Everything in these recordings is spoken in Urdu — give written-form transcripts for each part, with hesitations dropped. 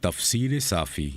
تفسیر صافی،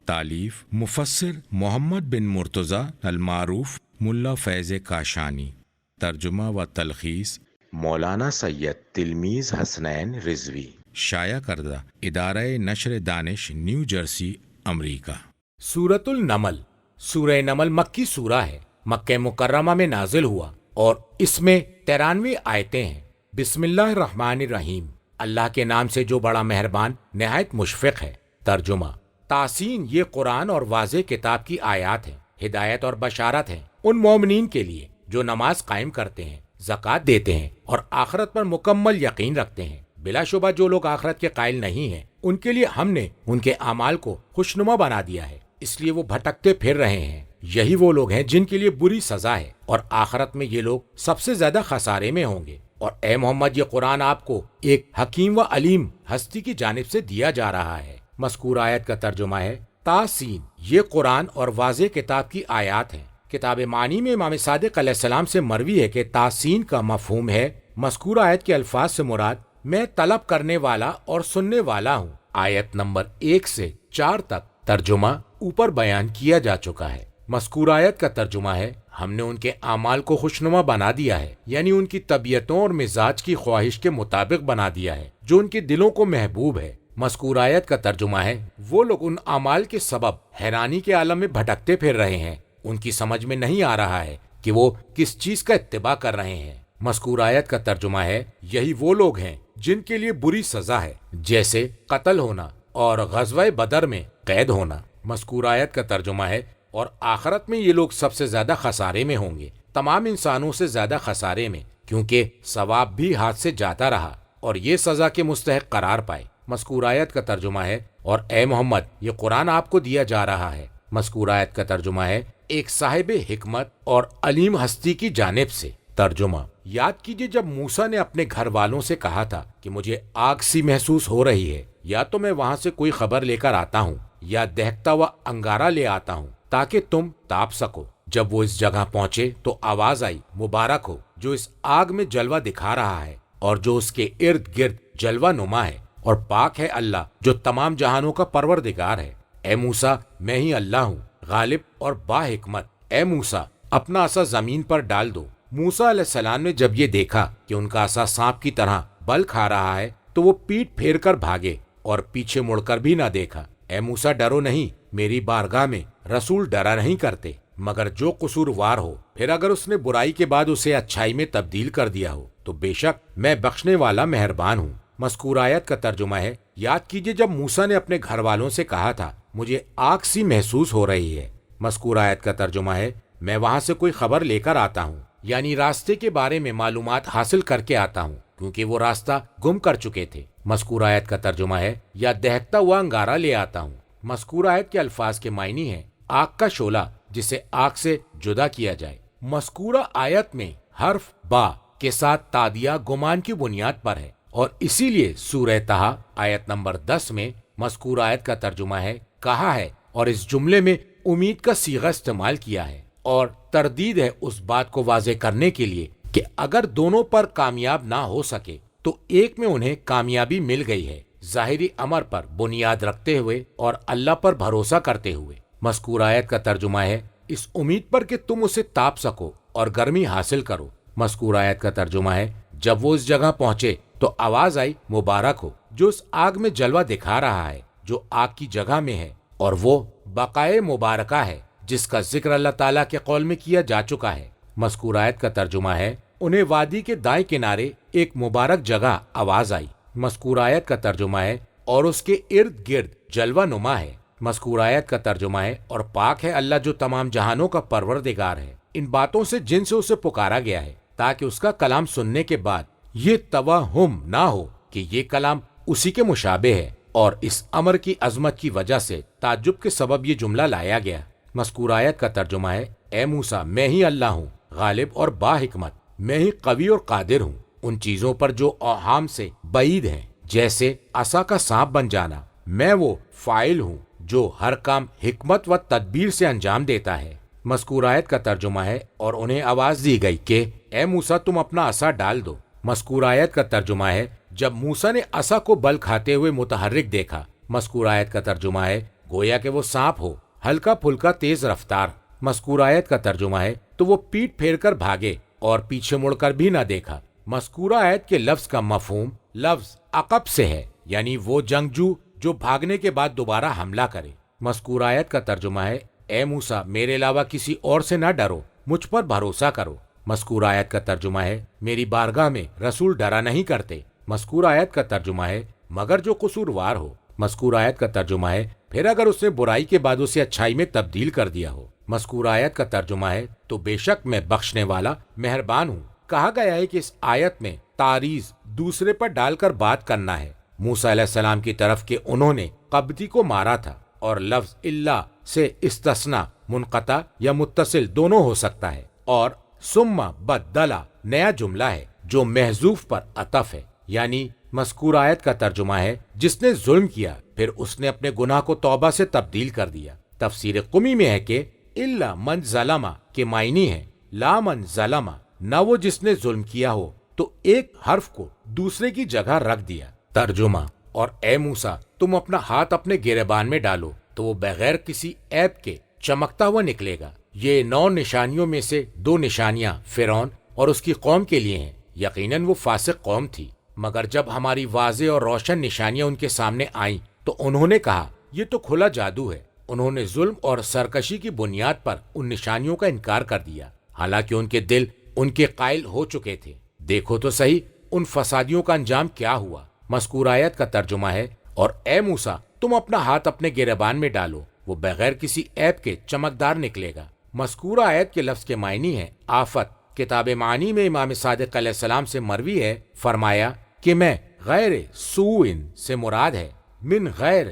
تالیف مفسر محمد بن مرتضی المعروف ملا فیض کاشانی، ترجمہ و تلخیص مولانا سید تلمیذ حسنین رضوی، شائع کردہ ادارہ نشر دانش نیو جرسی امریکہ۔ سورۃ النمل۔ سورہ نمل مکی سورہ ہے، مکہ مکرمہ میں نازل ہوا اور اس میں 93 آیتیں ہیں۔ بسم اللہ الرحمن الرحیم، اللہ کے نام سے جو بڑا مہربان نہایت مشفق ہے۔ ترجمہ: تاسین، یہ قرآن اور واضح کتاب کی آیات ہیں، ہدایت اور بشارت ہیں ان مومنین کے لیے جو نماز قائم کرتے ہیں، زکوٰۃ دیتے ہیں اور آخرت پر مکمل یقین رکھتے ہیں۔ بلا شبہ جو لوگ آخرت کے قائل نہیں ہیں ان کے لیے ہم نے ان کے اعمال کو خوشنما بنا دیا ہے، اس لیے وہ بھٹکتے پھر رہے ہیں۔ یہی وہ لوگ ہیں جن کے لیے بری سزا ہے اور آخرت میں یہ لوگ سب سے زیادہ خسارے میں ہوں گے۔ اور اے محمد، یہ قرآن آپ کو ایک حکیم و علیم ہستی کی جانب سے دیا جا رہا ہے۔ مذکور آیت کا ترجمہ ہے تاسین، یہ قرآن اور واضح کتاب کی آیات ہیں۔ کتاب معنی میں امام صادق علیہ السلام سے مروی ہے کہ تاسین کا مفہوم ہے مذکور آیت کے الفاظ سے مراد میں طلب کرنے والا اور سننے والا ہوں۔ آیت نمبر 1 سے 4 تک ترجمہ اوپر بیان کیا جا چکا ہے۔ مذکور آیت کا ترجمہ ہے ہم نے ان کے اعمال کو خوشنما بنا دیا ہے، یعنی ان کی طبیعتوں اور مزاج کی خواہش کے مطابق بنا دیا ہے جو ان کے دلوں کو محبوب ہے۔ مذکور آیت کا ترجمہ ہے وہ لوگ ان اعمال کے سبب حیرانی کے عالم میں بھٹکتے پھر رہے ہیں، ان کی سمجھ میں نہیں آ رہا ہے کہ وہ کس چیز کا اتباع کر رہے ہیں۔ مذکور آیت کا ترجمہ ہے یہی وہ لوگ ہیں جن کے لیے بری سزا ہے، جیسے قتل ہونا اور غزوہ بدر میں قید ہونا۔ مذکور آیت کا ترجمہ ہے اور آخرت میں یہ لوگ سب سے زیادہ خسارے میں ہوں گے، تمام انسانوں سے زیادہ خسارے میں، کیونکہ ثواب بھی ہاتھ سے جاتا رہا اور یہ سزا کے مستحق قرار پائے۔ مذکور آیت کا ترجمہ ہے اور اے محمد، یہ قرآن آپ کو دیا جا رہا ہے۔ مذکور آیت کا ترجمہ ہے ایک صاحب حکمت اور علیم ہستی کی جانب سے۔ ترجمہ: یاد کیجئے جب موسیٰ نے اپنے گھر والوں سے کہا تھا کہ مجھے آگ سی محسوس ہو رہی ہے، یا تو میں وہاں سے کوئی خبر لے کر آتا ہوں یا دہکتا ہوا انگارہ لے آتا ہوں تاکہ تم تاپ سکو۔ جب وہ اس جگہ پہنچے تو آواز آئی، مبارک ہو جو اس آگ میں جلوہ دکھا رہا ہے اور جو اس کے ارد گرد جلوہ نما ہے، اور پاک ہے اللہ جو تمام جہانوں کا پروردگار ہے۔ اے موسیٰ، میں ہی اللہ ہوں، غالب اور با حکمت۔ اے موسیٰ، اپنا عصا زمین پر ڈال دو۔ موسیٰ علیہ السلام نے جب یہ دیکھا کہ ان کا عصا سانپ کی طرح بل کھا رہا ہے تو وہ پیٹ پھیر کر بھاگے اور پیچھے مڑ کر بھی نہ دیکھا۔ اے موسیٰ، ڈرو نہیں، میری بارگاہ میں رسول ڈرا نہیں کرتے مگر جو قصوروار ہو، پھر اگر اس نے برائی کے بعد اسے اچھائی میں تبدیل کر دیا ہو تو بے شک میں بخشنے والا مہربان ہوں۔ مذکور آیت کا ترجمہ ہے یاد کیجئے جب موسیٰ نے اپنے گھر والوں سے کہا تھا مجھے آگ سی محسوس ہو رہی ہے۔ مذکور آیت کا ترجمہ ہے میں وہاں سے کوئی خبر لے کر آتا ہوں، یعنی راستے کے بارے میں معلومات حاصل کر کے آتا ہوں، کیونکہ وہ راستہ گم کر چکے تھے۔ مذکور آیت کا ترجمہ ہے یا دہکتا ہوا انگارہ لے آتا ہوں۔ مذکور آیت کے الفاظ کے معنی ہیں آگ کا شعلہ جسے آگ سے جدا کیا جائے۔ مذکورہ آیت میں حرف با کے ساتھ تادیہ گمان کی بنیاد پر ہے اور اسی لیے سورہ طٰہٰ آیت نمبر 10 میں مذکور آیت کا ترجمہ ہے کہا ہے، اور اس جملے میں امید کا صیغہ استعمال کیا ہے اور تردید ہے اس بات کو واضح کرنے کے لیے کہ اگر دونوں پر کامیاب نہ ہو سکے تو ایک میں انہیں کامیابی مل گئی ہے، ظاہری امر پر بنیاد رکھتے ہوئے اور اللہ پر بھروسہ کرتے ہوئے۔ مذکور آیت کا ترجمہ ہے اس امید پر کہ تم اسے تاپ سکو اور گرمی حاصل کرو۔ مذکور آیت کا ترجمہ ہے جب وہ اس جگہ پہنچے تو آواز آئی، مبارک ہو جو اس آگ میں جلوہ دکھا رہا ہے جو آگ کی جگہ میں ہے، اور وہ بقائے مبارکہ ہے جس کا ذکر اللہ تعالیٰ کے قول میں کیا جا چکا ہے۔ مذکور آیت کا ترجمہ ہے انہیں وادی کے دائیں کنارے ایک مبارک جگہ آواز آئی۔ مذکور آیت کا ترجمہ ہے اور اس کے ارد گرد جلوہ نما ہے۔ مذکور آیت کا ترجمہ ہے اور پاک ہے اللہ جو تمام جہانوں کا پروردگار ہے، ان باتوں سے جن سے اسے پکارا گیا ہے تاکہ اس کا کلام سننے کے بعد یہ توہم نہ ہو کہ یہ کلام اسی کے مشابہ ہے، اور اس امر کی عظمت کی وجہ سے تعجب کے سبب یہ جملہ لایا گیا۔ مذکور آیت کا ترجمہ ہے اے موسیٰ، میں ہی اللہ ہوں، غالب اور با حکمت، میں ہی قوی اور قادر ہوں ان چیزوں پر جو اوہام سے بعید ہیں، جیسے عصا کا سانپ بن جانا۔ میں وہ فاعل ہوں جو ہر کام حکمت و تدبیر سے انجام دیتا ہے۔ مذکور آیت کا ترجمہ ہے اور انہیں آواز دی گئی کہ اے موسیٰ تم اپنا عصا ڈال دو۔ مذکور آیت کا ترجمہ ہے جب موسیٰ نے عصا کو بل کھاتے ہوئے متحرک دیکھا مذکور آیت کا ترجمہ ہے گویا کہ وہ سانپ ہو، ہلکا پھلکا تیز رفتار۔ مذکور آیت کا ترجمہ ہے تو وہ پیٹ پھیر کر بھاگے اور پیچھے مڑ کر بھی نہ دیکھا۔ مذکورہ آیت کے لفظ کا مفہوم لفظ عقب سے ہے، یعنی وہ جنگجو جو بھاگنے کے بعد دوبارہ حملہ کرے۔ مذکور آیت کا ترجمہ ہے اے موسیٰ میرے علاوہ کسی اور سے نہ ڈرو، مجھ پر بھروسہ کرو۔ مذکور آیت کا ترجمہ ہے میری بارگاہ میں رسول ڈرا نہیں کرتے۔ مذکور آیت کا ترجمہ ہے مگر جو قصوروار ہو۔ مذکور آیت کا ترجمہ ہے پھر اگر اس نے برائی کے بعد اسے اچھائی میں تبدیل کر دیا ہو۔ مذکور آیت کا ترجمہ ہے تو بے شک میں بخشنے والا مہربان ہوں۔ کہا گیا ہے کہ اس آیت میں تعریض دوسرے پر ڈال کر بات کرنا ہے موسیٰ علیہ السلام کی طرف کہ انہوں نے قبطی کو مارا تھا، اور لفظ اللہ سے استثناء منقطع یا متصل دونوں ہو سکتا ہے، اور ثم بدلا نیا جملہ ہے جو محذوف پر عطف ہے، یعنی مذکور آیت کا ترجمہ ہے جس نے ظلم کیا پھر اس نے اپنے گناہ کو توبہ سے تبدیل کر دیا۔ تفسیر قمی میں ہے کہ الا من ظلم کے معنی ہے لا من ظلم، نہ وہ جس نے ظلم کیا ہو تو ایک حرف کو دوسرے کی جگہ رکھ دیا۔ ترجمہ اور اے موسیٰ تم اپنا ہاتھ اپنے گریبان میں ڈالو تو وہ بغیر کسی عیب کے چمکتا ہوا نکلے گا۔ یہ 9 نشانیوں میں سے 2 نشانیاں فرعون اور اس کی قوم کے لیے ہیں۔ یقیناً وہ فاسق قوم تھی، مگر جب ہماری واضح اور روشن نشانیاں ان کے سامنے آئیں تو انہوں نے کہا یہ تو کھلا جادو ہے۔ انہوں نے ظلم اور سرکشی کی بنیاد پر ان نشانیوں کا انکار کر دیا، حالانکہ ان کے دل ان کے قائل ہو چکے تھے۔ دیکھو تو صحیح ان فسادیوں کا انجام کیا ہوا۔ مذکور آیت کا ترجمہ ہے اور اے موسیٰ تم اپنا ہاتھ اپنے گریبان میں ڈالو، وہ بغیر کسی عیب کے چمکدار نکلے گا۔ مذکورہ آیت کے لفظ کے معنی ہے آفت۔ کتاب معانی میں امام صادق علیہ السلام سے مروی ہے، فرمایا کہ میں غیر سوئن سے مراد ہے من غیر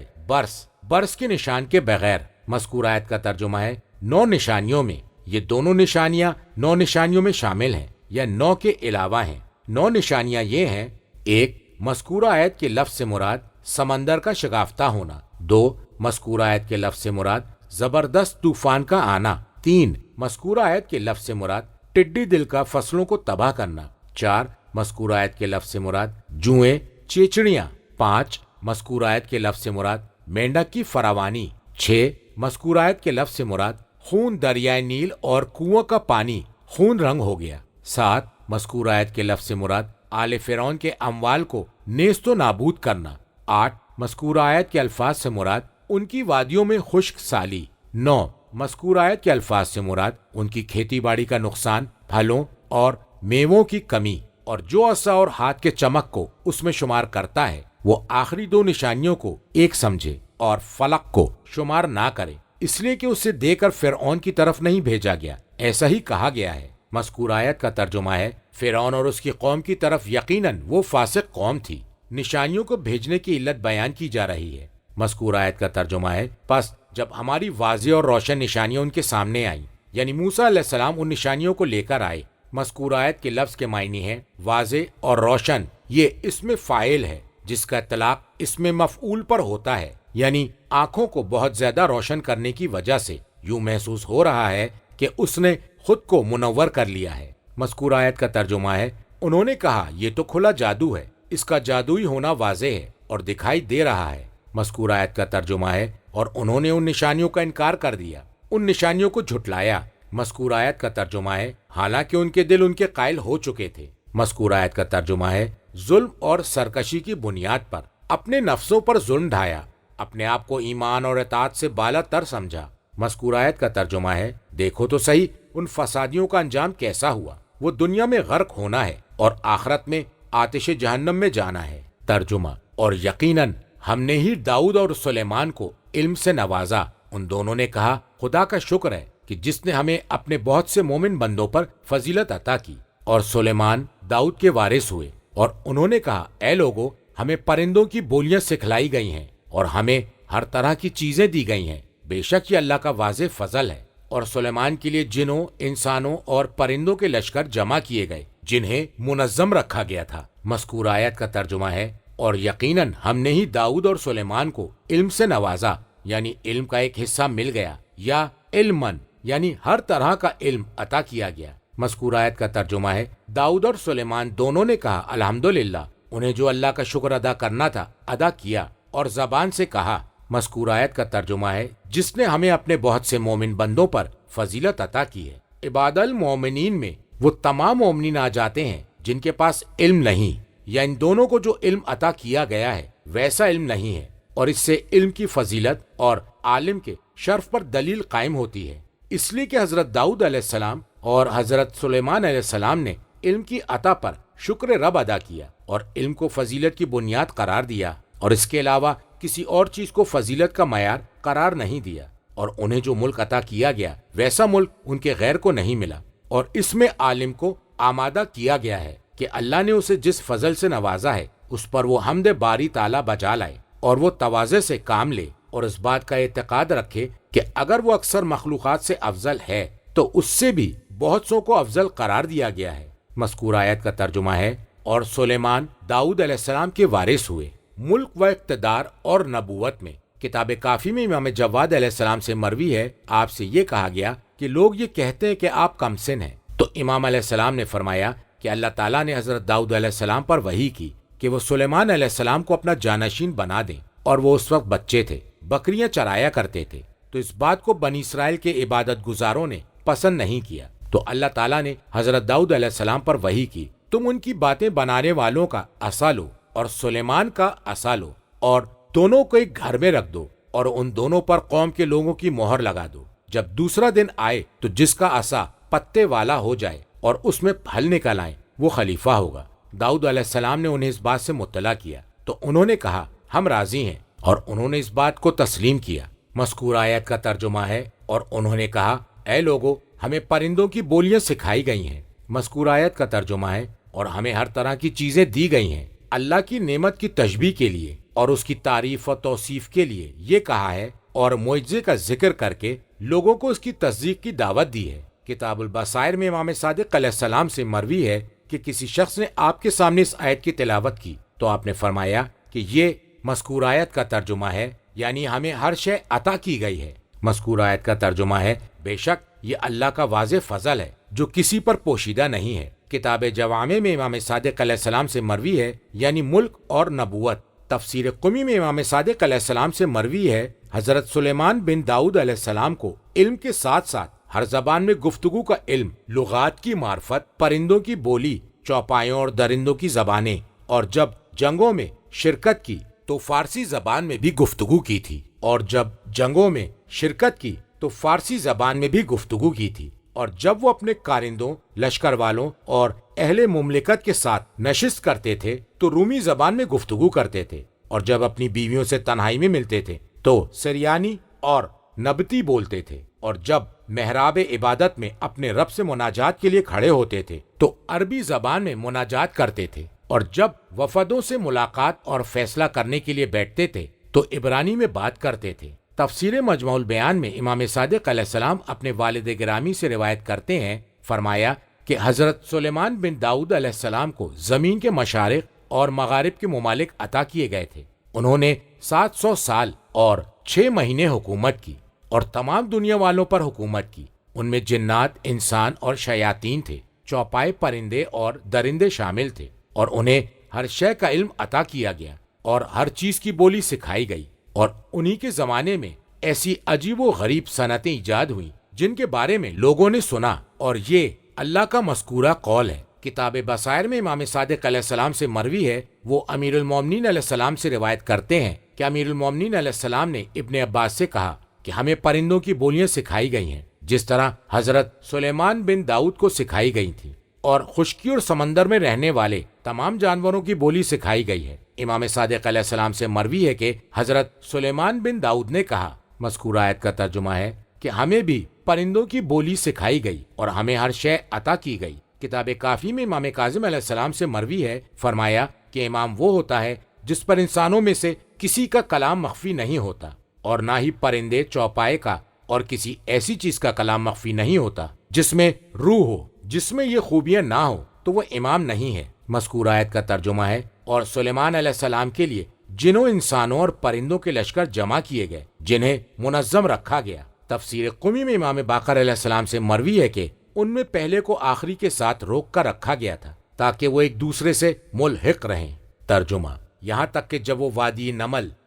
برس کے نشان کے بغیر۔ مذکور آیت کا ترجمہ ہے 9 نشانیوں میں، یہ دونوں نشانیاں 9 نشانیوں میں شامل ہیں یا 9 کے علاوہ ہیں۔ 9 نشانیاں یہ ہیں: 1 مذکورہ آیت کے لفظ سے مراد سمندر کا شگافتہ ہونا۔ 2 مذکورہ آیت کے لفظ سے مراد زبردست طوفان کا آنا۔ 3 مذکورہ آیت کے لفظ سے مراد ٹڈی دل کا فصلوں کو تباہ کرنا۔ 4 مذکورہ آیت کے لفظ سے مراد جوئیں چیچڑیاں۔ 5 مذکورہ آیت کے لفظ سے مراد مینڈک کی فراوانی۔ 6 مذکورہ آیت کے لفظ سے مراد خون دریائے نیل اور کنواں کا پانی خون رنگ ہو گیا۔ 7 مذکورہ آیت کے لفظ سے مراد آل فرعون کے اموال کو نیست و نابود کرنا۔ 8 مذکورہ آیت کے الفاظ سے مراد ان کی وادیوں میں خشک سالی۔ 9 مذکورہ آیت کے الفاظ سے مراد ان کی کھیتی باڑی کا نقصان، پھلوں اور میووں کی کمی، اور جو عصا اور ہاتھ کے چمک کو اس میں شمار کرتا ہے وہ آخری 2 نشانیوں کو ایک سمجھے اور فلق کو شمار نہ کرے، اس لیے کہ اسے دے کر فرعون کی طرف نہیں بھیجا گیا۔ ایسا ہی کہا گیا ہے۔ مذکور آیت کا ترجمہ ہے فرعون اور اس کی قوم کی طرف یقیناً وہ فاسق قوم تھی۔ نشانیوں کو بھیجنے کی علت بیان کی جا رہی ہے۔ مذکور آیت کا ترجمہ ہے پس جب ہماری واضح اور روشن نشانیاں ان کے سامنے آئیں، یعنی موسیٰ علیہ السلام ان نشانیوں کو لے کر آئے۔ مذکور آیت کے لفظ کے معنی ہے واضح اور روشن۔ یہ اسم فاعل ہے جس کا اطلاق اسم مفعول پر ہوتا ہے، یعنی آنکھوں کو بہت زیادہ روشن کرنے کی وجہ سے یوں محسوس ہو رہا ہے کہ اس نے خود کو منور کر لیا ہے۔ مذکور آیت کا ترجمہ ہے انہوں نے کہا یہ تو کھلا جادو ہے، اس کا جادوئی ہونا واضح ہے اور دکھائی دے رہا ہے۔ مذکور آیت کا ترجمہ ہے اور انہوں نے ان نشانیوں کا انکار کر دیا، ان نشانیوں کو جھٹلایا۔ مذکور آیت کا ترجمہ ہے حالانکہ ان کے دل ان کے قائل ہو چکے تھے۔ مذکور آیت کا ترجمہ ہے ظلم اور سرکشی کی بنیاد پر اپنے نفسوں پر ظلم ڈھایا، اپنے آپ کو ایمان اور اطاعت سے بالا تر سمجھا۔ مذکور آیت کا ترجمہ ہے دیکھو تو صحیح ان فسادیوں کا انجام کیسا ہوا، وہ دنیا میں غرق ہونا ہے اور آخرت میں آتش جہنم میں جانا ہے۔ ترجمہ اور یقیناً ہم نے ہی داؤد اور سلیمان کو علم سے نوازا۔ ان دونوں نے کہا خدا کا شکر ہے کہ جس نے ہمیں اپنے بہت سے مومن بندوں پر فضیلت عطا کی، اور سلیمان داؤد کے وارث ہوئے۔ اور انہوں نے کہا اے لوگو ہمیں پرندوں کی بولیاں سکھلائی گئی ہیں اور ہمیں ہر طرح کی چیزیں دی گئی ہیں، بے شک یہ اللہ کا واضح فضل ہے۔ اور سلیمان کے لیے جنوں، انسانوں اور پرندوں کے لشکر جمع کیے گئے جنہیں منظم رکھا گیا تھا۔ مذکور آیت کا ترجمہ ہے اور یقیناً ہم نے ہی داؤد اور سلیمان کو علم سے نوازا، یعنی علم کا ایک حصہ مل گیا، یا علمن یعنی ہر طرح کا علم عطا کیا گیا۔ مذکور آیت کا ترجمہ ہے داؤد اور سلیمان دونوں نے کہا الحمدللہ، انہیں جو اللہ کا شکر ادا کرنا تھا ادا کیا، اور زبان سے کہا۔ مذکور آیت کا ترجمہ ہے جس نے ہمیں اپنے بہت سے مومن بندوں پر فضیلت عطا کی ہے۔ عباد المومنین میں وہ تمام مومنین آ جاتے ہیں جن کے پاس علم نہیں، یا ان دونوں کو جو علم عطا کیا گیا ہے ویسا علم نہیں ہے، اور اس سے علم کی فضیلت اور عالم کے شرف پر دلیل قائم ہوتی ہے۔ اس لیے کہ حضرت داؤد علیہ السلام اور حضرت سلیمان علیہ السلام نے علم کی عطا پر شکر رب ادا کیا اور علم کو فضیلت کی بنیاد قرار دیا، اور اس کے علاوہ کسی اور چیز کو فضیلت کا معیار قرار نہیں دیا، اور انہیں جو ملک عطا کیا گیا ویسا ملک ان کے غیر کو نہیں ملا، اور اس میں عالم کو آمادہ کیا گیا ہے کہ اللہ نے اسے جس فضل سے نوازا ہے اس پر وہ حمد باری تعالیٰ بجا لائے اور وہ تواضع سے کام لے، اور اس بات کا اعتقاد رکھے کہ اگر وہ اکثر مخلوقات سے افضل ہے تو اس سے بھی بہت سو کو افضل قرار دیا گیا ہے۔ مذکور آیت کا ترجمہ ہے، اور سلیمان داؤد علیہ السلام کے وارث ہوئے۔ ملک و اقتدار اور نبوت میں کتاب کافی میں امام جواد علیہ السلام سے مروی ہے، آپ سے یہ کہا گیا کہ لوگ یہ کہتے ہیں کہ آپ کم سن ہیں، تو امام علیہ السلام نے فرمایا کہ اللہ تعالیٰ نے حضرت داؤد علیہ السلام پر وحی کی کہ وہ سلیمان علیہ السلام کو اپنا جانشین بنا دیں، اور وہ اس وقت بچے تھے، بکریاں چرایا کرتے تھے، تو اس بات کو بنی اسرائیل کے عبادت گزاروں نے پسند نہیں کیا، تو اللہ تعالیٰ نے حضرت داؤد علیہ السلام پر وحی کی، تم ان کی باتیں بنانے والوں کا عصا لو اور سلیمان کا عصا لو، اور دونوں کو ایک گھر میں رکھ دو، اور ان دونوں پر قوم کے لوگوں کی مہر لگا دو، جب دوسرا دن آئے تو جس کا عصا پتے والا ہو جائے اور اس میں پھل نکل آئے وہ خلیفہ ہوگا۔ داؤد علیہ السلام نے انہیں اس بات سے مطلع کیا تو انہوں نے کہا ہم راضی ہیں، اور انہوں نے اس بات کو تسلیم کیا۔ مذکور آیت کا ترجمہ ہے، اور انہوں نے کہا اے لوگو ہمیں پرندوں کی بولیاں سکھائی گئی ہیں۔ مذکور آیت کا ترجمہ ہے، اور ہمیں ہر طرح کی چیزیں دی گئی ہیں۔ اللہ کی نعمت کی تشبیہ کے لیے اور اس کی تعریف و توصیف کے لیے یہ کہا ہے، اور معجزے کا ذکر کر کے لوگوں کو اس کی تصدیق کی دعوت دی ہے۔ کتاب البصائر میں امام صادق علیہ السلام سے مروی ہے کہ کسی شخص نے آپ کے سامنے اس آیت کی تلاوت کی تو آپ نے فرمایا کہ یہ مذکور آیت کا ترجمہ ہے، یعنی ہمیں ہر شے عطا کی گئی ہے۔ مذکور آیت کا ترجمہ ہے، بے شک یہ اللہ کا واضح فضل ہے جو کسی پر پوشیدہ نہیں ہے۔ کتاب جوامع میں امام صادق علیہ السلام سے مروی ہے، یعنی ملک اور نبوت۔ تفسیر قمی میں امام صادق علیہ السلام سے مروی ہے، حضرت سلیمان بن داؤد علیہ السلام کو علم کے ساتھ ساتھ ہر زبان میں گفتگو کا علم، لغات کی معرفت، پرندوں کی بولی، چوپایوں اور درندوں کی زبانیں، اور جب جنگوں میں شرکت کی تو فارسی زبان میں بھی گفتگو کی تھی، اور جب جنگوں میں شرکت کی تو فارسی زبان میں بھی گفتگو کی تھی، اور جب وہ اپنے کارندوں، لشکر والوں اور اہل مملکت کے ساتھ نشست کرتے تھے تو رومی زبان میں گفتگو کرتے تھے، اور جب اپنی بیویوں سے تنہائی میں ملتے تھے تو سریانی اور نبتی بولتے تھے، اور جب محراب عبادت میں اپنے رب سے مناجات کے لیے کھڑے ہوتے تھے تو عربی زبان میں مناجات کرتے تھے، اور جب وفدوں سے ملاقات اور فیصلہ کرنے کے لیے بیٹھتے تھے تو عبرانی میں بات کرتے تھے۔ تفسیر مجموع البیان میں امام صادق علیہ السلام اپنے والد گرامی سے روایت کرتے ہیں، فرمایا کہ حضرت سلیمان بن داؤد علیہ السلام کو زمین کے مشارق اور مغارب کے ممالک عطا کیے گئے تھے۔ انہوں نے 700 سال اور 6 مہینے حکومت کی اور تمام دنیا والوں پر حکومت کی۔ ان میں جنات، انسان اور شیاطین تھے، چوپائے پرندے اور درندے شامل تھے، اور انہیں ہر شے کا علم عطا کیا گیا اور ہر چیز کی بولی سکھائی گئی، اور انہی کے زمانے میں ایسی عجیب و غریب صنعتیں ایجاد ہوئیں جن کے بارے میں لوگوں نے سنا، اور یہ اللہ کا مذکورہ قول ہے۔ کتاب بصائر میں امام صادق علیہ السلام سے مروی ہے، وہ امیر المومنین علیہ السلام سے روایت کرتے ہیں کہ امیر المومنین علیہ السلام نے ابن عباس سے کہا کہ ہمیں پرندوں کی بولیاں سکھائی گئی ہیں جس طرح حضرت سلیمان بن داؤد کو سکھائی گئی تھی، اور خشکی اور سمندر میں رہنے والے تمام جانوروں کی بولی سکھائی گئی ہے۔ امام صادق علیہ السلام سے مروی ہے کہ حضرت سلیمان بن داؤد نے کہا، مذکور آیت کا ترجمہ ہے کہ ہمیں بھی پرندوں کی بولی سکھائی گئی اور ہمیں ہر شے عطا کی گئی۔ کتاب کافی میں امام کاظم علیہ السلام سے مروی ہے، فرمایا کہ امام وہ ہوتا ہے جس پر انسانوں میں سے کسی کا کلام مخفی نہیں ہوتا، اور نہ ہی پرندے، چوپائے کا اور کسی ایسی چیز کا کلام مخفی نہیں ہوتا جس میں روح ہو، جس میں یہ خوبیاں نہ ہو تو وہ امام نہیں ہے۔ مذکور آیت کا ترجمہ ہے، اور سلیمان علیہ السلام کے لیے جنوں، انسانوں اور پرندوں کے لشکر جمع کیے گئے جنہیں منظم رکھا گیا۔ تفسیر قمی میں امام باقر علیہ السلام سے مروی ہے کہ ان میں پہلے کو آخری کے ساتھ روک کر رکھا گیا تھا تاکہ وہ ایک دوسرے سے ملحق رہیں۔ ترجمہ، یہاں تک کہ جب وہ وادی نمل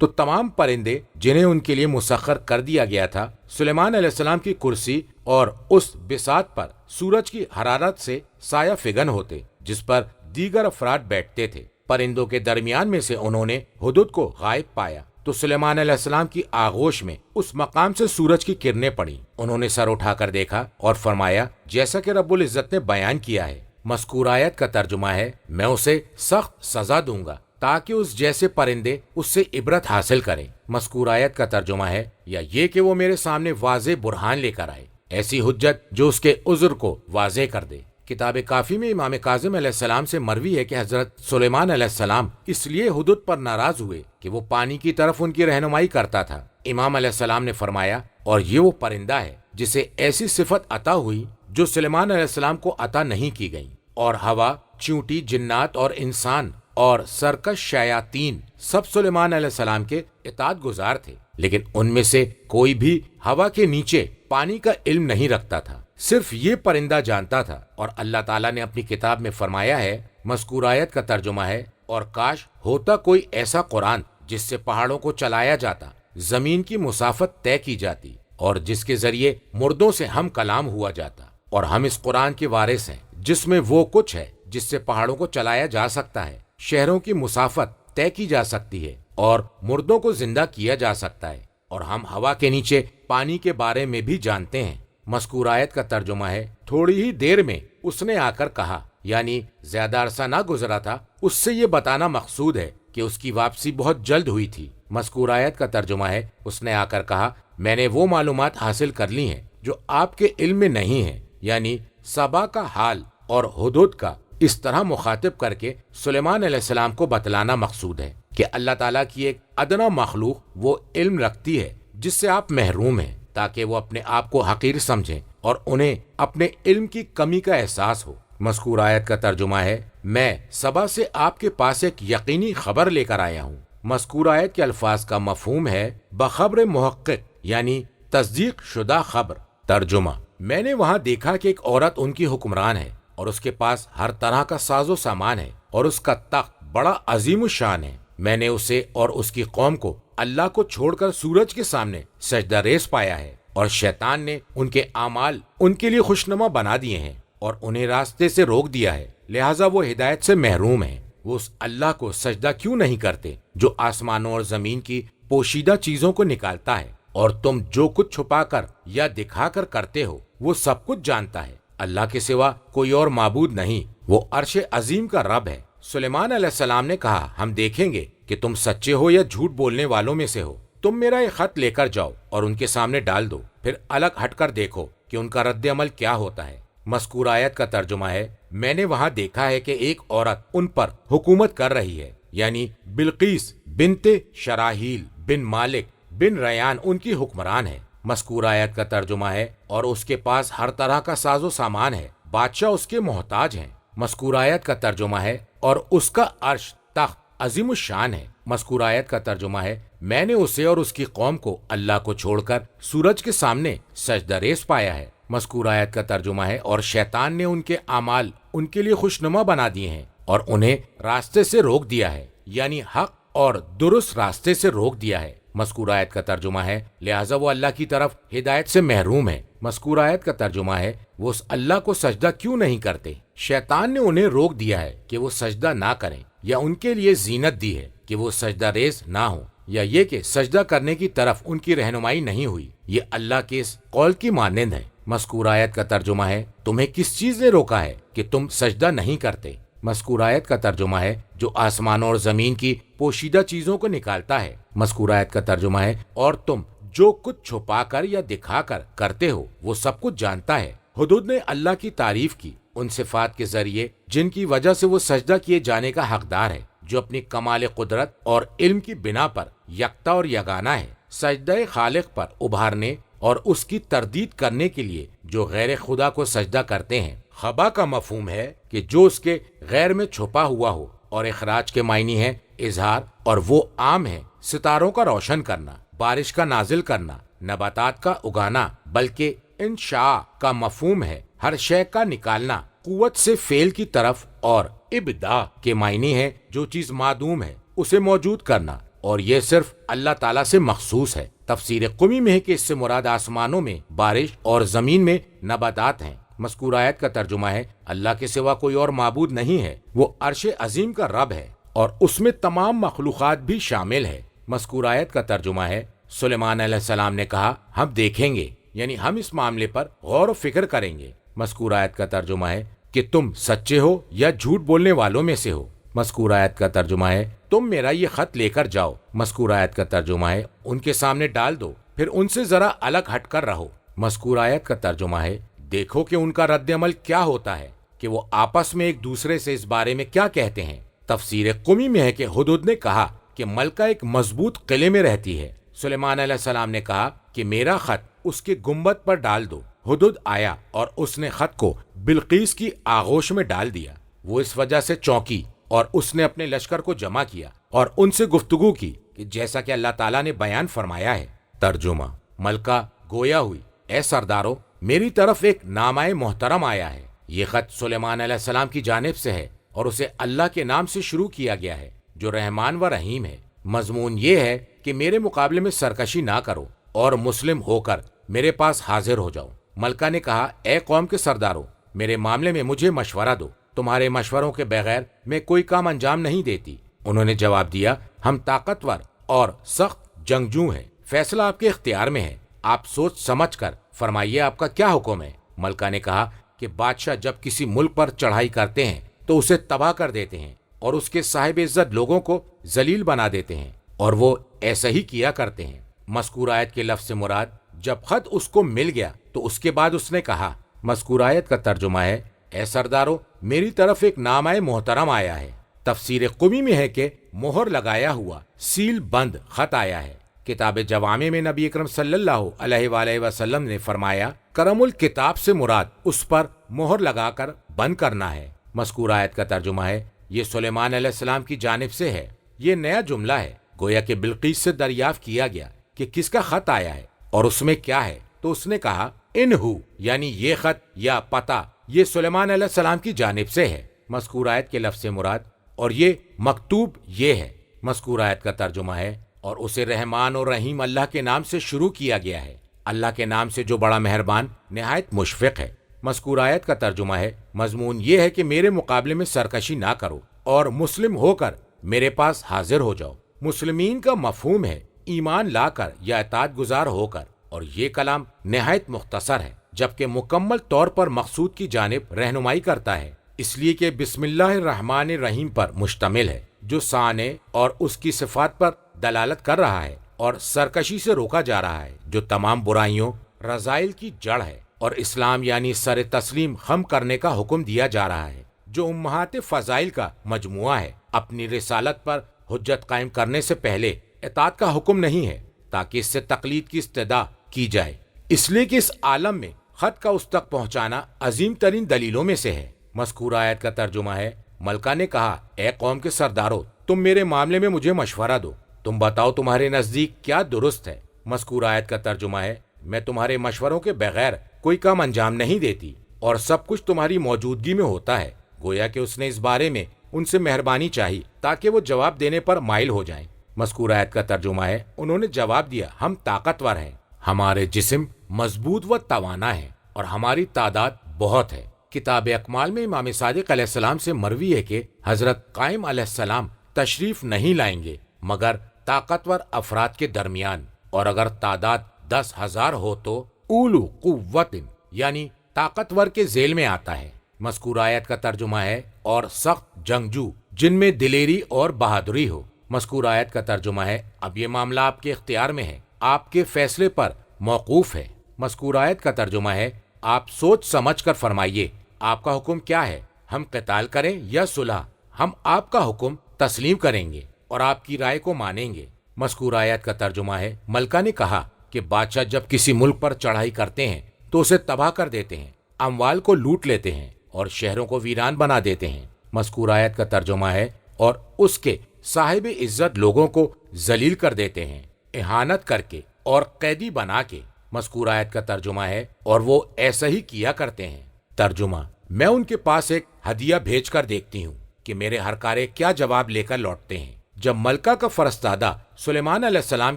تو تمام پرندے جنہیں ان کے لیے مسخر کر دیا گیا تھا سلیمان علیہ السلام کی کرسی اور اس بساط پر سورج کی حرارت سے سایہ فگن ہوتے جس پر دیگر افراد بیٹھتے تھے۔ پرندوں کے درمیان میں سے انہوں نے ہدہد کو غائب پایا تو سلیمان علیہ السلام کی آغوش میں اس مقام سے سورج کی کرنیں پڑیں۔ انہوں نے سر اٹھا کر دیکھا اور فرمایا جیسا کہ رب العزت نے بیان کیا ہے۔ مذکور آیت کا ترجمہ ہے میں اسے سخت سزا دوں گا تاکہ اس جیسے پرندے اس سے عبرت حاصل کریں۔ مذکور آیت کا ترجمہ ہے یا یہ کہ وہ میرے سامنے واضح برہان لے کر آئے، ایسی حجت جو اس کے عذر کو واضح کر دے۔ کتاب کافی میں امام کاظم علیہ السلام سے مروی ہے کہ حضرت سلیمان علیہ السلام اس لیے ہدہد پر ناراض ہوئے کہ وہ پانی کی طرف ان کی رہنمائی کرتا تھا۔ امام علیہ السلام نے فرمایا اور یہ وہ پرندہ ہے جسے ایسی صفت عطا ہوئی جو سلیمان علیہ السلام کو عطا نہیں کی گئی، اور ہوا، چیونٹی، جنات اور انسان اور سرکش شیاطین سب سلیمان علیہ السلام کے اطاعت گزار تھے، لیکن ان میں سے کوئی بھی ہوا کے نیچے پانی کا علم نہیں رکھتا تھا، صرف یہ پرندہ جانتا تھا۔ اور اللہ تعالیٰ نے اپنی کتاب میں فرمایا ہے، مذکور آیت کا ترجمہ ہے اور کاش ہوتا کوئی ایسا قرآن جس سے پہاڑوں کو چلایا جاتا، زمین کی مسافت طے کی جاتی اور جس کے ذریعے مردوں سے ہم کلام ہوا جاتا، اور ہم اس قرآن کے وارث ہیں جس میں وہ کچھ ہے جس سے پہاڑوں کو چلایا جا سکتا ہے، شہروں کی مسافت طے کی جا سکتی ہے اور مردوں کو زندہ کیا جا سکتا ہے، اور ہم ہوا کے نیچے پانی کے بارے میں بھی جانتے ہیں۔ مذکور آیت کا ترجمہ ہے تھوڑی ہی دیر میں اس نے آ کر کہا، یعنی زیادہ عرصہ نہ گزرا تھا۔ اس سے یہ بتانا مقصود ہے کہ اس کی واپسی بہت جلد ہوئی تھی۔ مذکور آیت کا ترجمہ ہے اس نے آ کر کہا میں نے وہ معلومات حاصل کر لی ہیں جو آپ کے علم میں نہیں ہیں، یعنی سبا کا حال اور ہدہد کا اس طرح مخاطب کر کے سلیمان علیہ السلام کو بتلانا مقصود ہے کہ اللہ تعالیٰ کی ایک ادنا مخلوق وہ علم رکھتی ہے جس سے آپ محروم ہیں، تاکہ وہ اپنے آپ کو حقیر سمجھیں اور انہیں اپنے علم کی کمی کا احساس ہو۔ مذکور آیت کا ترجمہ ہے میں سبا سے آپ کے پاس ایک یقینی خبر لے کر آیا ہوں۔ مذکور آیت کے الفاظ کا مفہوم ہے بخبر محقق، یعنی تصدیق شدہ خبر۔ ترجمہ میں نے وہاں دیکھا کہ ایک عورت ان کی حکمران ہے اور اس کے پاس ہر طرح کا ساز و سامان ہے اور اس کا تخت بڑا عظیم الشان ہے۔ میں نے اسے اور اس کی قوم کو اللہ کو چھوڑ کر سورج کے سامنے سجدہ ریز پایا ہے، اور شیطان نے ان کے اعمال ان کے لیے خوشنما بنا دیے ہیں اور انہیں راستے سے روک دیا ہے، لہٰذا وہ ہدایت سے محروم ہیں۔ وہ اس اللہ کو سجدہ کیوں نہیں کرتے جو آسمانوں اور زمین کی پوشیدہ چیزوں کو نکالتا ہے، اور تم جو کچھ چھپا کر یا دکھا کر کرتے ہو وہ سب کچھ جانتا ہے۔ اللہ کے سوا کوئی اور معبود نہیں، وہ عرش عظیم کا رب ہے۔ سلیمان علیہ السلام نے کہا ہم دیکھیں گے کہ تم سچے ہو یا جھوٹ بولنے والوں میں سے ہو۔ تم میرا ایک خط لے کر جاؤ اور ان کے سامنے ڈال دو، پھر الگ ہٹ کر دیکھو کہ ان کا رد عمل کیا ہوتا ہے۔ مذکور آیت کا ترجمہ ہے میں نے وہاں دیکھا ہے کہ ایک عورت ان پر حکومت کر رہی ہے، یعنی بلقیس بنت شراحیل بن مالک بن ریان ان کی حکمران ہے۔ مذکور آیت کا ترجمہ ہے اور اس کے پاس ہر طرح کا ساز و سامان ہے، بادشاہ اس کے محتاج ہیں۔ مذکور آیت کا ترجمہ ہے اور اس کا عرش تخت عظیم الشان ہے۔ مذکور آیت کا ترجمہ ہے میں نے اسے اور اس کی قوم کو اللہ کو چھوڑ کر سورج کے سامنے سجدہ ریز پایا ہے۔ مذکور آیت کا ترجمہ ہے اور شیطان نے ان کے اعمال ان کے لیے خوشنما بنا دیے ہیں اور انہیں راستے سے روک دیا ہے، یعنی حق اور درست راستے سے روک دیا ہے۔ مذکور آیت کا ترجمہ ہے لہٰذا وہ اللہ کی طرف ہدایت سے محروم ہے۔ مذکور آیت کا ترجمہ ہے وہ اس اللہ کو سجدہ کیوں نہیں کرتے؟ شیطان نے انہیں روک دیا ہے کہ وہ سجدہ نہ کریں، یا ان کے لیے زینت دی ہے کہ وہ سجدہ ریز نہ ہوں، یا یہ کہ سجدہ کرنے کی طرف ان کی رہنمائی نہیں ہوئی۔ یہ اللہ کے اس قول کی مانند ہے۔ مذکور آیت کا ترجمہ ہے تمہیں کس چیز نے روکا ہے کہ تم سجدہ نہیں کرتے؟ مذکور آیت کا ترجمہ ہے جو آسمانوں اور زمین کی پوشیدہ چیزوں کو نکالتا ہے۔ مذکور آیت کا ترجمہ ہے اور تم جو کچھ چھپا کر یا دکھا کر کرتے ہو وہ سب کچھ جانتا ہے۔ ہدہد نے اللہ کی تعریف کی ان صفات کے ذریعے جن کی وجہ سے وہ سجدہ کیے جانے کا حقدار ہے، جو اپنی کمال قدرت اور علم کی بنا پر یکتا اور یگانہ ہے۔ سجدہ خالق پر ابھارنے اور اس کی تردید کرنے کے لیے جو غیر خدا کو سجدہ کرتے ہیں۔ خبا کا مفہوم ہے کہ جو اس کے غیر میں چھپا ہوا ہو، اور اخراج کے معنی ہے اظہار، اور وہ عام ہے ستاروں کا روشن کرنا، بارش کا نازل کرنا، نباتات کا اگانا، بلکہ انشاء کا مفہوم ہے ہر شے کا نکالنا قوت سے فعل کی طرف، اور ابداع کے معنی ہے جو چیز معدوم ہے اسے موجود کرنا۔ اور یہ صرف اللہ تعالیٰ سے مخصوص ہے۔ تفسیر قمی میں ہے کہ اس سے مراد آسمانوں میں بارش اور زمین میں نباتات ہیں۔ مذکور آیت کا ترجمہ ہے اللہ کے سوا کوئی اور معبود نہیں ہے، وہ عرش عظیم کا رب ہے اور اس میں تمام مخلوقات بھی شامل ہے۔ مذکور آیت کا ترجمہ ہے سلیمان علیہ السلام نے کہا ہم دیکھیں گے، یعنی ہم اس معاملے پر غور و فکر کریں گے۔ مذکور آیت کا ترجمہ ہے کہ تم سچے ہو یا جھوٹ بولنے والوں میں سے ہو۔ مذکور آیت کا ترجمہ ہے تم میرا یہ خط لے کر جاؤ۔ مذکور آیت کا ترجمہ ہے ان کے سامنے ڈال دو، پھر ان سے ذرا الگ ہٹ کر رہو۔ مذکور آیت کا ترجمہ ہے دیکھو کہ ان کا رد عمل کیا ہوتا ہے، کہ وہ آپس میں ایک دوسرے سے اس بارے میں کیا کہتے ہیں۔ تفسیر قمی میں ہے کہ ہدہد نے کہا کہ ملکہ ایک مضبوط قلعے میں رہتی ہے۔ سلیمان علیہ السلام نے کہا کہ میرا خط اس کے گنبد پر ڈال دو۔ ہدہد آیا اور اس نے خط کو بلقیس کی آغوش میں ڈال دیا۔ وہ اس وجہ سے چونکی اور اس نے اپنے لشکر کو جمع کیا اور ان سے گفتگو کی کہ جیسا کہ اللہ تعالیٰ نے بیان فرمایا ہے۔ ترجمہ: ملکہ گویا ہوئی اے سردارو، میری طرف ایک نامہ محترم آیا ہے۔ یہ خط سلیمان علیہ السلام کی جانب سے ہے اور اسے اللہ کے نام سے شروع کیا گیا ہے جو رحمان و رحیم ہے۔ مضمون یہ ہے کہ میرے مقابلے میں سرکشی نہ کرو اور مسلم ہو کر میرے پاس حاضر ہو جاؤ۔ ملکہ نے کہا اے قوم کے سردارو، میرے معاملے میں مجھے مشورہ دو، تمہارے مشوروں کے بغیر میں کوئی کام انجام نہیں دیتی۔ انہوں نے جواب دیا ہم طاقتور اور سخت جنگجو ہیں، فیصلہ آپ کے اختیار میں ہے، آپ سوچ سمجھ کر فرمائیے آپ کا کیا حکم ہے۔ ملکہ نے کہا کہ بادشاہ جب کسی ملک پر چڑھائی کرتے ہیں تو اسے تباہ کر دیتے ہیں اور اس کے صاحب عزت لوگوں کو ذلیل بنا دیتے ہیں، اور وہ ایسا ہی کیا کرتے ہیں۔ مذکور آیت کے لفظ سے مراد جب خط اس کو مل گیا تو اس کے بعد اس نے کہا۔ مذکور آیت کا ترجمہ ہے اے سردارو، میری طرف ایک نامہ محترم آیا ہے۔ تفسیر قمی میں ہے کہ مہر لگایا ہوا سیل بند خط آیا ہے۔ کتاب جوامع میں نبی اکرم صلی اللہ علیہ وآلہ وسلم نے فرمایا کرم الکتاب سے مراد اس پر مہر لگا کر بند کرنا ہے۔ مذکور آیت کا ترجمہ ہے یہ سلیمان علیہ السلام کی جانب سے ہے۔ یہ نیا جملہ ہے، گویا کہ بلقیس سے دریافت کیا گیا کہ کس کا خط آیا ہے اور اس میں کیا ہے، تو اس نے کہا انہو، یعنی یہ خط یا پتہ یہ سلیمان علیہ السلام کی جانب سے ہے۔ مذکور آیت کے لفظ سے مراد اور یہ مکتوب یہ ہے۔ مذکور آیت کا ترجمہ ہے اور اسے رحمان اور رحیم اللہ کے نام سے شروع کیا گیا ہے، اللہ کے نام سے جو بڑا مہربان نہایت مشفق ہے۔ مذکور آیت کا ترجمہ ہے مضمون یہ ہے کہ میرے مقابلے میں سرکشی نہ کرو اور مسلم ہو کر میرے پاس حاضر ہو جاؤ۔ مسلمین کا مفہوم ہے ایمان لا کر یا اطاعت گزار ہو کر، اور یہ کلام نہایت مختصر ہے جبکہ مکمل طور پر مقصود کی جانب رہنمائی کرتا ہے، اس لیے کہ بسم اللہ الرحمن الرحیم پر مشتمل ہے جو صانع اور اس کی صفات پر دلالت کر رہا ہے، اور سرکشی سے روکا جا رہا ہے جو تمام برائیوں رذائل کی جڑ ہے، اور اسلام یعنی سر تسلیم خم کرنے کا حکم دیا جا رہا ہے جو امہات فضائل کا مجموعہ ہے۔ اپنی رسالت پر حجت قائم کرنے سے پہلے اطاعت کا حکم نہیں ہے تاکہ اس سے تقلید کی استدعا کی جائے، اس لیے کہ اس عالم میں خط کا اس تک پہنچانا عظیم ترین دلیلوں میں سے ہے۔ مذکور آیت کا ترجمہ ہے ملکہ نے کہا اے قوم کے سردارو، تم میرے معاملے میں مجھے مشورہ دو، تم بتاؤ تمہارے نزدیک کیا درست ہے۔ مذکور آیت کا ترجمہ ہے میں تمہارے مشوروں کے بغیر کوئی کام انجام نہیں دیتی اور سب کچھ تمہاری موجودگی میں ہوتا ہے۔ گویا کہ اس نے اس بارے میں ان سے مہربانی چاہی تاکہ وہ جواب دینے پر مائل ہو جائیں۔ مذکور آیت کا ترجمہ ہے انہوں نے جواب دیا ہم طاقتور ہیں، ہمارے جسم مضبوط و توانا ہے اور ہماری تعداد بہت ہے۔ کتاب اکمال میں امام صادق علیہ السلام سے مروی ہے کہ حضرت قائم علیہ السلام تشریف نہیں لائیں گے مگر طاقتور افراد کے درمیان، اور اگر تعداد 10,000 ہو تو اولو قوت یعنی طاقتور کے ذیل میں آتا ہے۔ مذکور آیت کا ترجمہ ہے اور سخت جنگجو جن میں دلیری اور بہادری ہو۔ مذکور آیت کا ترجمہ ہے اب یہ معاملہ آپ کے اختیار میں ہے، آپ کے فیصلے پر موقوف ہے۔ مذکور آیت کا ترجمہ ہے آپ سوچ سمجھ کر فرمائیے آپ کا حکم کیا ہے، ہم قتال کریں یا صلح، ہم آپ کا حکم تسلیم کریں گے اور آپ کی رائے کو مانیں گے۔ مذکور آیت کا ترجمہ ہے ملکہ نے کہا کہ بادشاہ جب کسی ملک پر چڑھائی کرتے ہیں تو اسے تباہ کر دیتے ہیں، اموال کو لوٹ لیتے ہیں اور شہروں کو ویران بنا دیتے ہیں۔ مذکور آیت کا ترجمہ ہے اور اس کے صاحب عزت لوگوں کو ذلیل کر دیتے ہیں، اہانت کر کے اور قیدی بنا کے۔ مذکور آیت کا ترجمہ ہے اور وہ ایسا ہی کیا کرتے ہیں۔ ترجمہ میں ان کے پاس ایک ہدیہ بھیج کر دیکھتی ہوں کہ میرے ہر کارے کیا جواب لے کر لوٹتے ہیں۔ جب ملکہ کا فرستادہ سلیمان علیہ السلام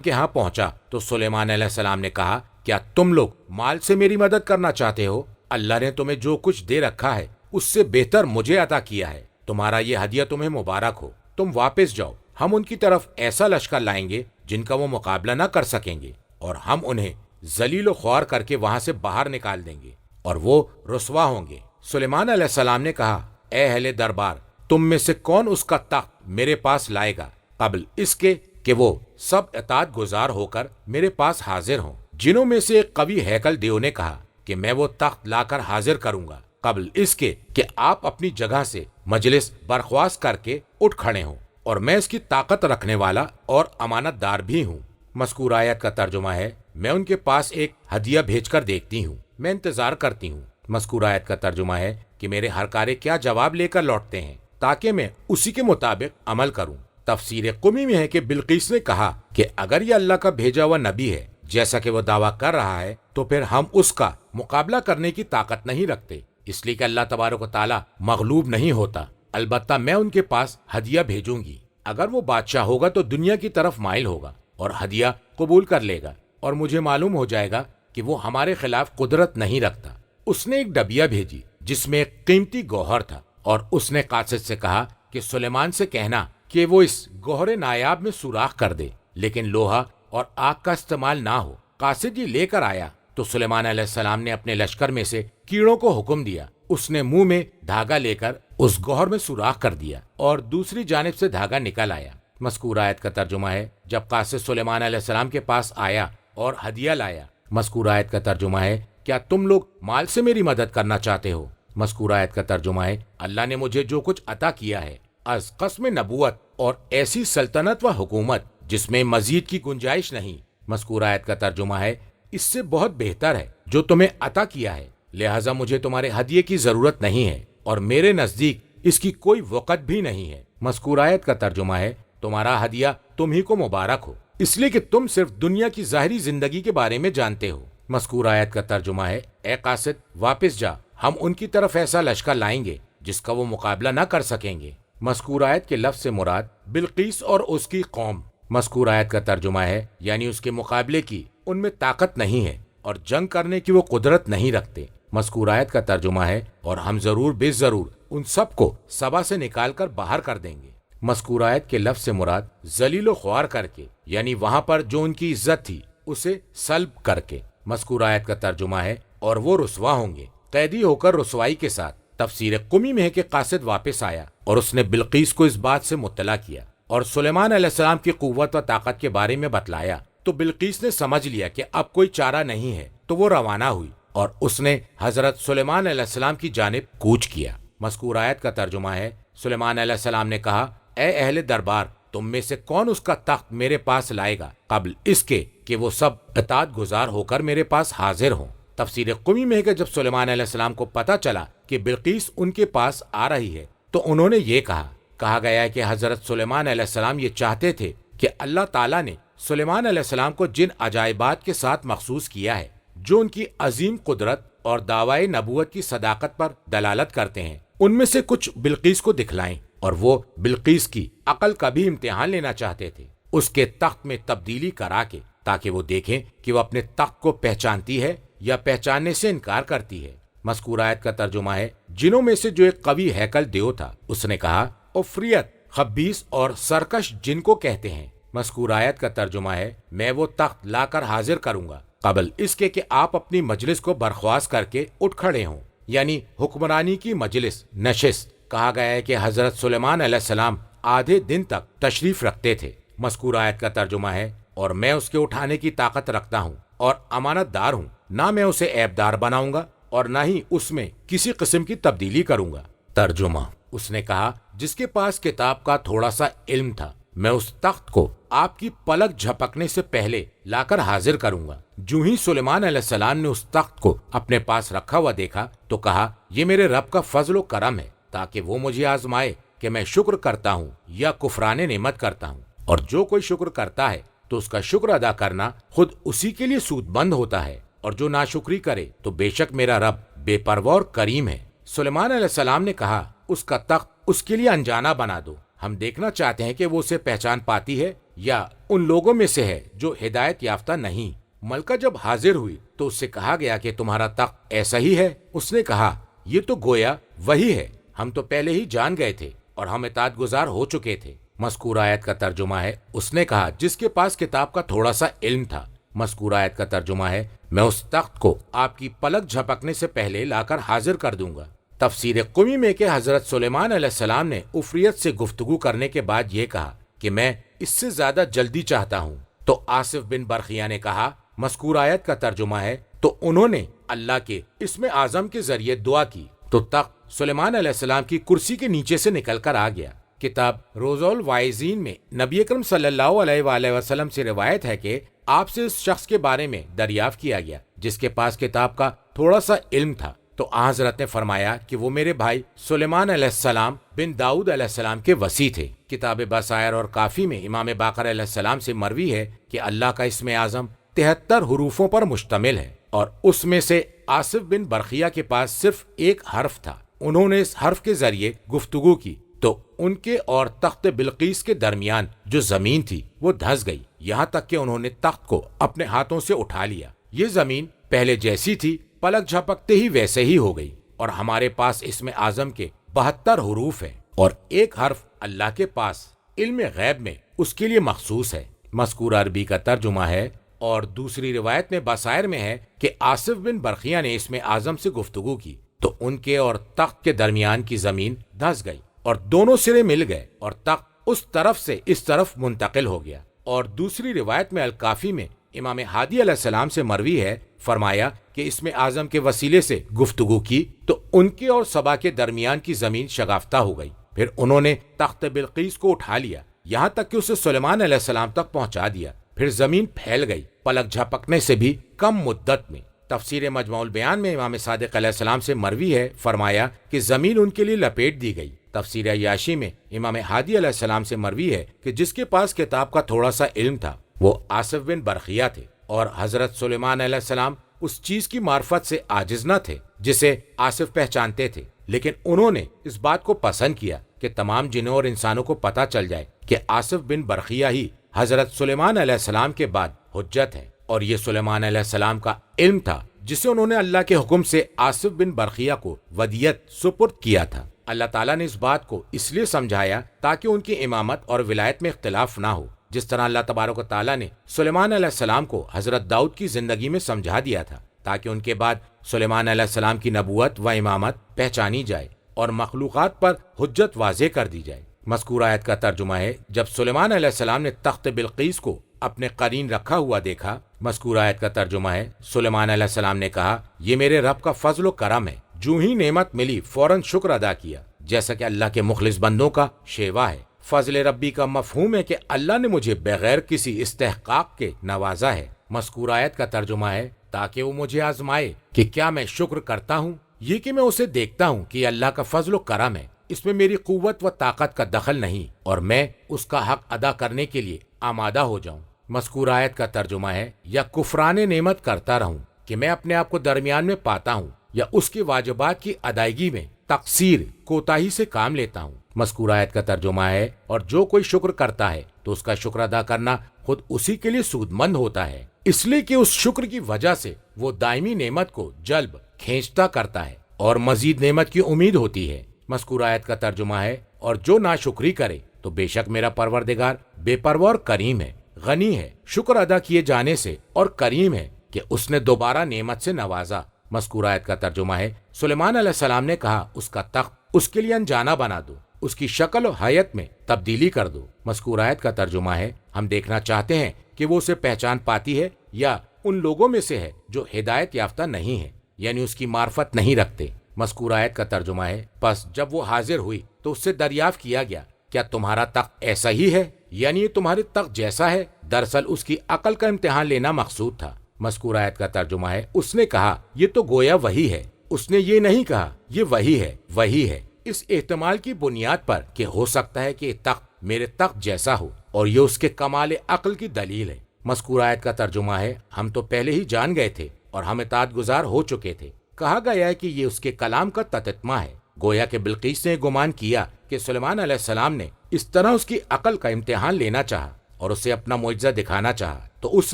کے ہاں پہنچا تو سلیمان علیہ السلام نے کہا کیا تم لوگ مال سے میری مدد کرنا چاہتے ہو؟ اللہ نے تمہیں جو کچھ دے رکھا ہے اس سے بہتر مجھے عطا کیا ہے، تمہارا یہ ہدیہ تمہیں مبارک ہو، تم واپس جاؤ، ہم ان کی طرف ایسا لشکر لائیں گے جن کا وہ مقابلہ نہ کر سکیں گے، اور ہم انہیں ذلیل و خوار کر کے وہاں سے باہر نکال دیں گے اور وہ رسوا ہوں گے۔ سلیمان علیہ السلام نے کہا اے اہل دربار، تم میں سے کون اس کا تخت میرے پاس لائے گا قبل اس کے کہ وہ سب اطاعت گزار ہو کر میرے پاس حاضر ہوں؟ جنوں میں سے ایک قوی ہیکل دیو نے کہا کہ میں وہ تخت لا کر حاضر کروں گا قبل اس کے کہ آپ اپنی جگہ سے مجلس برخواست کر کے اٹھ کھڑے ہوں، اور میں اس کی طاقت رکھنے والا اور امانت دار بھی ہوں۔ مذکور آیت کا ترجمہ ہے میں ان کے پاس ایک ہدیہ بھیج کر دیکھتی ہوں، میں انتظار کرتی ہوں۔ مذکور آیت کا ترجمہ ہے کہ میرے ہر کارے کیا جواب لے کر لوٹتے ہیں تاکہ میں اسی کے مطابق عمل کروں۔ تفسیر قمی میں ہے کہ بلقیس نے کہا کہ اگر یہ اللہ کا بھیجا ہوا نبی ہے جیسا کہ وہ دعویٰ کر رہا ہے تو پھر ہم اس کا مقابلہ کرنے کی طاقت نہیں رکھتے، اس لیے کہ اللہ تبارک و تعالیٰ مغلوب نہیں ہوتا۔ البتہ میں ان کے پاس ہدیہ بھیجوں گی، اگر وہ بادشاہ ہوگا تو دنیا کی طرف مائل ہوگا اور ہدیہ قبول کر لے گا، اور مجھے معلوم ہو جائے گا کہ وہ ہمارے خلاف قدرت نہیں رکھتا۔ اس نے ایک ڈبیا بھیجی جس میں ایک قیمتی گوہر تھا، اور اس نے قاصد سے کہا کہ سلیمان سے کہنا کہ وہ اس گوہر نایاب میں سوراخ کر دے، لیکن لوہا اور آگ کا استعمال نہ ہو۔ قاصد یہ لے کر آیا تو سلیمان علیہ السلام نے اپنے لشکر میں سے کیڑوں کو حکم دیا، اس نے منہ میں دھاگا لے کر اس گوہر میں سوراخ کر دیا اور دوسری جانب سے دھاگا نکل آیا۔ مذکور آیت کا ترجمہ ہے جب قاصد سلیمان علیہ السلام کے پاس آیا اور ہدیہ لایا۔ مذکور آیت کا ترجمہ ہے کیا تم لوگ مال سے میری مدد کرنا چاہتے ہو؟ مذکور آیت کا ترجمہ ہے اللہ نے مجھے جو کچھ عطا کیا ہے از قسم نبوت اور ایسی سلطنت و حکومت جس میں مزید کی گنجائش نہیں۔ مذکور آیت کا ترجمہ ہے اس سے بہت بہتر ہے جو تمہیں عطا کیا ہے، لہٰذا مجھے تمہارے ہدیے کی ضرورت نہیں ہے اور میرے نزدیک اس کی کوئی وقت بھی نہیں ہے۔ مذکور آیت کا ترجمہ ہے تمہارا ہدیہ تم ہی کو مبارک ہو، اس لیے کہ تم صرف دنیا کی ظاہری زندگی کے بارے میں جانتے ہو۔ مذکور آیت کا ترجمہ ہے اے قاصد واپس جا، ہم ان کی طرف ایسا لشکر لائیں گے جس کا وہ مقابلہ نہ کر سکیں گے۔ مذکور آیت کے لفظ سے مراد بلقیس اور اس کی قوم۔ مذکور آیت کا ترجمہ ہے یعنی اس کے مقابلے کی ان میں طاقت نہیں ہے اور جنگ کرنے کی وہ قدرت نہیں رکھتے۔ مذکور آیت کا ترجمہ ہے اور ہم ضرور بے ضرور ان سب کو سبا سے نکال کر باہر کر دیں گے۔ مذکور آیت کے لفظ سے مراد ذلیل و خوار کر کے، یعنی وہاں پر جو ان کی عزت تھی اسے سلب کر کے۔ مذکور آیت کا ترجمہ ہے اور وہ رسوا ہوں گے، قیدی ہو کر رسوائی کے ساتھ۔ تفسیر قمی میں ہے کہ قاصد واپس آیا اور اس نے بلقیس کو اس بات سے مطلع کیا اور سلیمان علیہ السلام کی قوت و طاقت کے بارے میں بتلایا، تو بلقیس نے سمجھ لیا کہ اب کوئی چارہ نہیں ہے، تو وہ روانہ ہوئی اور اس نے حضرت سلیمان علیہ السلام کی جانب کوچ کیا۔ مذکور آیت کا ترجمہ ہے سلیمان علیہ السلام نے کہا اے اہل دربار، تم میں سے کون اس کا تخت میرے پاس لائے گا قبل اس کے کہ وہ سب اطاعت گزار ہو کر میرے پاس حاضر ہوں۔ تفسیر قمی میں ہے کہ جب سلیمان علیہ السلام کو پتہ چلا کہ بلقیس ان کے پاس آ رہی ہے تو انہوں نے یہ کہا گیا ہے کہ حضرت سلیمان علیہ السلام یہ چاہتے تھے کہ اللہ تعالیٰ نے سلیمان علیہ السلام کو جن عجائبات کے ساتھ مخصوص کیا ہے جو ان کی عظیم قدرت اور دعوی نبوت کی صداقت پر دلالت کرتے ہیں، ان میں سے کچھ بلقیس کو دکھلائیں، اور وہ بلقیس کی عقل کا بھی امتحان لینا چاہتے تھے، اس کے تخت میں تبدیلی کرا کے، تاکہ وہ دیکھیں کہ وہ اپنے تخت کو پہچانتی ہے یا پہچاننے سے انکار کرتی ہے۔ مذکور آیت کا ترجمہ ہے جنوں میں سے جو ایک قوی ہیکل دیو تھا، اس نے کہا عفریت خبیث اور سرکش جن کو کہتے ہیں۔ مذکور آیت کا ترجمہ ہے میں وہ تخت لا کر حاضر کروں گا قبل اس کے کہ آپ اپنی مجلس کو برخواست کر کے اٹھ کھڑے ہوں، یعنی حکمرانی کی مجلس نشست۔ کہا گیا ہے کہ حضرت سلیمان علیہ السلام آدھے دن تک تشریف رکھتے تھے۔ مذکور آیت کا ترجمہ ہے اور میں اس کے اٹھانے کی طاقت رکھتا ہوں اور امانت دار ہوں، نہ میں اسے عیب دار بناؤں گا اور نہ ہی اس میں کسی قسم کی تبدیلی کروں گا۔ ترجمہ اس نے کہا جس کے پاس کتاب کا تھوڑا سا علم تھا، میں اس تخت کو آپ کی پلک جھپکنے سے پہلے لا کر حاضر کروں گا۔ جو ہی سلیمان علیہ السلام نے اس تخت کو اپنے پاس رکھا ہوا دیکھا تو کہا یہ میرے رب کا فضل و کرم ہے تاکہ وہ مجھے آزمائے کہ میں شکر کرتا ہوں یا کفران نعمت کرتا ہوں، اور جو کوئی شکر کرتا ہے تو اس کا شکر ادا کرنا خود اسی کے لیے سود مند ہوتا ہے، اور جو ناشکری کرے تو بے شک میرا رب بے پرواہ اور کریم ہے۔ سلیمان علیہ السلام نے کہا اس کا تخت اس کے لیے انجانا بنا دو، ہم دیکھنا چاہتے ہیں کہ وہ اسے پہچان پاتی ہے یا ان لوگوں میں سے ہے جو ہدایت یافتہ نہیں۔ ملکہ جب حاضر ہوئی تو اس سے کہا گیا کہ تمہارا تخت ایسا ہی ہے؟ اس نے کہا یہ تو گویا وہی ہے، ہم تو پہلے ہی جان گئے تھے اور ہم اطاعت گزار ہو چکے تھے۔ مذکور آیت کا ترجمہ ہے، اس نے کہا جس کے پاس کتاب کا تھوڑا سا علم تھا۔ مذکور آیت کا ترجمہ ہے، میں اس تخت کو آپ کی پلک جھپکنے سے پہلے لا کر حاضر کر دوں گا۔ تفسیر قمی میں کہ حضرت سلیمان علیہ السلام نے عفریت سے گفتگو کرنے کے بعد یہ کہا کہ میں اس سے زیادہ جلدی چاہتا ہوں، تو آصف بن برقیہ نے کہا، مذکور آیت کا ترجمہ ہے، تو انہوں نے اللہ کے اسم اعظم کے ذریعے دعا کی تو تخت سلیمان علیہ السلام کی کرسی کے نیچے سے نکل کر آ گیا۔ کتاب روض الواعظین میں نبی اکرم صلی اللہ علیہ وآلہ وسلم سے روایت ہے کہ آپ سے اس شخص کے بارے میں دریافت کیا گیا جس کے پاس کتاب کا تھوڑا سا علم تھا، تو حضرت نے فرمایا کہ وہ میرے بھائی سلیمان علیہ السلام بن داؤد علیہ السلام کے وصی تھے۔ کتاب بصائر اور کافی میں امام باقر علیہ السلام سے مروی ہے کہ اللہ کا اسم اعظم 73 حروفوں پر مشتمل ہے اور اس میں سے آصف بن برقیہ کے پاس صرف ایک حرف تھا۔ انہوں نے اس حرف کے ذریعے گفتگو کی تو ان کے اور تخت بلقیس کے درمیان جو زمین تھی وہ دھس گئی، یہاں تک کہ انہوں نے تخت کو اپنے ہاتھوں سے اٹھا لیا۔ یہ زمین پہلے جیسی تھی پلک جھپکتے ہی ویسے ہی ہو گئی، اور ہمارے پاس اسم اعظم کے 72 حروف ہیں اور ایک حرف اللہ کے پاس علم غیب میں اس کے لیے مخصوص ہے۔ مذکور عربی کا ترجمہ ہے، اور دوسری روایت میں بصائر میں ہے کہ آصف بن برقیہ نے اسم اعظم سے گفتگو کی تو ان کے اور تخت کے درمیان کی زمین دھس گئی اور دونوں سرے مل گئے اور تخت اس طرف سے اس طرف منتقل ہو گیا۔ اور دوسری روایت میں الکافی میں امام ہادی علیہ السلام سے مروی ہے، فرمایا کہ اسم اعظم کے وسیلے سے گفتگو کی تو ان کے اور سبا کے درمیان کی زمین شگافتہ ہو گئی، پھر انہوں نے تخت بلقیس کو اٹھا لیا یہاں تک کہ اسے سلیمان علیہ السلام تک پہنچا دیا، پھر زمین پھیل گئی پلک جھپکنے سے بھی کم مدت میں۔ تفسیر مجموع البیان میں امام صادق علیہ السلام سے مروی ہے، فرمایا کہ زمین ان کے لیے لپیٹ دی گئی۔ تفسیر عیاشی میں امام ہادی علیہ السلام سے مروی ہے کہ جس کے پاس کتاب کا تھوڑا سا علم تھا وہ آصف بن برقیہ تھے، اور حضرت سلیمان علیہ السلام اس چیز کی معرفت سے عاجز نہ تھے جسے آصف پہچانتے تھے، لیکن انہوں نے اس بات کو پسند کیا کہ تمام جنوں اور انسانوں کو پتہ چل جائے کہ آصف بن برقیہ ہی حضرت سلیمان علیہ السلام کے بعد حجت ہے، اور یہ سلیمان علیہ السلام کا علم تھا جسے انہوں نے اللہ کے حکم سے آصف بن برقیہ کو ودیت سپرد کیا تھا۔ اللہ تعالیٰ نے اس بات کو اس لیے سمجھایا تاکہ ان کی امامت اور ولایت میں اختلاف نہ ہو، جس طرح اللہ تبارک و تعالیٰ نے سلیمان علیہ السلام کو حضرت داؤد کی زندگی میں سمجھا دیا تھا تاکہ ان کے بعد سلیمان علیہ السلام کی نبوت و امامت پہچانی جائے اور مخلوقات پر حجت واضح کر دی جائے۔ مذکور آیت کا ترجمہ ہے، جب سلیمان علیہ السلام نے تخت بلقیس کو اپنے قرین رکھا ہوا دیکھا، مذکور آیت کا ترجمہ ہے، سلیمان علیہ السلام نے کہا یہ میرے رب کا فضل و کرم ہے، جو ہی نعمت ملی فوراً شکر ادا کیا، جیسا کہ اللہ کے مخلص بندوں کا شیوا ہے۔ فضل ربی کا مفہوم ہے کہ اللہ نے مجھے بغیر کسی استحقاق کے نوازا ہے۔ مذکور آیت کا ترجمہ ہے تاکہ وہ مجھے آزمائے کہ کیا میں شکر کرتا ہوں، یہ کہ میں اسے دیکھتا ہوں کہ اللہ کا فضل و کرم ہے، اس میں میری قوت و طاقت کا دخل نہیں، اور میں اس کا حق ادا کرنے کے لیے آمادہ ہو جاؤں۔ مذکور آیت کا ترجمہ ہے، یا کفران نعمت کرتا رہوں کہ میں اپنے آپ کو درمیان میں پاتا ہوں، یا اس کے واجبات کی ادائیگی میں تقصیر کوتاہی سے کام لیتا ہوں۔ مذکور آیت کا ترجمہ ہے، اور جو کوئی شکر کرتا ہے تو اس کا شکر ادا کرنا خود اسی کے لیے سود مند ہوتا ہے، اس لیے کہ اس شکر کی وجہ سے وہ دائمی نعمت کو جلب کھینچتا کرتا ہے اور مزید نعمت کی امید ہوتی ہے۔ مذکور آیت کا ترجمہ ہے، اور جو ناشکری کرے تو بے شک میرا پروردگار بے پرواہ اور کریم ہے، غنی ہے شکر ادا کیے جانے سے، اور کریم ہے کہ اس نے دوبارہ نعمت سے نوازا۔ مذکور آیت کا ترجمہ ہے، سلیمان علیہ السلام نے کہا اس کا تخت اس کے لیے انجانا بنا دو، اس کی شکل و حیت میں تبدیلی کر دو۔ مذکور آیت کا ترجمہ ہے، ہم دیکھنا چاہتے ہیں کہ وہ اسے پہچان پاتی ہے یا ان لوگوں میں سے ہے جو ہدایت یافتہ نہیں ہے، یعنی اس کی معرفت نہیں رکھتے۔ مذکور آیت کا ترجمہ ہے، پس جب وہ حاضر ہوئی تو اس سے دریافت کیا گیا کیا تمہارا تخت ایسا ہی ہے، یعنی یہ تمہارے تخت جیسا ہے؟ دراصل اس کی عقل کا امتحان لینا مقصود تھا۔ مذکور آیت کا ترجمہ ہے، اس نے کہا یہ تو گویا وہی ہے، اس نے یہ نہیں کہا یہ وہی ہے، اس احتمال کی بنیاد پر کہ ہو سکتا ہے کہ یہ تخت میرے تخت جیسا ہو، اور یہ اس کے کمال عقل کی دلیل ہے۔ مذکور آیت کا ترجمہ ہے، ہم تو پہلے ہی جان گئے تھے اور ہم اطاعت گزار ہو چکے تھے۔ کہا گیا ہے کہ یہ اس کے کلام کا تتمہ ہے، گویا کہ بلقیس نے گمان کیا کہ کہ سلیمان علیہ السلام نے اس طرح اس کی عقل کا امتحان لینا چاہا اور اسے اپنا معجزہ دکھانا چاہا تو اس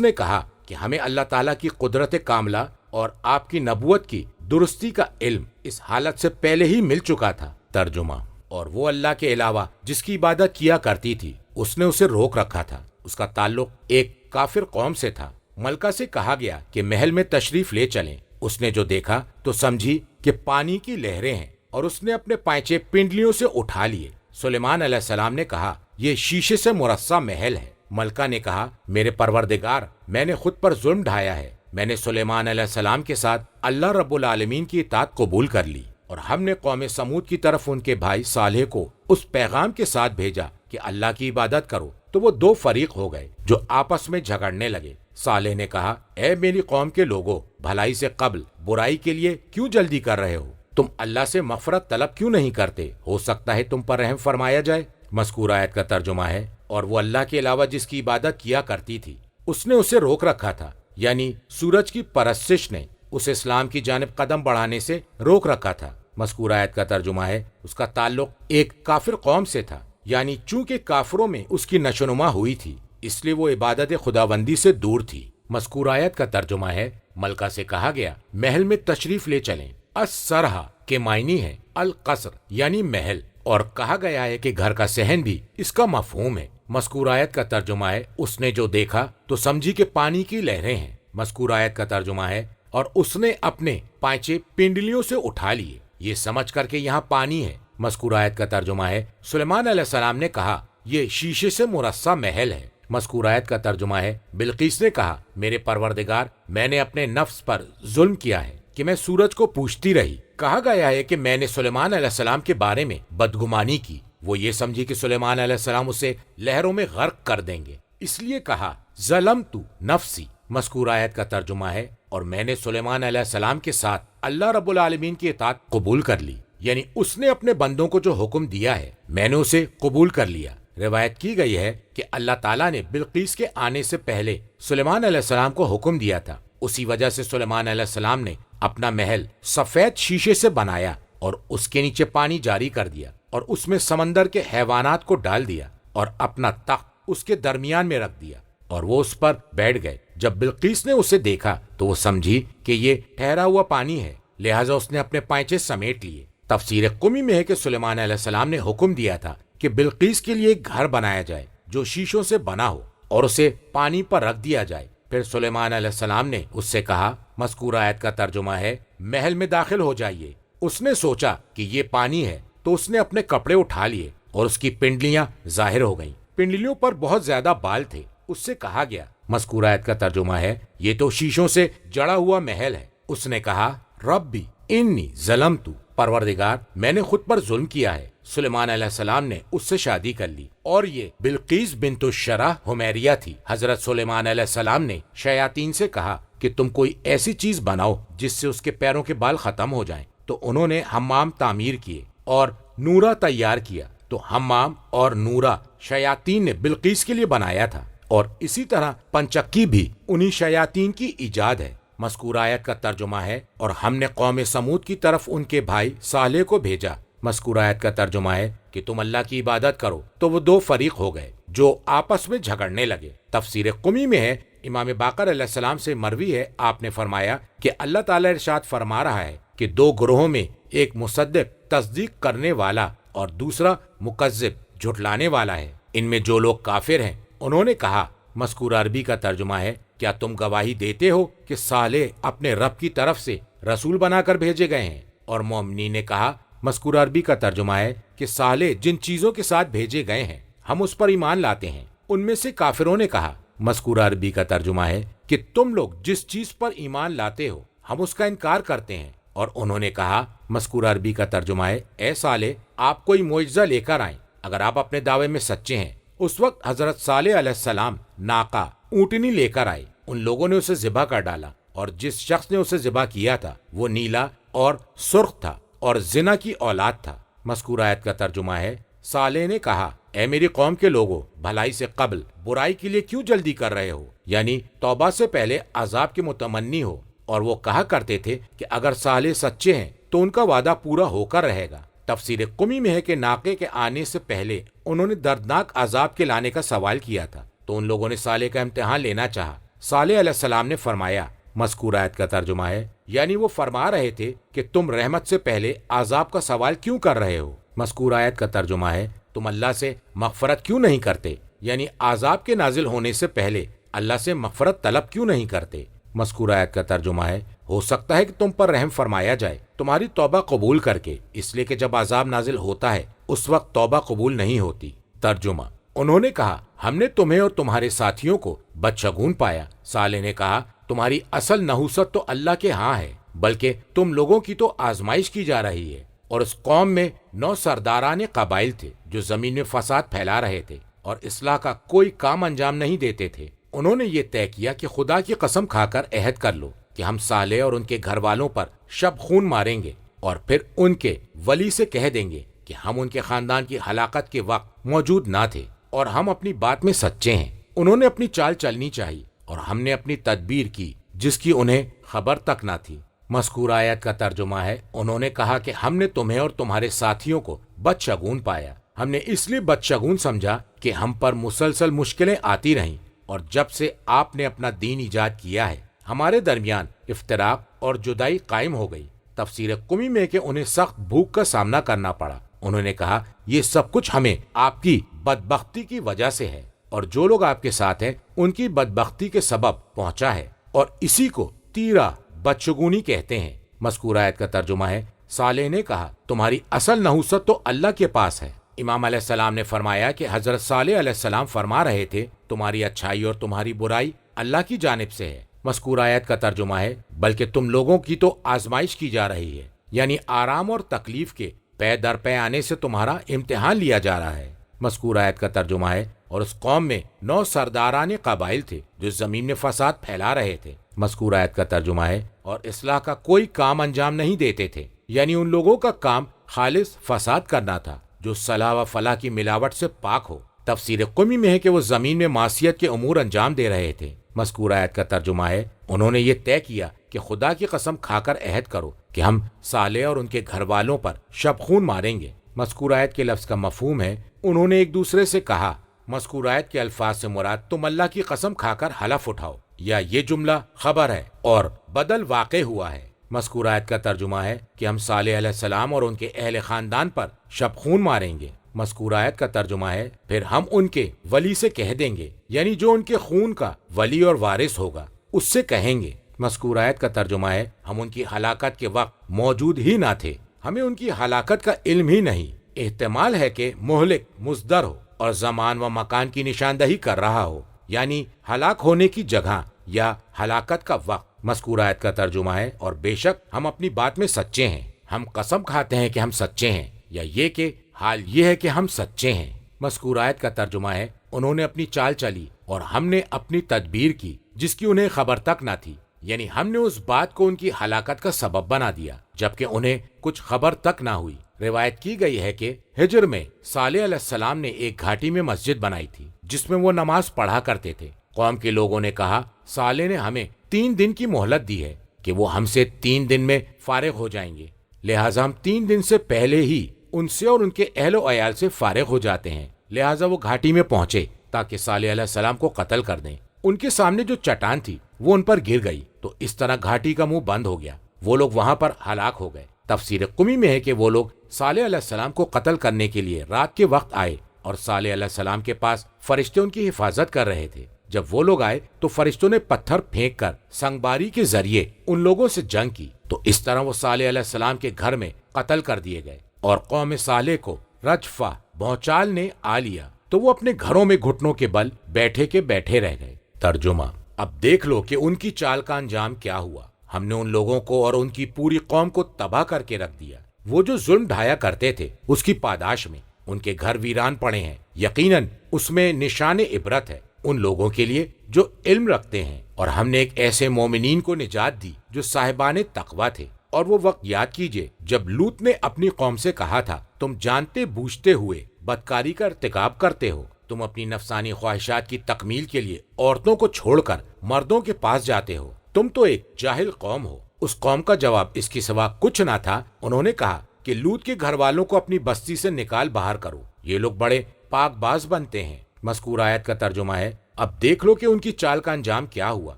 نے کہا کہ ہمیں اللہ تعالیٰ کی قدرت کاملہ اور آپ کی نبوت کی درستی کا علم اس حالت سے پہلے ہی مل چکا تھا۔ ترجمہ: اور وہ اللہ کے علاوہ جس کی عبادت کیا کرتی تھی اس نے اسے روک رکھا تھا۔ اس کا تعلق ایک کافر قوم سے تھا۔ ملکہ سے کہا گیا کہ محل میں تشریف لے چلیں۔ اس نے جو دیکھا تو سمجھی کہ پانی کی لہریں ہیں اور اس نے اپنے پائچے پنڈلیوں سے اٹھا لیے۔ سلیمان علیہ السلام نے کہا یہ شیشے سے مرصع محل ہے۔ ملکہ نے کہا میرے پروردگار، میں نے خود پر ظلم ڈھایا ہے۔ میں نے سلیمان علیہ السلام کے ساتھ اللہ رب العالمین کی اطاعت قبول کر لی اور ہم نے قوم سمود کی طرف ان کے بھائی صالح کو اس پیغام کے ساتھ بھیجا کہ اللہ کی عبادت کرو تو وہ دو فریق ہو گئے جو آپس میں جھگڑنے لگے۔ صالح نے کہا اے میری قوم کے لوگوں، بھلائی سے قبل برائی کے لیے کیوں جلدی کر رہے ہو؟ تم اللہ سے مغفرت طلب کیوں نہیں کرتے؟ ہو سکتا ہے تم پر رحم فرمایا جائے۔ مذکورہ آیت کا ترجمہ ہے اور وہ اللہ کے علاوہ جس کی عبادت کیا کرتی تھی اس نے اسے روک رکھا تھا، یعنی سورج کی پرستش نے اسے اسلام کی جانب قدم بڑھانے سے روک رکھا تھا۔ مذکورہ آیت کا ترجمہ ہے اس کا تعلق ایک کافر قوم سے تھا، یعنی چونکہ کافروں میں اس کی نشوونما ہوئی تھی اس لیے وہ عبادت خداوندی سے دور تھی۔ مذکورہ آیت کا ترجمہ ہے ملکہ سے کہا گیا محل میں تشریف لے چلیں۔ السرح کے معنی ہے القصر یعنی محل، اور کہا گیا ہے کہ گھر کا صحن بھی اس کا مفہوم ہے۔ مذکورہ آیت کا ترجمہ ہے اس نے جو دیکھا تو سمجھی کہ پانی کی لہریں ہیں۔ مذکورہ آیت کا ترجمہ ہے اور اس نے اپنے پائچے پنڈلیوں سے اٹھا لیے، یہ سمجھ کر کے یہاں پانی ہے۔ مذکورہ آیت کا ترجمہ ہے سلیمان علیہ السلام نے کہا یہ شیشے سے مرصع محل ہے۔ مذکورہ آیت کا ترجمہ ہے بلقیس نے کہا میرے پروردگار، میں نے اپنے نفس پر ظلم کیا ہے کہ میں سورج کو پوچھتی رہی۔ کہا گیا ہے کہ میں نے سلیمان علیہ السلام کے بارے میں بدگمانی کی، وہ یہ سمجھی کہ سلیمان علیہ السلام اسے لہروں میں غرق کر دیں گے، اس لیے کہا ظلمت نفسی۔ مذکورہ آیت کا ترجمہ ہے اور میں نے سلیمان علیہ السلام کے ساتھ اللہ رب العالمین کی اطاعت قبول کر لی، یعنی اس نے اپنے بندوں کو جو حکم دیا ہے میں نے اسے قبول کر لیا۔ روایت کی گئی ہے کہ اللہ تعالیٰ نے بلقیس کے آنے سے پہلے سلیمان علیہ السلام کو حکم دیا تھا، اسی وجہ سے سلیمان علیہ السلام نے اپنا محل سفید شیشے سے بنایا اور اس کے نیچے پانی جاری کر دیا اور اس میں سمندر کے حیوانات کو ڈال دیا اور اپنا تخت اس کے درمیان میں رکھ دیا اور وہ اس پر بیٹھ گئے۔ جب بلقیس نے اسے دیکھا تو وہ سمجھی کہ یہ ٹھہرا ہوا پانی ہے، لہٰذا اس نے اپنے پائچے سمیٹ لیے۔ تفسیر قمی میں ہے کہ سلیمان علیہ السلام نے حکم دیا تھا کہ بلقیس کے لیے ایک گھر بنایا جائے جو شیشوں سے بنا ہو اور اسے پانی پر رکھ دیا جائے۔ پھر سلیمان علیہ السلام نے اس سے کہا، مذکورہ آیت کا ترجمہ ہے محل میں داخل ہو جائیے۔ اس نے سوچا کہ یہ پانی ہے تو اس نے اپنے کپڑے اٹھا لیے اور اس کی پنڈلیاں ظاہر ہو گئیں۔ پنڈلیوں پر بہت زیادہ بال تھے۔ اس سے کہا گیا، مذکورہ آیت کا ترجمہ ہے یہ تو شیشوں سے جڑا ہوا محل ہے۔ اس نے کہا ربی انی ظلمت، پروردگار میں نے خود پر ظلم کیا ہے۔ سلیمان علیہ السلام نے اس سے شادی کر لی اور یہ بلقیس بنت الشرح حمیریہ تھی۔ حضرت سلیمان علیہ السلام نے شیاطین سے کہا کہ تم کوئی ایسی چیز بناؤ جس سے اس کے پیروں کے بال ختم ہو جائیں، تو انہوں نے حمام تعمیر کیے اور نورا تیار کیا۔ تو حمام اور نورا شیاطین نے بلقیس کے لیے بنایا تھا، اور اسی طرح پنچکی بھی انہی شیاطین کی ایجاد ہے۔ مذکورہ آیت کا ترجمہ ہے اور ہم نے قوم سمود کی طرف ان کے بھائی صالح کو بھیجا۔ مذکورہ آیت کا ترجمہ ہے کہ تم اللہ کی عبادت کرو تو وہ دو فریق ہو گئے جو آپس میں جھگڑنے لگے۔ تفسیر قمی میں ہے امام باقر علیہ السلام سے مروی ہے، آپ نے فرمایا کہ اللہ تعالیٰ ارشاد فرما رہا ہے کہ دو گروہوں میں ایک مصدق تصدیق کرنے والا اور دوسرا مکذب جھٹلانے والا ہے۔ ان میں جو لوگ کافر ہیں انہوں نے کہا، مذکورہ عربی کا ترجمہ ہے کیا تم گواہی دیتے ہو کہ صالح اپنے رب کی طرف سے رسول بنا کر بھیجے گئے ہیں؟ اور مومنین نے کہا، مذکورہ عربی کا ترجمہ ہے کہ صالح جن چیزوں کے ساتھ بھیجے گئے ہیں ہم اس پر ایمان لاتے ہیں۔ ان میں سے کافروں نے کہا، مذکورہ عربی کا ترجمہ ہے کہ تم لوگ جس چیز پر ایمان لاتے ہو ہم اس کا انکار کرتے ہیں۔ اور انہوں نے کہا، مذکورہ عربی کا ترجمہ ہے اے صالح آپ کوئی معجزہ لے کر آئیں اگر آپ اپنے دعوے میں سچے ہیں۔ اس وقت حضرت صالح علیہ السلام ناقہ اونٹنی لے کر آئے، ان لوگوں نے اسے ذبح کر ڈالا، اور جس شخص نے اسے ذبح کیا تھا وہ نیلا اور سرخ تھا اور زنا کی اولاد تھا۔ مذکورہ آیت کا ترجمہ ہے، صالح نے کہا اے میری قوم کے لوگوں، بھلائی سے قبل برائی کے لیے کیوں جلدی کر رہے ہو؟ یعنی توبہ سے پہلے عذاب کے متمنی ہو۔ اور وہ کہا کرتے تھے کہ اگر صالح سچے ہیں تو ان کا وعدہ پورا ہو کر رہے گا۔ تفسیر قمی میں ہے کہ ناقے کے آنے سے پہلے انہوں نے دردناک عذاب کے لانے کا سوال کیا تھا، تو ان لوگوں نے صالح کا امتحان لینا چاہا۔ صالح علیہ السلام نے فرمایا، مذکور آیت کا ترجمہ ہے، یعنی وہ فرما رہے تھے کہ تم رحمت سے پہلے عذاب کا سوال کیوں کر رہے ہو۔ مذکور آیت کا ترجمہ ہے، تم اللہ سے مغفرت کیوں نہیں کرتے، یعنی عذاب کے نازل ہونے سے پہلے اللہ سے مغفرت طلب کیوں نہیں کرتے۔ مذکور آیت کا ترجمہ ہے، ہو سکتا ہے کہ تم پر رحم فرمایا جائے تمہاری توبہ قبول کر کے، اس لیے کہ جب عذاب نازل ہوتا ہے اس وقت توبہ قبول نہیں ہوتی۔ ترجمہ، انہوں نے کہا ہم نے تمہیں اور تمہارے ساتھیوں کو بدشگون پایا۔ صالح نے کہا تمہاری اصل نحوست تو اللہ کے ہاں ہے، بلکہ تم لوگوں کی تو آزمائش کی جا رہی ہے۔ اور اس قوم میں 9 سرداران قبائل تھے جو زمین میں فساد پھیلا رہے تھے اور اصلاح کا کوئی کام انجام نہیں دیتے تھے۔ انہوں نے یہ طے کیا کہ خدا کی قسم کھا کر عہد کر لو کہ ہم صالح اور ان کے گھر والوں پر شب خون ماریں گے، اور پھر ان کے ولی سے کہہ دیں گے کہ ہم ان کے خاندان کی ہلاکت کے وقت موجود نہ تھے اور ہم اپنی بات میں سچے ہیں۔ انہوں نے اپنی چال چلنی چاہی اور ہم نے اپنی تدبیر کی جس کی انہیں خبر تک نہ تھی۔ مذکور آیت کا ترجمہ ہے، انہوں نے کہا کہ ہم نے تمہیں اور تمہارے ساتھیوں کو بدشگون پایا۔ ہم نے اس لیے بدشگون سمجھا کہ ہم پر مسلسل مشکلیں آتی رہیں، اور جب سے آپ نے اپنا دین ایجاد کیا ہے ہمارے درمیان افتراق اور جدائی قائم ہو گئی۔ تفسیر قمی میں کہ انہیں سخت بھوک کا سامنا کرنا پڑا۔ انہوں نے کہا یہ سب کچھ ہمیں آپ کی بدبختی کی وجہ سے ہے، اور جو لوگ آپ کے ساتھ ہیں ان کی بدبختی کے سبب پہنچا ہے، اور اسی کو تیرا بدشگونی کہتے ہیں۔ مذکور آیت کا ترجمہ ہے، صالح نے کہا تمہاری اصل نحوست تو اللہ کے پاس ہے۔ امام علیہ السلام نے فرمایا کہ حضرت صالح علیہ السلام فرما رہے تھے تمہاری اچھائی اور تمہاری برائی اللہ کی جانب سے ہے۔ مذکور آیت کا ترجمہ ہے، بلکہ تم لوگوں کی تو آزمائش کی جا رہی ہے، یعنی آرام اور تکلیف کے پے در پے آنے سے تمہارا امتحان لیا جا رہا ہے۔ مذکور آیت کا ترجمہ ہے، اور اس قوم میں 9 سرداران قبائل تھے جو زمین میں فساد پھیلا رہے تھے۔ مذکور آیت کا ترجمہ ہے، اور اصلاح کا کوئی کام انجام نہیں دیتے تھے، یعنی ان لوگوں کا کام خالص فساد کرنا تھا جو صلاح و فلاح کی ملاوٹ سے پاک ہو۔ تفسیر قمی میں ہے کہ وہ زمین میں معصیت کے امور انجام دے رہے تھے۔ مذکور آیت کا ترجمہ ہے، انہوں نے یہ طے کیا کہ خدا کی قسم کھا کر عہد کرو کہ ہم صالح اور ان کے گھر والوں پر شب خون ماریں گے۔ مذکور آیت کے لفظ کا مفہوم ہے، انہوں نے ایک دوسرے سے کہا۔ مذکور آیت کے الفاظ سے مراد تم اللہ کی قسم کھا کر حلف اٹھاؤ، یا یہ جملہ خبر ہے اور بدل واقع ہوا ہے۔ مذکور آیت کا ترجمہ ہے کہ ہم صالح علیہ السلام اور ان کے اہل خاندان پر شب خون ماریں گے۔ مذکور آیت کا ترجمہ ہے، پھر ہم ان کے ولی سے کہہ دیں گے، یعنی جو ان کے خون کا ولی اور وارث ہوگا اس سے کہیں گے۔ مذکور آیت کا ترجمہ ہے، ہم ان کی ہلاکت کے وقت موجود ہی نہ تھے، ہمیں ان کی ہلاکت کا علم ہی نہیں۔ احتمال ہے کہ مہلک مصدر ہو اور زمان و مکان کی نشاندہی کر رہا ہو، یعنی ہلاک ہونے کی جگہ یا ہلاکت کا وقت۔ مذکور آیت کا ترجمہ ہے، اور بے شک ہم اپنی بات میں سچے ہیں، ہم قسم کھاتے ہیں کہ ہم سچے ہیں، یا یہ کہ حال یہ ہے کہ ہم سچے ہیں۔ مذکور آیت کا ترجمہ ہے، انہوں نے اپنی چال چلی اور ہم نے اپنی تدبیر کی جس کی انہیں خبر تک نہ تھی، یعنی ہم نے اس بات کو ان کی ہلاکت کا سبب بنا دیا جبکہ انہیں کچھ خبر تک نہ ہوئی۔ روایت کی گئی ہے کہ ہجر میں صالح علیہ السلام نے ایک گھاٹی میں مسجد بنائی تھی جس میں وہ نماز پڑھا کرتے تھے۔ قوم کے لوگوں نے کہا صالح نے ہمیں 3 دن کی مہلت دی ہے کہ وہ ہم سے 3 دن میں فارغ ہو جائیں گے، لہٰذا ہم 3 دن سے پہلے ہی ان سے اور ان کے اہل و عیال سے فارغ ہو جاتے ہیں۔ لہٰذا وہ گھاٹی میں پہنچے تاکہ صالح علیہ السلام کو قتل کر دیں۔ ان کے سامنے جو چٹان تھی وہ ان پر گر گئی، تو اس طرح گھاٹی کا منہ بند ہو گیا، وہ لوگ وہاں پر ہلاک ہو گئے۔ تفسیر قمی میں ہے کہ وہ لوگ صالح علیہ السلام کو قتل کرنے کے لیے رات کے وقت آئے اور صالح علیہ السلام کے پاس فرشتے ان کی حفاظت کر رہے تھے۔ جب وہ لوگ آئے تو فرشتوں نے پتھر پھینک کر سنگباری کے ذریعے ان لوگوں سے جنگ کی، تو اس طرح وہ صالح علیہ السلام کے گھر میں قتل کر دیے گئے، اور قوم صالح کو رجفہ بھونچال نے آ لیا تو وہ اپنے گھروں میں گھٹنوں کے بل بیٹھے کے بیٹھے رہ گئے۔ ترجمہ، اب دیکھ لو کہ ان کی چال کا انجام کیا ہوا۔ ہم نے ان لوگوں کو اور ان کی پوری قوم کو تباہ کر کے رکھ دیا۔ وہ جو ظلم ڈھایا کرتے تھے اس کی پاداش میں ان کے گھر ویران پڑے ہیں، یقیناً اس میں نشان عبرت ہے ان لوگوں کے لیے جو علم رکھتے ہیں۔ اور ہم نے ایک ایسے مومنین کو نجات دی جو صاحبان تقویٰ تھے۔ اور وہ وقت یاد کیجئے جب لوط نے اپنی قوم سے کہا تھا، تم جانتے بوجھتے ہوئے بدکاری کا ارتکاب کرتے ہو، تم اپنی نفسانی خواہشات کی تکمیل کے لیے عورتوں کو چھوڑ کر مردوں کے پاس جاتے ہو، تم تو ایک جاہل قوم ہو۔ اس قوم کا جواب اس کے سوا کچھ نہ تھا، انہوں نے کہا کہ لوط کے گھر والوں کو اپنی بستی سے نکال باہر کرو، یہ لوگ بڑے پاک باز بنتے ہیں۔ مذکور آیت کا ترجمہ ہے اب دیکھ لو کہ ان کی چال کا انجام کیا ہوا۔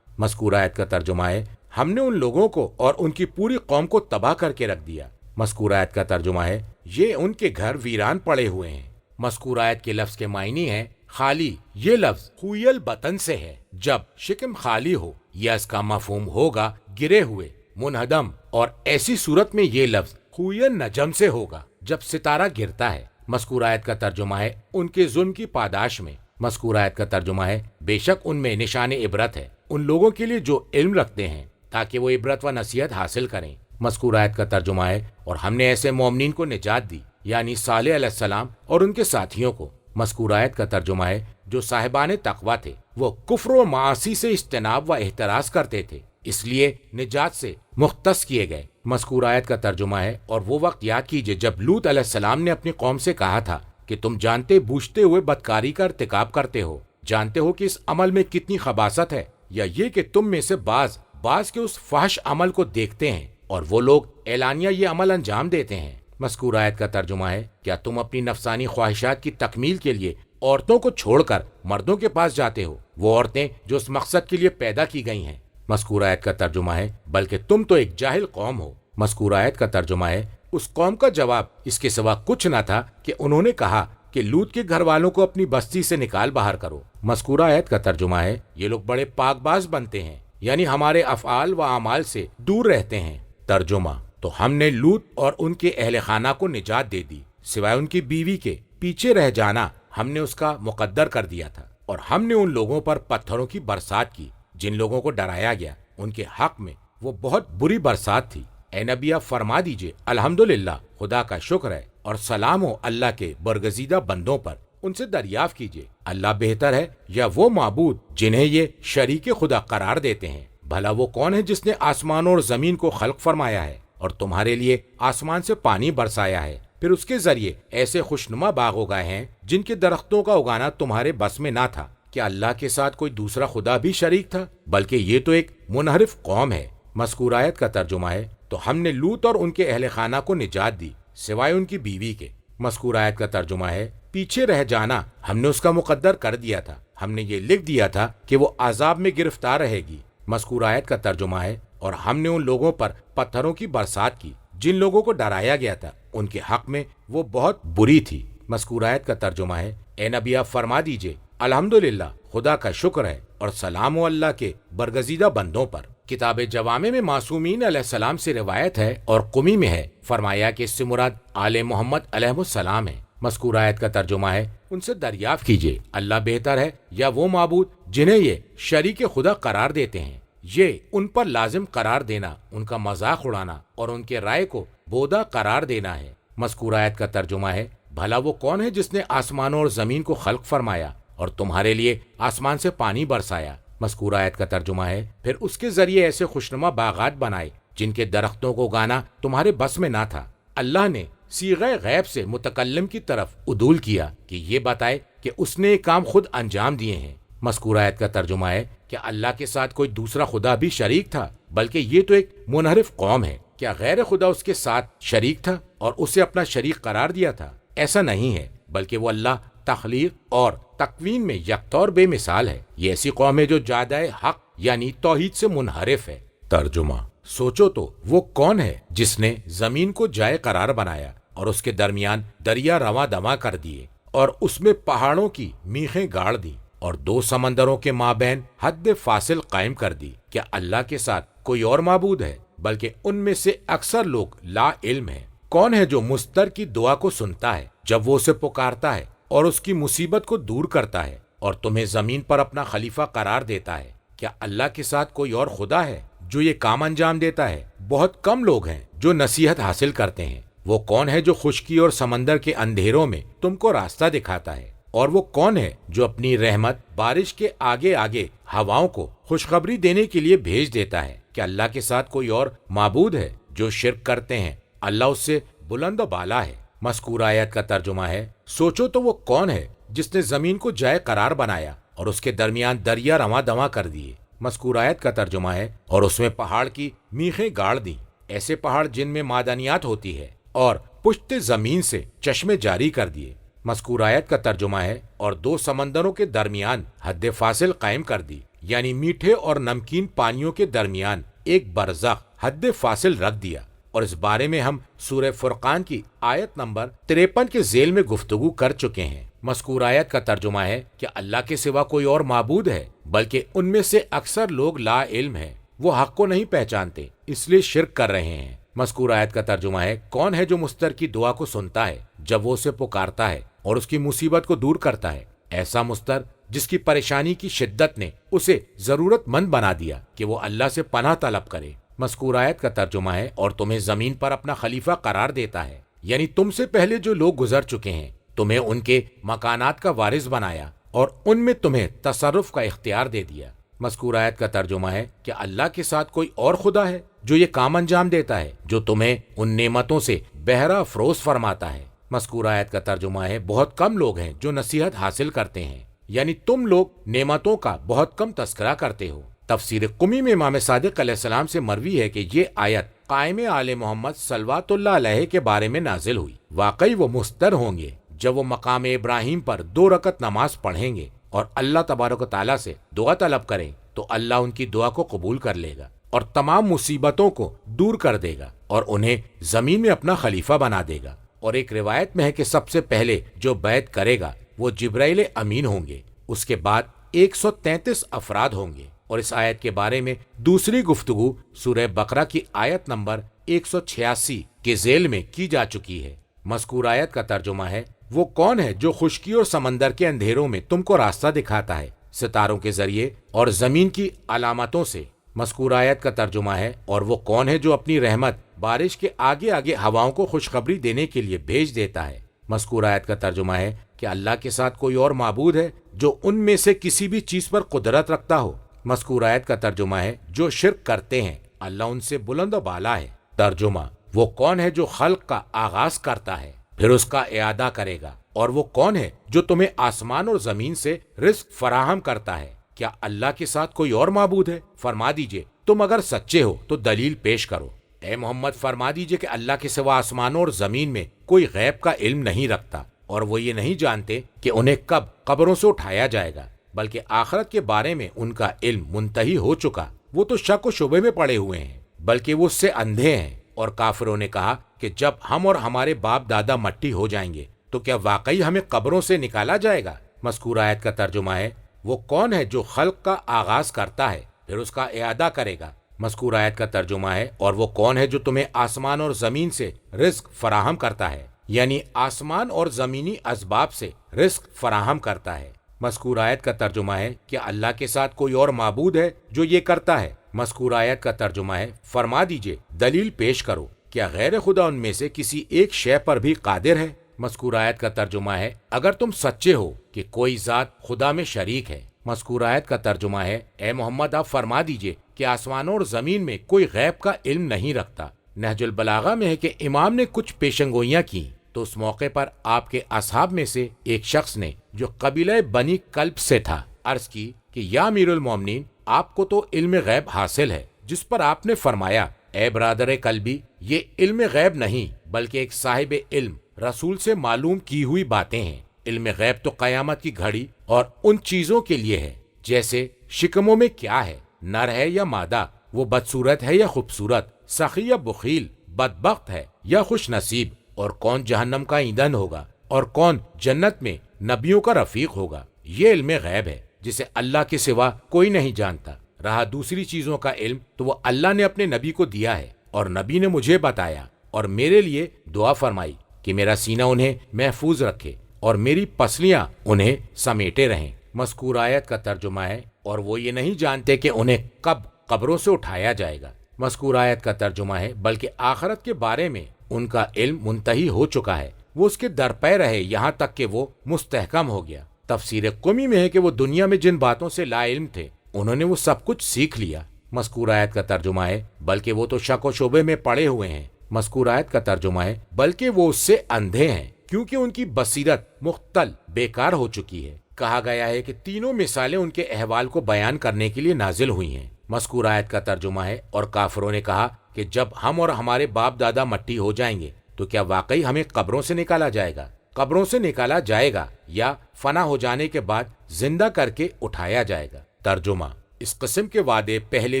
مذکور آیت کا ترجمہ ہے ہم نے ان لوگوں کو اور ان کی پوری قوم کو تباہ کر کے رکھ دیا۔ مذکور آیت کا ترجمہ ہے یہ ان کے گھر ویران پڑے ہوئے ہیں۔ مذکور آیت کے لفظ کے معنی ہے خالی۔ یہ لفظ خویل بطن سے ہے، جب شکم خالی ہو، یا اس کا مفہوم ہوگا گرے ہوئے، منہدم، اور ایسی صورت میں یہ لفظ خویل نجم سے ہوگا جب ستارہ گرتا ہے۔ مذکور آیت کا ترجمہ ہے ان کے ظلم کی پاداش میں۔ مذکور آیت کا ترجمہ ہے بے شک ان میں نشان عبرت ہے ان لوگوں کے لیے جو علم رکھتے ہیں، تاکہ وہ عبرت و نصیحت حاصل کریں۔ مذکور آیت کا ترجمہ ہے اور ہم نے ایسے مومنین کو نجات دی، یعنی صالح علیہ السلام اور ان کے ساتھیوں کو۔ مذکور آیت کا ترجمہ ہے جو صاحبان تقویٰ تھے، وہ کفر و معاصی سے اجتناب و احتراز کرتے تھے، اس لیے نجات سے مختص کیے گئے۔ مذکور آیت کا ترجمہ ہے اور وہ وقت یاد کیجئے جب لوط علیہ السلام نے اپنی قوم سے کہا تھا کہ تم جانتے بوجھتے ہوئے بدکاری کا ارتکاب کرتے ہو، جانتے ہو کہ اس عمل میں کتنی خباثت ہے، یا یہ کہ تم میں سے بعض کے اس فحش عمل کو دیکھتے ہیں اور وہ لوگ اعلانیہ یہ عمل انجام دیتے ہیں۔ مذکور آیت کا ترجمہ ہے کیا تم اپنی نفسانی خواہشات کی تکمیل کے لیے عورتوں کو چھوڑ کر مردوں کے پاس جاتے ہو، وہ عورتیں جو اس مقصد کے لیے پیدا کی گئی ہیں۔ مذکور آیت کا ترجمہ ہے بلکہ تم تو ایک جاہل قوم ہو۔ مذکور آیت کا ترجمہ ہے اس قوم کا جواب اس کے سوا کچھ نہ تھا کہ انہوں نے کہا کہ لوط کے گھر والوں کو اپنی بستی سے نکال باہر کرو۔ مذکور آیت کا ترجمہ ہے یہ لوگ بڑے پاک باز بنتے ہیں، یعنی ہمارے افعال و اعمال سے دور رہتے ہیں۔ ترجمہ تو ہم نے لوط اور ان کے اہل خانہ کو نجات دے دی، سوائے ان کی بیوی کے پیچھے رہ جانا ہم نے اس کا مقدر کر دیا تھا، اور ہم نے ان لوگوں پر پتھروں کی برسات کی جن لوگوں کو ڈرایا گیا، ان کے حق میں وہ بہت بری برسات تھی۔ اے نبی آپ فرما دیجئے الحمدللہ، خدا کا شکر ہے، اور سلام ہو اللہ کے برگزیدہ بندوں پر، ان سے دریافت کیجئے اللہ بہتر ہے یا وہ معبود جنہیں یہ شریک خدا قرار دیتے ہیں؟ بھلا وہ کون ہے جس نے آسمانوں اور زمین کو خلق فرمایا ہے اور تمہارے لیے آسمان سے پانی برسایا ہے، پھر اس کے ذریعے ایسے خوشنما باغ اگائے ہیں جن کے درختوں کا اگانا تمہارے بس میں نہ تھا؟ کیا اللہ کے ساتھ کوئی دوسرا خدا بھی شریک تھا؟ بلکہ یہ تو ایک منحرف قوم ہے۔ مذکور آیت کا ترجمہ ہے تو ہم نے لوط اور ان کے اہل خانہ کو نجات دی، سوائے ان کی بیوی کے۔ مذکور آیت کا ترجمہ ہے پیچھے رہ جانا ہم نے اس کا مقدر کر دیا تھا، ہم نے یہ لکھ دیا تھا کہ وہ عذاب میں گرفتار رہے گی۔ مذکور آیت کا ترجمہ ہے اور ہم نے ان لوگوں پر پتھروں کی برسات کی جن لوگوں کو ڈرایا گیا تھا، ان کے حق میں وہ بہت بری تھی۔ مذکور آیت کا ترجمہ ہے اے نبی آپ فرما دیجئے الحمدللہ، خدا کا شکر ہے، اور سلام و اللہ کے برگزیدہ بندوں پر۔ کتاب جوامع میں معصومین علیہ السلام سے روایت ہے اور قمی میں ہے، فرمایا کہ اس سے مراد آل محمد علیہ السلام ہے۔ مذکور آیت کا ترجمہ ہے ان سے دریافت کیجئے اللہ بہتر ہے یا وہ معبود جنہیں یہ شریک خدا قرار دیتے ہیں؟ یہ ان پر لازم قرار دینا، ان کا مذاق اڑانا اور ان کے رائے کو بودا قرار دینا ہے۔ مذکور آیت کا ترجمہ ہے بھلا وہ کون ہے جس نے آسمانوں اور زمین کو خلق فرمایا اور تمہارے لیے آسمان سے پانی برسایا؟ مذکور آیت کا ترجمہ ہے پھر اس کے ذریعے ایسے خوشنما باغات بنائے جن کے درختوں کو اگانا تمہارے بس میں نہ تھا۔ اللہ نے صیغہ غیب سے متکلم کی طرف عدول کیا کہ یہ بتائے کہ اس نے یہ کام خود انجام دیے ہیں۔ مذکور آیت کا ترجمہ ہے کہ اللہ کے ساتھ کوئی دوسرا خدا بھی شریک تھا؟ بلکہ یہ تو ایک منحرف قوم ہے۔ کیا غیر خدا اس کے ساتھ شریک تھا اور اسے اپنا شریک قرار دیا تھا؟ ایسا نہیں ہے، بلکہ وہ اللہ تخلیق اور تکوین میں یکتا اور بے مثال ہے۔ یہ ایسی قوم ہے جو جادۂ حق یعنی توحید سے منحرف ہے۔ ترجمہ سوچو تو وہ کون ہے جس نے زمین کو جائے قرار بنایا اور اس کے درمیان دریا رواں دواں کر دیے اور اس میں پہاڑوں کی میخیں گاڑ دی اور دو سمندروں کے مابین حد فاصل قائم کر دی؟ کیا اللہ کے ساتھ کوئی اور معبود ہے؟ بلکہ ان میں سے اکثر لوگ لا علم ہیں۔ کون ہے جو مضطر کی دعا کو سنتا ہے جب وہ اسے پکارتا ہے اور اس کی مصیبت کو دور کرتا ہے اور تمہیں زمین پر اپنا خلیفہ قرار دیتا ہے؟ کیا اللہ کے ساتھ کوئی اور خدا ہے جو یہ کام انجام دیتا ہے؟ بہت کم لوگ ہیں جو نصیحت حاصل کرتے ہیں۔ وہ کون ہے جو خشکی اور سمندر کے اندھیروں میں تم کو راستہ دکھاتا ہے؟ اور وہ کون ہے جو اپنی رحمت بارش کے آگے آگے ہواؤں کو خوشخبری دینے کے لیے بھیج دیتا ہے؟ کہ اللہ کے ساتھ کوئی اور معبود ہے؟ جو شرک کرتے ہیں اللہ اس سے بلند و بالا ہے۔ مذکور آیت کا ترجمہ ہے سوچو تو وہ کون ہے جس نے زمین کو جائے قرار بنایا اور اس کے درمیان دریا رواں دواں کر دیے؟ مذکور آیت کا ترجمہ ہے اور اس میں پہاڑ کی میخیں گاڑ دیں، ایسے پہاڑ جن میں معدنیات ہوتی ہے اور پشت زمین سے چشمے جاری کر دیے۔ مذکور آیت کا ترجمہ ہے اور دو سمندروں کے درمیان حد فاصل قائم کر دی، یعنی میٹھے اور نمکین پانیوں کے درمیان ایک برزخ حد فاصل رکھ دیا۔ اور اس بارے میں ہم سورہ فرقان کی آیت نمبر 53 کے ذیل میں گفتگو کر چکے ہیں۔ مذکور آیت کا ترجمہ ہے کہ اللہ کے سوا کوئی اور معبود ہے، بلکہ ان میں سے اکثر لوگ لا علم ہیں، وہ حق کو نہیں پہچانتے، اس لیے شرک کر رہے ہیں۔ مذکور آیت کا ترجمہ ہے کون ہے جو مستر کی دعا کو سنتا ہے جب وہ اسے پکارتا ہے اور اس کی مصیبت کو دور کرتا ہے؟ ایسا مستر جس کی پریشانی کی شدت نے اسے ضرورت مند بنا دیا کہ وہ اللہ سے پناہ طلب کرے۔ مذکور آیت کا ترجمہ ہے اور تمہیں زمین پر اپنا خلیفہ قرار دیتا ہے، یعنی تم سے پہلے جو لوگ گزر چکے ہیں تمہیں ان کے مکانات کا وارث بنایا اور ان میں تمہیں تصرف کا اختیار دے دیا۔ مذکور آیت کا ترجمہ ہے کہ اللہ کے ساتھ کوئی اور خدا ہے جو یہ کام انجام دیتا ہے جو تمہیں ان نعمتوں سے بہرہ افروز فرماتا ہے۔ مذکور آیت کا ترجمہ ہے بہت کم لوگ ہیں جو نصیحت حاصل کرتے ہیں، یعنی تم لوگ نعمتوں کا بہت کم تذکرہ کرتے ہو۔ تفسیر قمی میں امام صادق علیہ السلام سے مروی ہے کہ یہ آیت قائم آل محمد صلوات اللہ علیہ کے بارے میں نازل ہوئی۔ واقعی وہ مستر ہوں گے جب وہ مقام ابراہیم پر 2 رکعت نماز پڑھیں گے اور اللہ تبارک و تعالیٰ سے دعا طلب کریں تو اللہ ان کی دعا کو قبول کر لے گا اور تمام مصیبتوں کو دور کر دے گا اور انہیں زمین میں اپنا خلیفہ بنا دے گا۔ اور ایک روایت میں ہے کہ سب سے پہلے جو بیعت کرے گا وہ جبرائیل امین ہوں گے، اس کے بعد 133 افراد ہوں گے۔ اور اس آیت کے بارے میں دوسری گفتگو سورہ بقرہ کی آیت نمبر 186 کے ذیل میں کی جا چکی ہے۔ مذکور آیت کا ترجمہ ہے وہ کون ہے جو خشکی اور سمندر کے اندھیروں میں تم کو راستہ دکھاتا ہے ستاروں کے ذریعے اور زمین کی علامتوں سے۔ مذکور آیت کا ترجمہ ہے اور وہ کون ہے جو اپنی رحمت بارش کے آگے آگے ہواؤں کو خوشخبری دینے کے لیے بھیج دیتا ہے۔ مذکور آیت کا ترجمہ ہے کہ اللہ کے ساتھ کوئی اور معبود ہے جو ان میں سے کسی بھی چیز پر قدرت رکھتا ہو۔ مذکور آیت کا ترجمہ ہے جو شرک کرتے ہیں اللہ ان سے بلند و بالا ہے۔ ترجمہ وہ کون ہے جو خلق کا آغاز کرتا ہے پھر اس کا اعادہ کرے گا، اور وہ کون ہے جو تمہیں آسمان اور زمین سے رزق فراہم کرتا ہے؟ کیا اللہ کے ساتھ کوئی اور معبود ہے؟ فرما دیجئے تم اگر سچے ہو تو دلیل پیش کرو۔ اے محمد فرما دیجئے کہ اللہ کے سوا آسمانوں اور زمین میں کوئی غیب کا علم نہیں رکھتا، اور وہ یہ نہیں جانتے کہ انہیں کب قبروں سے اٹھایا جائے گا، بلکہ آخرت کے بارے میں ان کا علم منتہی ہو چکا۔ وہ تو شک و شبے میں پڑے ہوئے ہیں، بلکہ وہ اس سے اندھے ہیں۔ اور کافروں نے کہا کہ جب ہم اور ہمارے باپ دادا مٹی ہو جائیں گے تو کیا واقعی ہمیں قبروں سے نکالا جائے گا؟ مذکور آیت کا ترجمہ ہے وہ کون ہے جو خلق کا آغاز کرتا ہے پھر اس کا اعادہ کرے گا۔ مذکور آیت کا ترجمہ ہے اور وہ کون ہے جو تمہیں آسمان اور زمین سے رزق فراہم کرتا ہے، یعنی آسمان اور زمینی اسباب سے رزق فراہم کرتا ہے۔ مذکور آیت کا ترجمہ ہے کہ اللہ کے ساتھ کوئی اور معبود ہے جو یہ کرتا ہے۔ مذکور آیت کا ترجمہ ہے فرما دیجئے دلیل پیش کرو، کیا غیر خدا ان میں سے کسی ایک شے پر بھی قادر ہے؟ مذکور آیت کا ترجمہ ہے اگر تم سچے ہو کہ کوئی ذات خدا میں شریک ہے۔ مذکور آیت کا ترجمہ ہے اے محمد آپ فرما دیجئے کہ آسمانوں اور زمین میں کوئی غیب کا علم نہیں رکھتا۔ نہج البلاغہ میں ہے کہ امام نے کچھ پیشنگوئیاں کی تو اس موقع پر آپ کے اصحاب میں سے ایک شخص نے جو قبیلہ بنی کلب سے تھا عرض کی کہ یا امیر المومنین آپ کو تو علم غیب حاصل ہے، جس پر آپ نے فرمایا اے برادر کلبی یہ علم غیب نہیں بلکہ ایک صاحب علم رسول سے معلوم کی ہوئی باتیں ہیں۔ علم غیب تو قیامت کی گھڑی اور ان چیزوں کے لیے ہے جیسے شکموں میں کیا ہے، نر ہے یا مادہ، وہ بدصورت ہے یا خوبصورت، سخی یا بخیل، بدبخت ہے یا خوش نصیب، اور کون جہنم کا ایندھن ہوگا اور کون جنت میں نبیوں کا رفیق ہوگا۔ یہ علم غیب ہے جسے اللہ کے سوا کوئی نہیں جانتا۔ رہا دوسری چیزوں کا علم تو وہ اللہ نے اپنے نبی کو دیا ہے، اور نبی نے مجھے بتایا اور میرے لیے دعا فرمائی کہ میرا سینہ انہیں محفوظ رکھے اور میری پسلیاں انہیں سمیٹے رہیں۔ مذکور آیت کا ترجمہ ہے اور وہ یہ نہیں جانتے کہ انہیں کب قبروں سے اٹھایا جائے گا۔ مذکور آیت کا ترجمہ ہے بلکہ آخرت کے بارے میں ان کا علم منتہی ہو چکا ہے، وہ اس کے درپے رہے یہاں تک کہ وہ مستحکم ہو گیا۔ تفسیر قمی میں ہے کہ وہ دنیا میں جن باتوں سے لا علم تھے انہوں نے وہ سب کچھ سیکھ لیا۔ مذکور آیت کا ترجمہ ہے بلکہ وہ تو شک و شبے میں پڑے ہوئے ہیں۔ مذکور آیت کا ترجمہ ہے بلکہ وہ اس سے اندھے ہیں کیونکہ ان کی بصیرت مختل بیکار ہو چکی ہے۔ کہا گیا ہے کہ تینوں مثالیں ان کے احوال کو بیان کرنے کے لیے نازل ہوئی ہیں۔ مذکور آیت کا ترجمہ ہے اور کافروں نے کہا کہ جب ہم اور ہمارے باپ دادا مٹی ہو جائیں گے تو کیا واقعی ہمیں قبروں سے نکالا جائے گا؟ قبروں سے نکالا جائے گا یا فنا ہو جانے کے بعد زندہ کر کے اٹھایا جائے گا؟ ترجمہ: اس قسم کے وعدے پہلے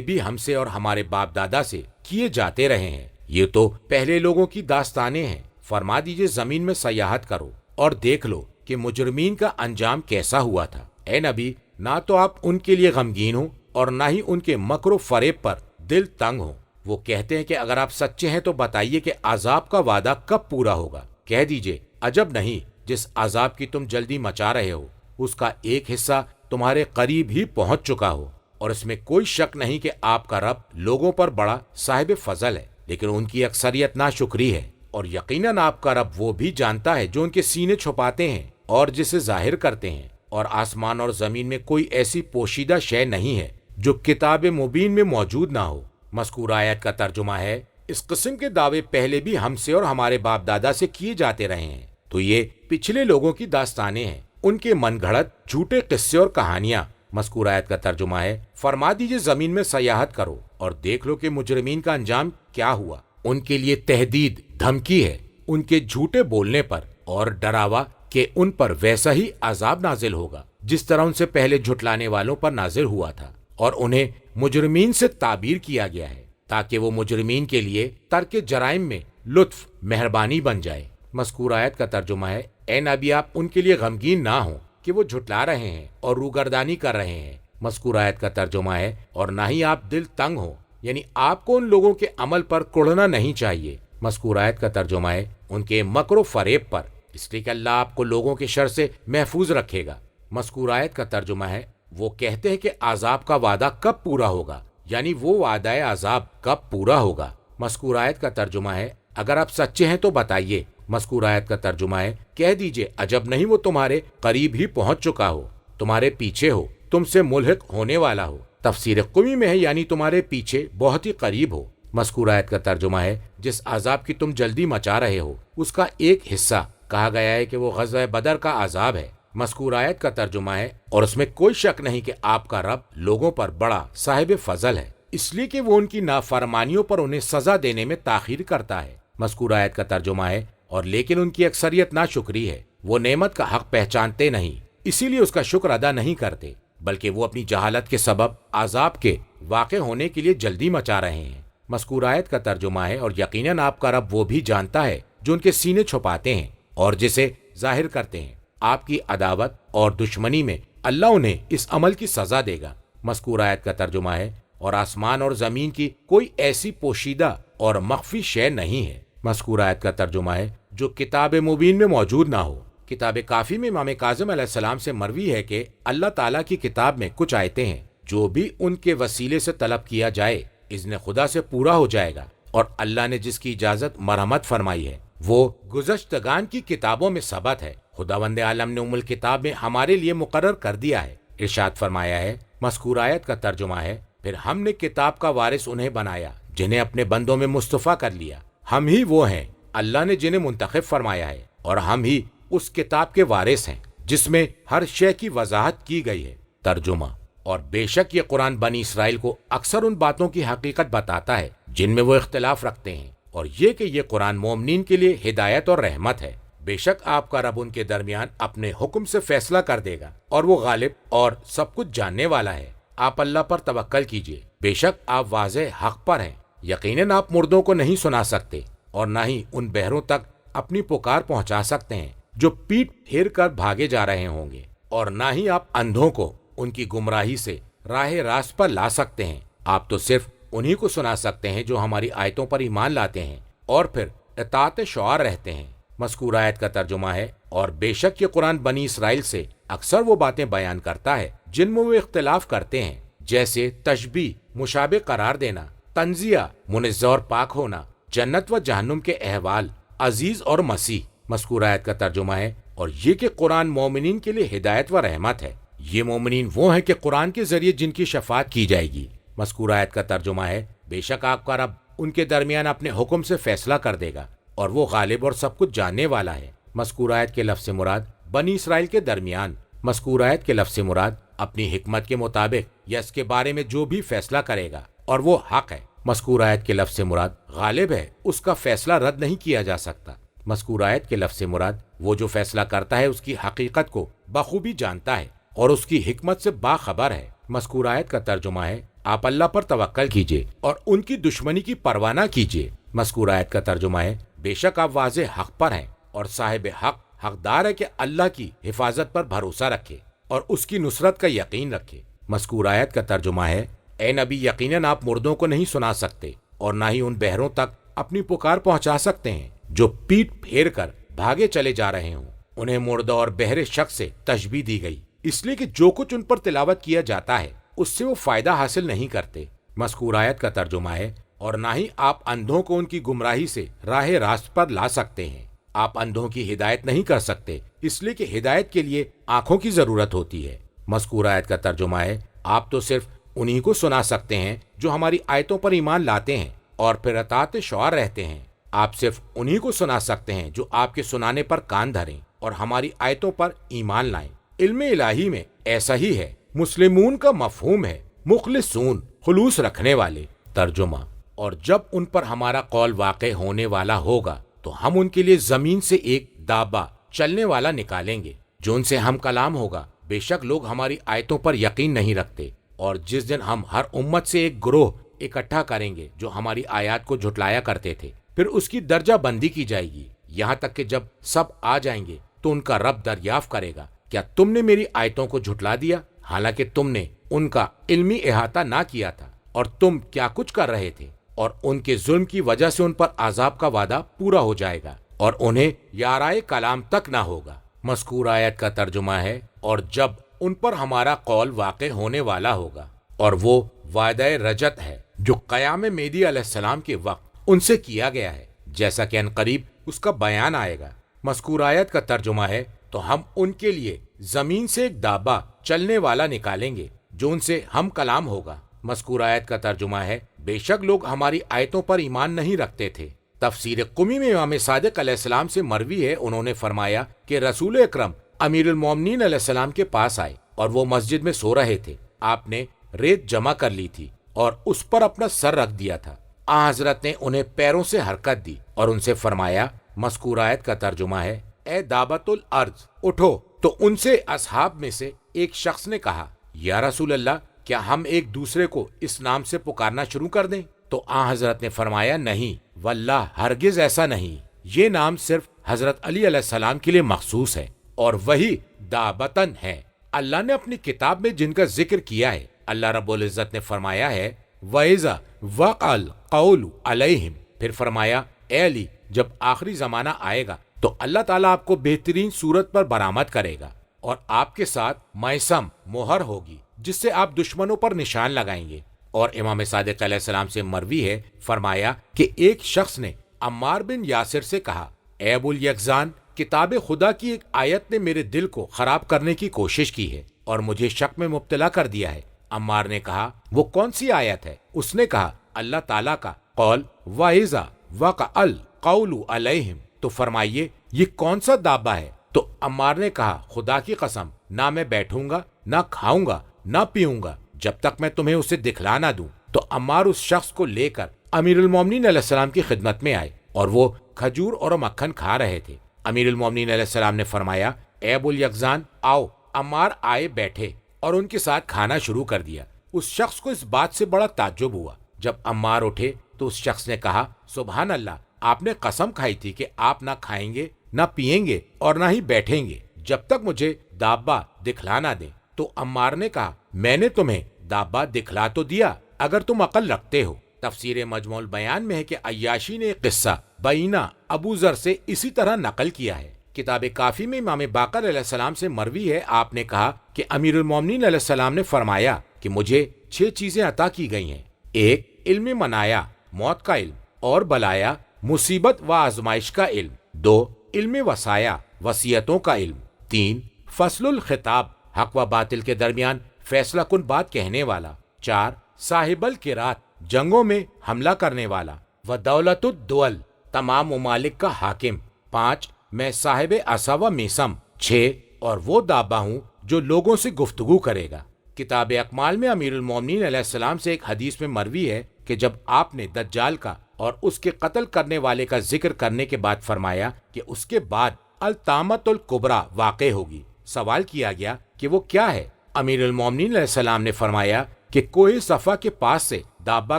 بھی ہم سے اور ہمارے باپ دادا سے کیے جاتے رہے ہیں، یہ تو پہلے لوگوں کی داستانیں ہیں۔ فرما دیجئے زمین میں سیاحت کرو اور دیکھ لو کہ مجرمین کا انجام کیسا ہوا تھا۔ اے نبی، نہ تو آپ ان کے لیے غمگین ہوں اور نہ ہی ان کے مکر و فریب پر دل تنگ ہو۔ وہ کہتے ہیں کہ اگر آپ سچے ہیں تو بتائیے کہ عذاب کا وعدہ کب پورا ہوگا؟ کہہ دیجئے عجب نہیں، جس عذاب کی تم جلدی مچا رہے ہو اس کا ایک حصہ تمہارے قریب ہی پہنچ چکا ہو، اور اس میں کوئی شک نہیں کہ آپ کا رب لوگوں پر بڑا صاحب فضل ہے، لیکن ان کی اکثریت ناشکری ہے۔ اور یقیناً آپ کا رب وہ بھی جانتا ہے جو ان کے سینے چھپاتے ہیں اور جسے ظاہر کرتے ہیں، اور آسمان اور زمین میں کوئی ایسی پوشیدہ شے نہیں ہے جو کتاب مبین میں موجود نہ ہو۔ مذکور آیت کا ترجمہ ہے: اس قسم کے دعوے پہلے بھی ہم سے اور ہمارے باپ دادا سے کیے جاتے رہے ہیں، تو یہ پچھلے لوگوں کی داستانیں ہیں، ان کے من گھڑت جھوٹے قصے اور کہانیاں۔ مذکور آیت کا ترجمہ ہے: فرما دیجئے زمین میں سیاحت کرو اور دیکھ لو کہ مجرمین کا انجام کیا ہوا۔ ان کے لیے تہدید، دھمکی ہے ان کے جھوٹے بولنے پر، اور ڈراوا کہ ان پر ویسا ہی عذاب نازل ہوگا جس طرح ان سے پہلے جھٹلانے والوں پر نازل ہوا تھا، اور انہیں مجرمین سے تعبیر کیا گیا ہے تاکہ وہ مجرمین کے لیے ترک جرائم میں لطف مہربانی بن جائے۔ مذکور آیت کا ترجمہ ہے: اے نبی، آپ ان کے لیے غمگین نہ ہوں کہ وہ جھٹلا رہے ہیں اور روگردانی کر رہے ہیں۔ مذکور آیت کا ترجمہ ہے: اور نہ ہی آپ دل تنگ ہوں، یعنی آپ کو ان لوگوں کے عمل پر کڑنا نہیں چاہیے۔ مذکور آیت کا ترجمہ ہے: ان کے مکر و فریب پر، اس لیے کہ اللہ آپ کو لوگوں کے شر سے محفوظ رکھے گا۔ مذکور آیت کا ترجمہ ہے: وہ کہتے ہیں کہ عذاب کا وعدہ کب پورا ہوگا، یعنی وہ وعدہ عذاب کب پورا ہوگا۔ مذکور آیت کا ترجمہ ہے: اگر آپ سچے ہیں تو بتائیے۔ مذکور آیت کا ترجمہ ہے: کہہ دیجئے عجب نہیں، وہ تمہارے قریب ہی پہنچ چکا ہو، تمہارے پیچھے ہو، تم سے ملحق ہونے والا ہو۔ تفسیر قوی میں ہے یعنی تمہارے پیچھے بہت ہی قریب ہو۔ مذکور آیت کا ترجمہ ہے: جس عذاب کی تم جلدی مچا رہے ہو اس کا ایک حصہ کہا گیا ہے کہ وہ غزوہ بدر کا عذاب ہے۔ مذکور آیت کا ترجمہ ہے: اور اس میں کوئی شک نہیں کہ آپ کا رب لوگوں پر بڑا صاحب فضل ہے، اس لیے کہ وہ ان کی نافرمانیوں پر انہیں سزا دینے میں تاخیر کرتا ہے۔ مذکور آیت کا ترجمہ ہے: اور لیکن ان کی اکثریت ناشکری ہے، وہ نعمت کا حق پہچانتے نہیں، اسی لیے اس کا شکر ادا نہیں کرتے، بلکہ وہ اپنی جہالت کے سبب عذاب کے واقع ہونے کے لیے جلدی مچا رہے ہیں۔ مذکور آیت کا ترجمہ ہے: اور یقیناً آپ کا رب وہ بھی جانتا ہے جو ان کے سینے چھپاتے ہیں اور جسے ظاہر کرتے ہیں۔ آپ کی عداوت اور دشمنی میں اللہ انہیں اس عمل کی سزا دے گا۔ مذکور آیت کا ترجمہ ہے: اور آسمان اور زمین کی کوئی ایسی پوشیدہ اور مخفی شے نہیں ہے۔ مذکور آیت کا ترجمہ ہے: جو کتاب مبین میں موجود نہ ہو۔ کتاب کافی میں امام کاظم علیہ السلام سے مروی ہے کہ اللہ تعالیٰ کی کتاب میں کچھ آیتیں ہیں جو بھی ان کے وسیلے سے طلب کیا جائے اذن خدا سے پورا ہو جائے گا، اور اللہ نے جس کی اجازت مرحمت فرمائی ہے وہ گزشتگان کی کتابوں میں ثبت ہے، خداوند عالم نے ام الکتاب میں ہمارے لیے مقرر کر دیا ہے۔ ارشاد فرمایا ہے۔ مذکور آیت کا ترجمہ ہے: پھر ہم نے کتاب کا وارث انہیں بنایا جنہیں اپنے بندوں میں مصطفیٰ کر لیا، ہم ہی وہ ہیں اللہ نے جنہیں منتخب فرمایا ہے، اور ہم ہی اس کتاب کے وارث ہیں جس میں ہر شے کی وضاحت کی گئی ہے۔ ترجمہ: اور بے شک یہ قرآن بنی اسرائیل کو اکثر ان باتوں کی حقیقت بتاتا ہے جن میں وہ اختلاف رکھتے ہیں، اور یہ کہ یہ قرآن مومنین کے لیے ہدایت اور رحمت ہے۔ بے شک آپ کا رب ان کے درمیان اپنے حکم سے فیصلہ کر دے گا، اور وہ غالب اور سب کچھ جاننے والا ہے۔ آپ اللہ پر توکل کیجئے، بے شک آپ واضح حق پر ہیں۔ یقیناً آپ مردوں کو نہیں سنا سکتے اور نہ ہی ان بہروں تک اپنی پکار پہنچا سکتے ہیں جو پیٹ پھیر کر بھاگے جا رہے ہوں گے، اور نہ ہی آپ اندھوں کو ان کی گمراہی سے راہ راست پر لا سکتے ہیں۔ آپ تو صرف انہی کو سنا سکتے ہیں جو ہماری آیتوں پر ایمان لاتے ہیں اور پھر اطاعت شعار رہتے ہیں۔ مذکور آیت کا ترجمہ ہے: اور بے شک یہ قرآن بنی اسرائیل سے اکثر وہ باتیں بیان کرتا ہے جن میں وہ اختلاف کرتے ہیں، جیسے تشبیہ، مشابہ قرار دینا، تنزیہ، منزہ اور پاک ہونا، جنت و جہنم کے احوال، عزیز اور مسیح۔ مذکور آیت کا ترجمہ ہے: اور یہ کہ قرآن مومنین کے لیے ہدایت و رحمت ہے، یہ مومنین وہ ہیں کہ قرآن کے ذریعے جن کی شفاعت کی جائے گی۔ مذکور آیت کا ترجمہ ہے: بے شک آپ کا رب ان کے درمیان اپنے حکم سے فیصلہ کر دے گا، اور وہ غالب اور سب کچھ جاننے والا ہے۔ مذکور آیت کے لفظ مراد بنی اسرائیل کے درمیان، مذکور آیت کے لفظ مراد اپنی حکمت کے مطابق یا اس کے بارے میں جو بھی فیصلہ کرے گا، اور وہ حق ہے، مذکور آیت کے لفظ سے مراد غالب ہے، اس کا فیصلہ رد نہیں کیا جا سکتا۔ مذکور آیت کے لفظ سے مراد وہ جو فیصلہ کرتا ہے اس کی حقیقت کو بخوبی جانتا ہے اور اس کی حکمت سے باخبر ہے۔ مذکور آیت کا ترجمہ ہے آپ اللہ پر توکل کیجئے اور ان کی دشمنی کی پرواہ نہ کیجئے۔ مذکور آیت کا ترجمہ ہے بے شک آپ واضح حق پر ہیں اور صاحب حق حقدار ہے کہ اللہ کی حفاظت پر بھروسہ رکھے اور اس کی نصرت کا یقین رکھے۔ مذکور آیت کا ترجمہ ہے اے نبی، یقیناً آپ مردوں کو نہیں سنا سکتے اور نہ ہی ان بہروں تک اپنی پکار پہنچا سکتے ہیں جو پیٹ پھیر کر بھاگے چلے جا رہے ہوں۔ انہیں مردہ اور بہرے شخص سے تشبیہ دی گئی اس لیے کہ جو کچھ ان پر تلاوت کیا جاتا ہے اس سے وہ فائدہ حاصل نہیں کرتے۔ مذکور آیت کا ترجمہ ہے اور نہ ہی آپ اندھوں کو ان کی گمراہی سے راہ راست پر لا سکتے ہیں۔ آپ اندھوں کی ہدایت نہیں کر سکتے اس لیے کہ ہدایت کے لیے آنکھوں کی ضرورت ہوتی ہے۔ مذکور آیت کا ترجمہ ہے آپ تو صرف انہی کو سنا سکتے ہیں جو ہماری آیتوں پر ایمان لاتے ہیں اور پھر اطاعت شعار رہتے ہیں۔ آپ صرف انہی کو سنا سکتے ہیں جو آپ کے سنانے پر کان دھریں اور ہماری آیتوں پر ایمان لائیں۔ علم الہی میں ایسا ہی ہے۔ مسلمون کا مفہوم ہے مخلصون، خلوص رکھنے والے۔ ترجمہ اور جب ان پر ہمارا قول واقع ہونے والا ہوگا تو ہم ان کے لیے زمین سے ایک دابہ چلنے والا نکالیں گے جو ان سے ہم کلام ہوگا۔ بے شک لوگ ہماری آیتوں پر یقین نہیں رکھتے، اور جس دن ہم ہر امت سے ایک گروہ اکٹھا کریں گے جو ہماری آیات کو جھٹلایا کرتے تھے، پھر اس کی درجہ بندی کی جائے گی یہاں تک کہ جب سب آ جائیں گے تو ان کا رب دریافت کرے گا کیا تم نے میری آیتوں کو جھٹلا دیا حالانکہ تم نے ان کا علمی احاطہ نہ کیا تھا، اور تم کیا کچھ کر رہے تھے؟ اور ان کے ظلم کی وجہ سے ان پر عذاب کا وعدہ پورا ہو جائے گا اور انہیں یارائے کلام تک نہ ہوگا۔ مذکور آیت کا ترجمہ ہے اور جب ان پر ہمارا قول واقع ہونے والا ہوگا، اور وہ وعدہ رجت ہے جو قیام مہدی علیہ السلام کے وقت ان سے کیا گیا ہے، جیسا کہ عنقریب اس کا بیان آئے گا۔ مذکور آیت کا ترجمہ ہے تو ہم ان کے لیے زمین سے ایک دابہ چلنے والا نکالیں گے جو ان سے ہم کلام ہوگا۔ مذکور آیت کا ترجمہ ہے بے شک لوگ ہماری آیتوں پر ایمان نہیں رکھتے تھے۔ تفسیر قمی میں امام صادق علیہ السلام سے مروی ہے، انہوں نے فرمایا کہ رسول اکرم امیر المومنین علیہ السلام کے پاس آئے اور وہ مسجد میں سو رہے تھے۔ آپ نے ریت جمع کر لی تھی اور اس پر اپنا سر رکھ دیا تھا۔ حضرت نے انہیں پیروں سے حرکت دی اور ان سے فرمایا، مذکور آیت کا ترجمہ ہے اے دابت الارض اٹھو۔ تو ان سے اصحاب میں سے ایک شخص نے کہا یا رسول اللہ، کیا ہم ایک دوسرے کو اس نام سے پکارنا شروع کر دیں؟ تو حضرت نے فرمایا نہیں واللہ، ہرگز ایسا نہیں، یہ نام صرف حضرت علی علیہ السلام کے لیے مخصوص ہے اور وہی دابتن ہے۔ اللہ نے اپنی کتاب میں جن کا ذکر کیا ہے، اللہ رب العزت نے فرمایا ہے وَإِذَا وَقَعَ الْقَوْلُ عَلَيْهِمْ، پھر فرمایا اے علی، جب آخری زمانہ آئے گا تو اللہ تعالیٰ آپ کو بہترین صورت پر برآمد کرے گا اور آپ کے ساتھ مائسم مہر ہوگی جس سے آپ دشمنوں پر نشان لگائیں گے۔ اور امام صادق علیہ السلام سے مروی ہے، فرمایا کہ ایک شخص نے عمار بن یاسر سے کہا اے ابو الیقظان، کتاب خدا کی ایک آیت نے میرے دل کو خراب کرنے کی کوشش کی ہے اور مجھے شک میں مبتلا کر دیا ہے۔ عمار نے کہا وہ کون سی آیت ہے؟ اس نے کہا اللہ تعالیٰ کا قول وَإِذَا وَقَعَ الْقَوْلُ عَلَيْهِمْ، تو فرمائیے یہ کون سا دابہ ہے؟ تو عمار نے کہا خدا کی قسم، نہ میں بیٹھوں گا، نہ کھاؤں گا، نہ پیوں گا جب تک میں تمہیں اسے دکھلا نہ دوں۔ تو عمار اس شخص کو لے کر امیر المومنین علیہ السلام کی خدمت میں آئے اور وہ کھجور اور مکھن کھا رہے تھے۔ امیر المومنین علیہ السلام نے فرمایا اے ابو الیقظان آؤ۔ عمار آئے، بیٹھے اور ان کے ساتھ کھانا شروع کر دیا۔ اس شخص کو اس بات سے بڑا تعجب ہوا۔ جب عمار اٹھے تو اس شخص نے کہا سبحان اللہ، آپ نے قسم کھائی تھی کہ آپ نہ کھائیں گے، نہ پیئیں گے اور نہ ہی بیٹھیں گے جب تک مجھے دابہ دکھلا نہ دیں۔ تو عمار نے کہا میں نے تمہیں دابہ دکھلا تو دیا اگر تم عقل رکھتے ہو۔ تفسیر مجموع البیان میں ہے کہ عیاشی نے ایک قصہ بینہ ابو ذر سے اسی طرح نقل کیا ہے۔ کتاب کافی میں امام باقر علیہ السلام سے مروی ہے، آپ نے کہا کہ امیر المومنین علیہ السلام نے فرمایا کہ مجھے 6 چیزیں عطا کی گئی ہیں۔ 1 علم منایا، موت کا علم اور بلایا، مصیبت و آزمائش کا علم۔ 2 علم وصایا، وصیتوں کا علم۔ 3 فصل الخطاب، حق و باطل کے درمیان فیصلہ کن بات کہنے والا۔ 4 صاحب القرات، جنگوں میں حملہ کرنے والا۔ و دولت الدول، تمام ممالک کا حاکم۔ 5 میں صاحب عصا و میسم۔ 6 اور وہ دابہ ہوں جو لوگوں سے گفتگو کرے گا۔ کتاب اکمال میں امیر المومنین علیہ السلام سے ایک حدیث میں مروی ہے کہ کہ جب آپ نے دجال کا اور اس کے قتل کرنے والے کا ذکر کرنے کے بعد فرمایا کہ اس کے بعد الطامۃ الکبریٰ واقع ہوگی، سوال کیا گیا کہ وہ کیا ہے؟ امیر المومنین علیہ السلام نے فرمایا کہ کوہ صفا کے پاس سے دابہ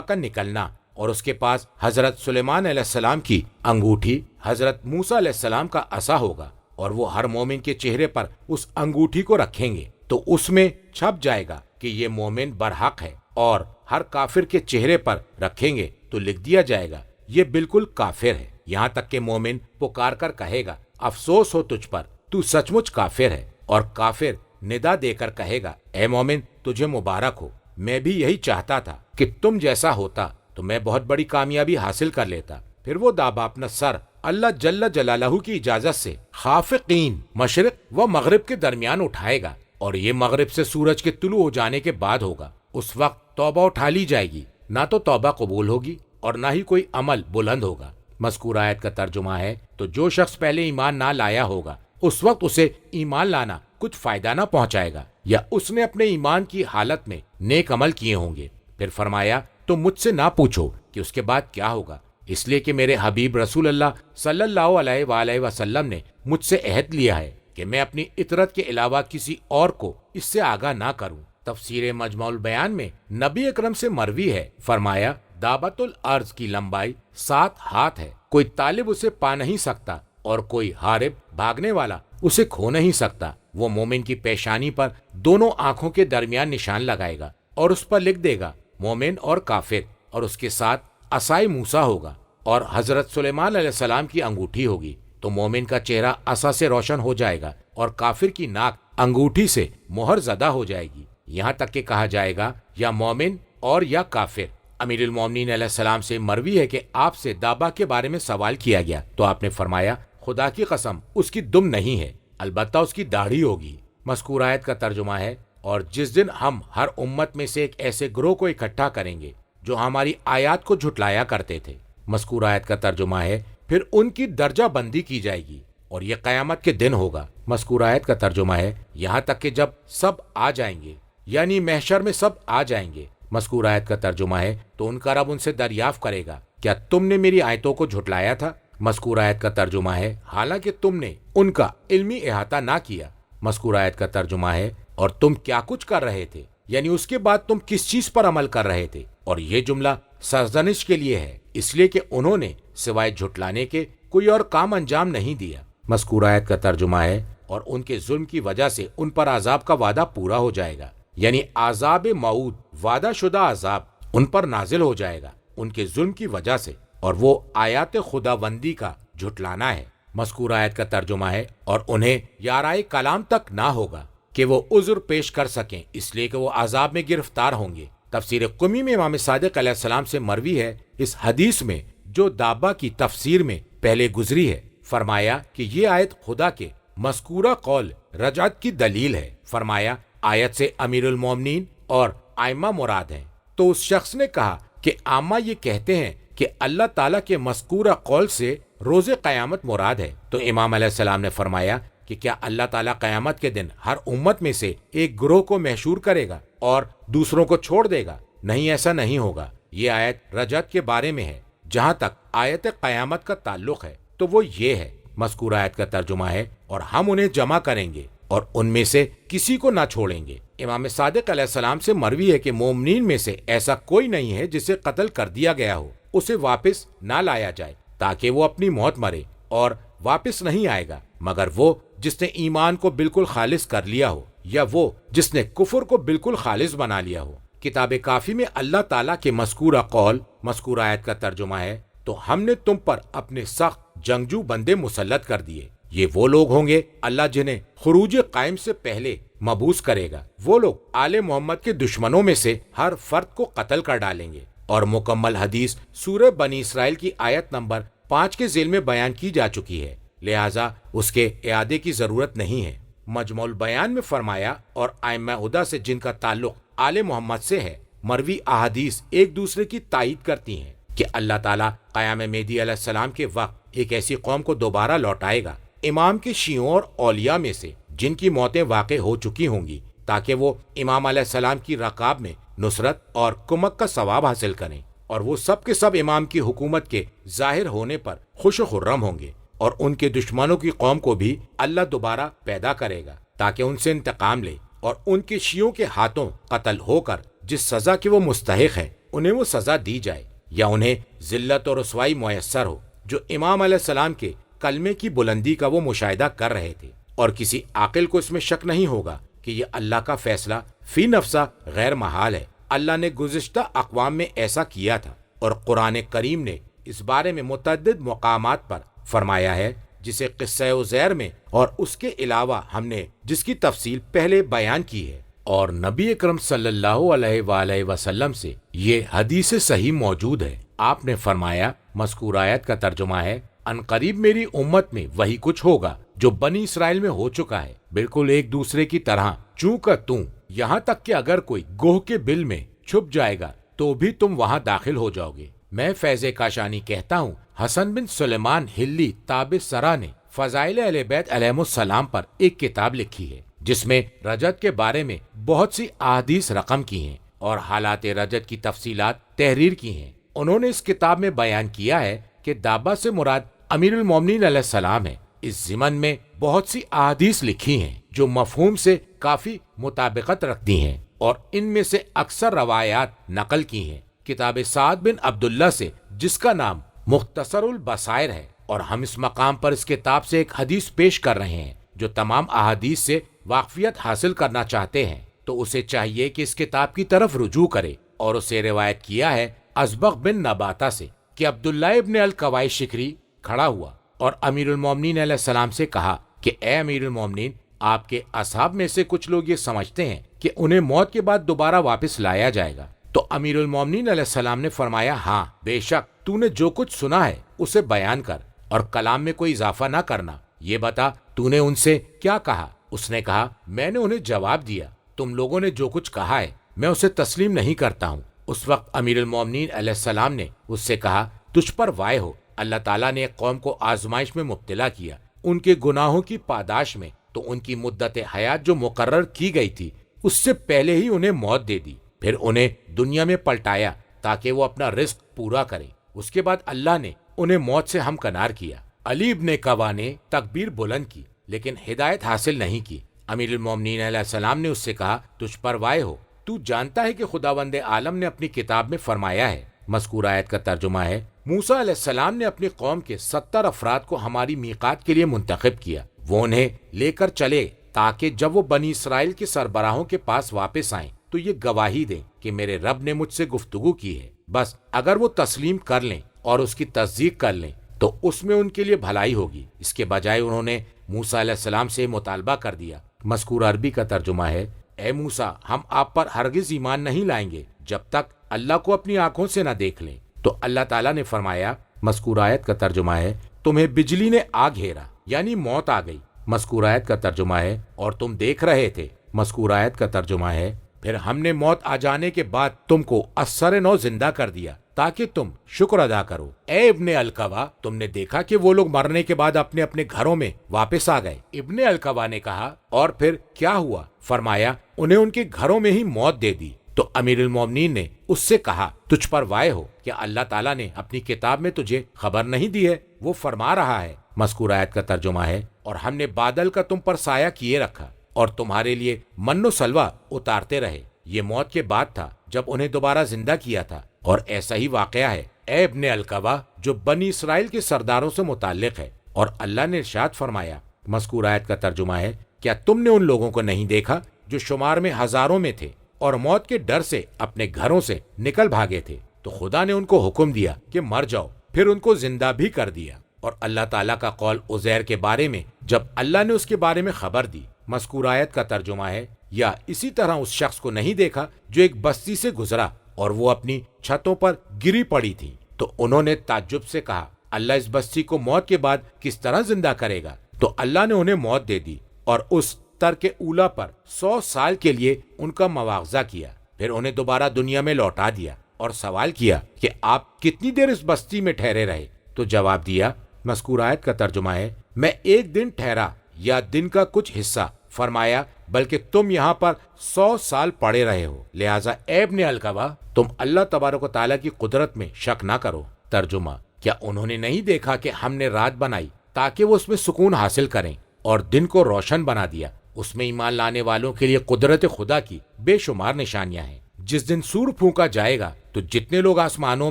کا نکلنا اور اس کے پاس حضرت سلیمان علیہ السلام کی انگوٹھی، حضرت موسیٰ علیہ السلام کا عصا ہوگا، اور وہ ہر مومن کے چہرے پر اس انگوٹھی کو رکھیں گے تو اس میں چھپ جائے گا کہ یہ مومن برحق ہے، اور ہر کافر کے چہرے پر رکھیں گے تو لکھ دیا جائے گا یہ بالکل کافر ہے، یہاں تک کہ مومن پکار کر کہے گا افسوس ہو تجھ پر، تو سچ مچ کافر ہے، اور کافر ندا دے کر کہے گا اے مومن تجھے مبارک ہو، میں بھی یہی چاہتا تھا کہ تم جیسا ہوتا تو میں بہت بڑی کامیابی حاصل کر لیتا۔ پھر وہ دابہ اپنا سر اللہ جل جلالہ کی اجازت سے خافقین مشرق و مغرب کے درمیان اٹھائے گا، اور یہ مغرب سے سورج کے طلوع ہو جانے کے بعد ہوگا۔ اس وقت توبہ اٹھا لی جائے گی، نہ تو توبہ قبول ہوگی اور نہ ہی کوئی عمل بلند ہوگا۔ مذکور آیت کا ترجمہ ہے تو جو شخص پہلے ایمان نہ لایا ہوگا اس وقت اسے ایمان لانا کچھ فائدہ نہ پہنچائے گا، یا اس نے اپنے ایمان کی حالت میں نیک عمل کیے ہوں گے۔ پھر فرمایا تو مجھ سے نہ پوچھو کہ اس کے بعد کیا ہوگا، اس لیے کہ میرے حبیب رسول اللہ صلی اللہ علیہ وآلہ وسلم نے مجھ سے عہد لیا ہے کہ میں اپنی اطرت کے علاوہ کسی اور کو اس سے آگاہ نہ کروں۔ تفسیر مجمع البیان میں نبی اکرم سے مروی ہے، فرمایا دابۃ الارض کی لمبائی 7 ہاتھ ہے، کوئی طالب اسے پا نہیں سکتا اور کوئی ہارب بھاگنے والا اسے کھو نہیں سکتا۔ وہ مومن کی پیشانی پر دونوں آنکھوں کے درمیان نشان لگائے گا اور اس پر لکھ دے گا مومن اور کافر، اور اس کے ساتھ عصائے موسیٰ ہوگا اور حضرت سلیمان علیہ السلام کی انگوٹھی ہوگی، تو مومن کا چہرہ عصا سے روشن ہو جائے گا اور کافر کی ناک انگوٹھی سے مہر زدہ ہو جائے گی، یہاں تک کہ کہا جائے گا یا مومن اور یا کافر۔ امیر المومنین علیہ السلام سے مروی ہے کہ آپ سے دابہ کے بارے میں سوال کیا گیا تو آپ نے فرمایا خدا کی قسم اس کی دم نہیں ہے، البتہ اس کی داڑھی ہوگی۔ مذکور آیت کا ترجمہ ہے اور جس دن ہم ہر امت میں سے ایک ایسے گروہ کو اکٹھا کریں گے جو ہماری آیات کو جھٹلایا کرتے تھے۔ مذکور آیت کا ترجمہ ہے پھر ان کی درجہ بندی کی جائے گی اور یہ قیامت کے دن ہوگا۔ مذکور آیت کا ترجمہ ہے یہاں تک کہ جب سب آ جائیں گے، یعنی محشر میں سب آ جائیں گے۔ مذکور آیت کا ترجمہ ہے تو ان کا رب ان سے دریافت کرے گا کیا تم نے میری آیتوں کو جھٹلایا تھا؟ مذکور آیت کا ترجمہ ہے حالانکہ تم نے ان کا علمی احاطہ نہ کیا۔ مذکور آیت کا ترجمہ ہے اور تم کیا کچھ کر رہے تھے، یعنی اس کے بعد تم کس چیز پر عمل کر رہے تھے، اور یہ جملہ سرزنش کے لیے ہے اس لیے کہ انہوں نے سوائے جھٹلانے کے کوئی اور کام انجام نہیں دیا۔ مذکور آیت کا ترجمہ ہے اور ان کے ظلم کی وجہ سے ان پر عذاب کا وعدہ پورا ہو جائے گا، یعنی عذاب موعود وعدہ شدہ عذاب ان پر نازل ہو جائے گا ان کے ظلم کی وجہ سے، اور وہ آیات خداوندی کا جھٹلانا ہے۔ مذکور آیت کا ترجمہ ہے اور انہیں یارائے کلام تک نہ ہوگا کہ وہ عذر پیش کر سکیں اس لیے کہ وہ عذاب میں گرفتار ہوں گے۔ تفسیر قمی میں امام صادق علیہ السلام سے مروی ہے اس حدیث میں جو دابہ کی تفسیر میں پہلے گزری ہے، فرمایا کہ یہ آیت خدا کے مذکورہ قول رجعت کی دلیل ہے۔ فرمایا آیت سے امیر المومنین اور ائمہ مراد ہیں، تو اس شخص نے کہا کہ عامہ یہ کہتے ہیں کہ اللہ تعالیٰ کے مذکورہ قول سے روز قیامت مراد ہے، تو امام علیہ السلام نے فرمایا کہ کیا اللہ تعالیٰ قیامت کے دن ہر امت میں سے ایک گروہ کو محشور کرے گا اور دوسروں کو چھوڑ دے گا؟ نہیں، ایسا نہیں ہوگا۔ یہ آیت رجعت کے بارے میں ہے۔ جہاں تک آیت قیامت کا تعلق ہے تو وہ یہ ہے، مذکور آیت کا ترجمہ ہے اور ہم انہیں جمع کریں گے اور ان میں سے کسی کو نہ چھوڑیں گے۔ امام صادق علیہ السلام سے مروی ہے کہ مومنین میں سے ایسا کوئی نہیں ہے جسے قتل کر دیا گیا ہو اسے واپس نہ لایا جائے تاکہ وہ اپنی موت مرے، اور واپس نہیں آئے گا مگر وہ جس نے ایمان کو بالکل خالص کر لیا ہو یا وہ جس نے کفر کو بالکل خالص بنا لیا ہو۔ کتاب کافی میں اللہ تعالیٰ کے مذکورہ قول مذکور آیت کا ترجمہ ہے تو ہم نے تم پر اپنے سخت جنگجو بندے مسلط کر دیے، یہ وہ لوگ ہوں گے اللہ جنہیں خروج قائم سے پہلے مبعوث کرے گا، وہ لوگ آل محمد کے دشمنوں میں سے ہر فرد کو قتل کر ڈالیں گے۔ اور مکمل حدیث سورہ بنی اسرائیل کی آیت نمبر 5 کے ذیل میں بیان کی جا چکی ہے، لہٰذا اس کے اعادے کی ضرورت نہیں ہے۔ مجمع البیان میں فرمایا اور ائمہ ہدیٰ سے جن کا تعلق آل محمد سے ہے مروی احادیث ایک دوسرے کی تائید کرتی ہیں کہ اللہ تعالیٰ قیام مہدی علیہ السلام کے وقت ایک ایسی قوم کو دوبارہ لوٹائے گا امام کے شیعوں اور اولیاء میں سے جن کی موتیں واقع ہو چکی ہوں گی، تاکہ وہ امام علیہ السلام کی رکاب میں نصرت اور کمک کا ثواب حاصل کریں اور وہ سب کے سب امام کی حکومت کے ظاہر ہونے پر خوش و خرم ہوں گے، اور ان کے دشمنوں کی قوم کو بھی اللہ دوبارہ پیدا کرے گا تاکہ ان سے انتقام لے، اور ان کے شیعوں کے ہاتھوں قتل ہو کر جس سزا کے وہ مستحق ہیں انہیں وہ سزا دی جائے، یا انہیں ذلت اور رسوائی میسر ہو جو امام علیہ السلام کے کلمے کی بلندی کا وہ مشاہدہ کر رہے تھے۔ اور کسی عاقل کو اس میں شک نہیں ہوگا کہ یہ اللہ کا فیصلہ فی نفسہ غیر محال ہے۔ اللہ نے گزشتہ اقوام میں ایسا کیا تھا، اور قرآن کریم نے اس بارے میں متعدد مقامات پر فرمایا ہے، جسے قصہ عزیر میں اور اس کے علاوہ ہم نے جس کی تفصیل پہلے بیان کی ہے۔ اور نبی اکرم صلی اللہ علیہ وآلہ وسلم سے یہ حدیث صحیح موجود ہے۔ آپ نے فرمایا، مذکور آیت کا ترجمہ ہے، ان قریب میری امت میں وہی کچھ ہوگا جو بنی اسرائیل میں ہو چکا ہے، بالکل ایک دوسرے کی طرح، چوں کا توں، یہاں تک کہ اگر کوئی گوہ کے بل میں چھپ جائے گا تو بھی تم وہاں داخل ہو جاؤ گے۔ میں فیض کاشانی کہتا ہوں، حسن بن سلیمان ہلی تاب سرا نے فضائل اہل بیت علیہم السلام پر ایک کتاب لکھی ہے جس میں رجت کے بارے میں بہت سی احادیث رقم کی ہیں اور حالات رجت کی تفصیلات تحریر کی ہیں۔ انہوں نے اس کتاب میں بیان کیا ہے کہ دابا سے مراد امیر المومنین علیہ السلام ہے۔ اس ضمن میں بہت سی احادیث لکھی ہیں جو مفہوم سے کافی مطابقت رکھتی ہیں، اور ان میں سے اکثر روایات نقل کی ہیں کتاب سعد بن عبداللہ سے، جس کا نام مختصر البصائر ہے، اور ہم اس مقام پر اس کتاب سے ایک حدیث پیش کر رہے ہیں۔ جو تمام احادیث سے واقفیت حاصل کرنا چاہتے ہیں تو اسے چاہیے کہ اس کتاب کی طرف رجوع کرے، اور اسے روایت کیا ہے ازبغ بن نباتہ سے کہ عبداللہ ابن القوائی شکری کھڑا ہوا اور امیر المومنین علیہ السلام سے کہا کہ اے امیر المومنین، آپ کے اصحاب میں سے کچھ لوگ یہ سمجھتے ہیں کہ انہیں موت کے بعد دوبارہ واپس لایا جائے گا۔ تو امیر المومنین علیہ السلام نے فرمایا، ہاں بے شک، تو نے جو کچھ سنا ہے اسے بیان کر، اور کلام میں کوئی اضافہ نہ کرنا۔ یہ بتا، تو نے ان سے کیا کہا؟ اس نے کہا، میں نے انہیں جواب دیا، تم لوگوں نے جو کچھ کہا ہے میں اسے تسلیم نہیں کرتا ہوں۔ اس وقت امیر المومنین علیہ السلام نے اس سے کہا، تجھ پر وائے ہو، اللہ تعالیٰ نے ایک قوم کو آزمائش میں مبتلا کیا، ان کے گناہوں کی پاداش میں، تو ان کی مدت حیات جو مقرر کی گئی تھی اس سے پہلے ہی انہیں موت دے دی، پھر انہیں دنیا میں پلٹایا تاکہ وہ اپنا رزق پورا کریں۔ اس کے بعد اللہ نے انہیں موت سے ہمکنار کیا۔ علی ابن قوا نے تکبیر بلند کی لیکن ہدایت حاصل نہیں کی۔ امیر المومنین علیہ السلام نے اس سے کہا، تجھ پر وائے ہو، تو جانتا ہے کہ خداوند عالم نے اپنی کتاب میں فرمایا ہے۔ مذکور آیت کا ترجمہ ہے، موسیٰ علیہ السلام نے اپنی قوم کے 70 افراد کو ہماری میقات کے لیے منتخب کیا، وہ انہیں لے کر چلے تاکہ جب وہ بنی اسرائیل کے سربراہوں کے پاس واپس آئیں تو یہ گواہی دیں کہ میرے رب نے مجھ سے گفتگو کی ہے۔ بس اگر وہ تسلیم کر لیں اور اس کی تصدیق کر لیں تو اس میں ان کے لیے بھلائی ہوگی۔ اس کے بجائے انہوں نے موسیٰ علیہ السلام سے مطالبہ کر دیا۔ مذکور عربی کا ترجمہ ہے، اے موسیٰ، ہم آپ پر ہرگز ایمان نہیں لائیں گے جب تک اللہ کو اپنی آنکھوں سے نہ دیکھ لیں۔ تو اللہ تعالیٰ نے فرمایا، مذکور آیت کا ترجمہ ہے، تمہیں بجلی نے آ گھیرا، یعنی موت آ گئی۔ مذکور آیت کا ترجمہ ہے، اور تم دیکھ رہے تھے۔ مذکور آیت کا ترجمہ ہے، پھر ہم نے موت آ جانے کے بعد تم کو اثر نو زندہ کر دیا تاکہ تم شکر ادا کرو۔ اے ابن القوا، تم نے دیکھا کہ وہ لوگ مرنے کے بعد اپنے اپنے گھروں میں واپس آ گئے۔ ابن القوا نے کہا، اور پھر کیا ہوا؟ فرمایا، انہیں ان کے گھروں میں ہی موت دے دی۔ تو امیر المومنین نے اس سے کہا، تجھ پر وائے ہو، کہ اللہ تعالیٰ نے اپنی کتاب میں تجھے خبر نہیں دی ہے؟ وہ فرما رہا ہے، مذکور آیت کا ترجمہ ہے، اور ہم نے بادل کا تم پر سایہ کیے رکھا اور تمہارے لیے من و سلوہ اتارتے رہے۔ یہ موت کے بعد تھا جب انہیں دوبارہ زندہ کیا تھا، اور ایسا ہی واقعہ ہے اے ابن القوا جو بنی اسرائیل کے سرداروں سے متعلق ہے۔ اور اللہ نے ارشاد فرمایا، مذکور آیت کا ترجمہ ہے، کیا تم نے ان لوگوں کو نہیں دیکھا جو شمار میں ہزاروں میں تھے اور موت کے ڈر سے اپنے گھروں سے نکل بھاگے تھے، تو خدا نے ان کو حکم دیا کہ مر جاؤ، پھر ان کو زندہ بھی کر دیا۔ اور اللہ تعالیٰ کا قول عزیر کے بارے میں جب اللہ نے اس کے بارے میں خبر دی، مذکور آیت کا ترجمہ ہے، یا اسی طرح اس شخص کو نہیں دیکھا جو ایک بستی سے گزرا اور وہ اپنی چھتوں پر گری پڑی تھی، تو انہوں نے تعجب سے کہا، اللہ اس بستی کو موت کے بعد کس طرح زندہ کرے گا؟ تو اللہ نے انہیں موت دے دی اور اس ترک اولا پر 100 سال کے لیے ان کا مواخذہ کیا، پھر انہیں دوبارہ دنیا میں لوٹا دیا اور سوال کیا کہ آپ کتنی دیر اس بستی میں ٹھہرے رہے؟ تو جواب دیا، مذکور آیت کا ترجمہ ہے، میں ایک دن ٹھہرا یا دن کا کچھ حصہ فرمایا بلکہ تم یہاں پر 100 سال پڑے رہے ہو، لہٰذا اے ابن الکبا تم اللہ تبارک و تعالیٰ کی قدرت میں شک نہ کرو۔ ترجمہ: کیا انہوں نے نہیں دیکھا کہ ہم نے رات بنائی تاکہ وہ اس میں سکون حاصل کریں اور دن کو روشن بنا دیا؟ اس میں ایمان لانے والوں کے لیے قدرت خدا کی بے شمار نشانیاں ہیں۔ جس دن سور پھونکا جائے گا تو جتنے لوگ آسمانوں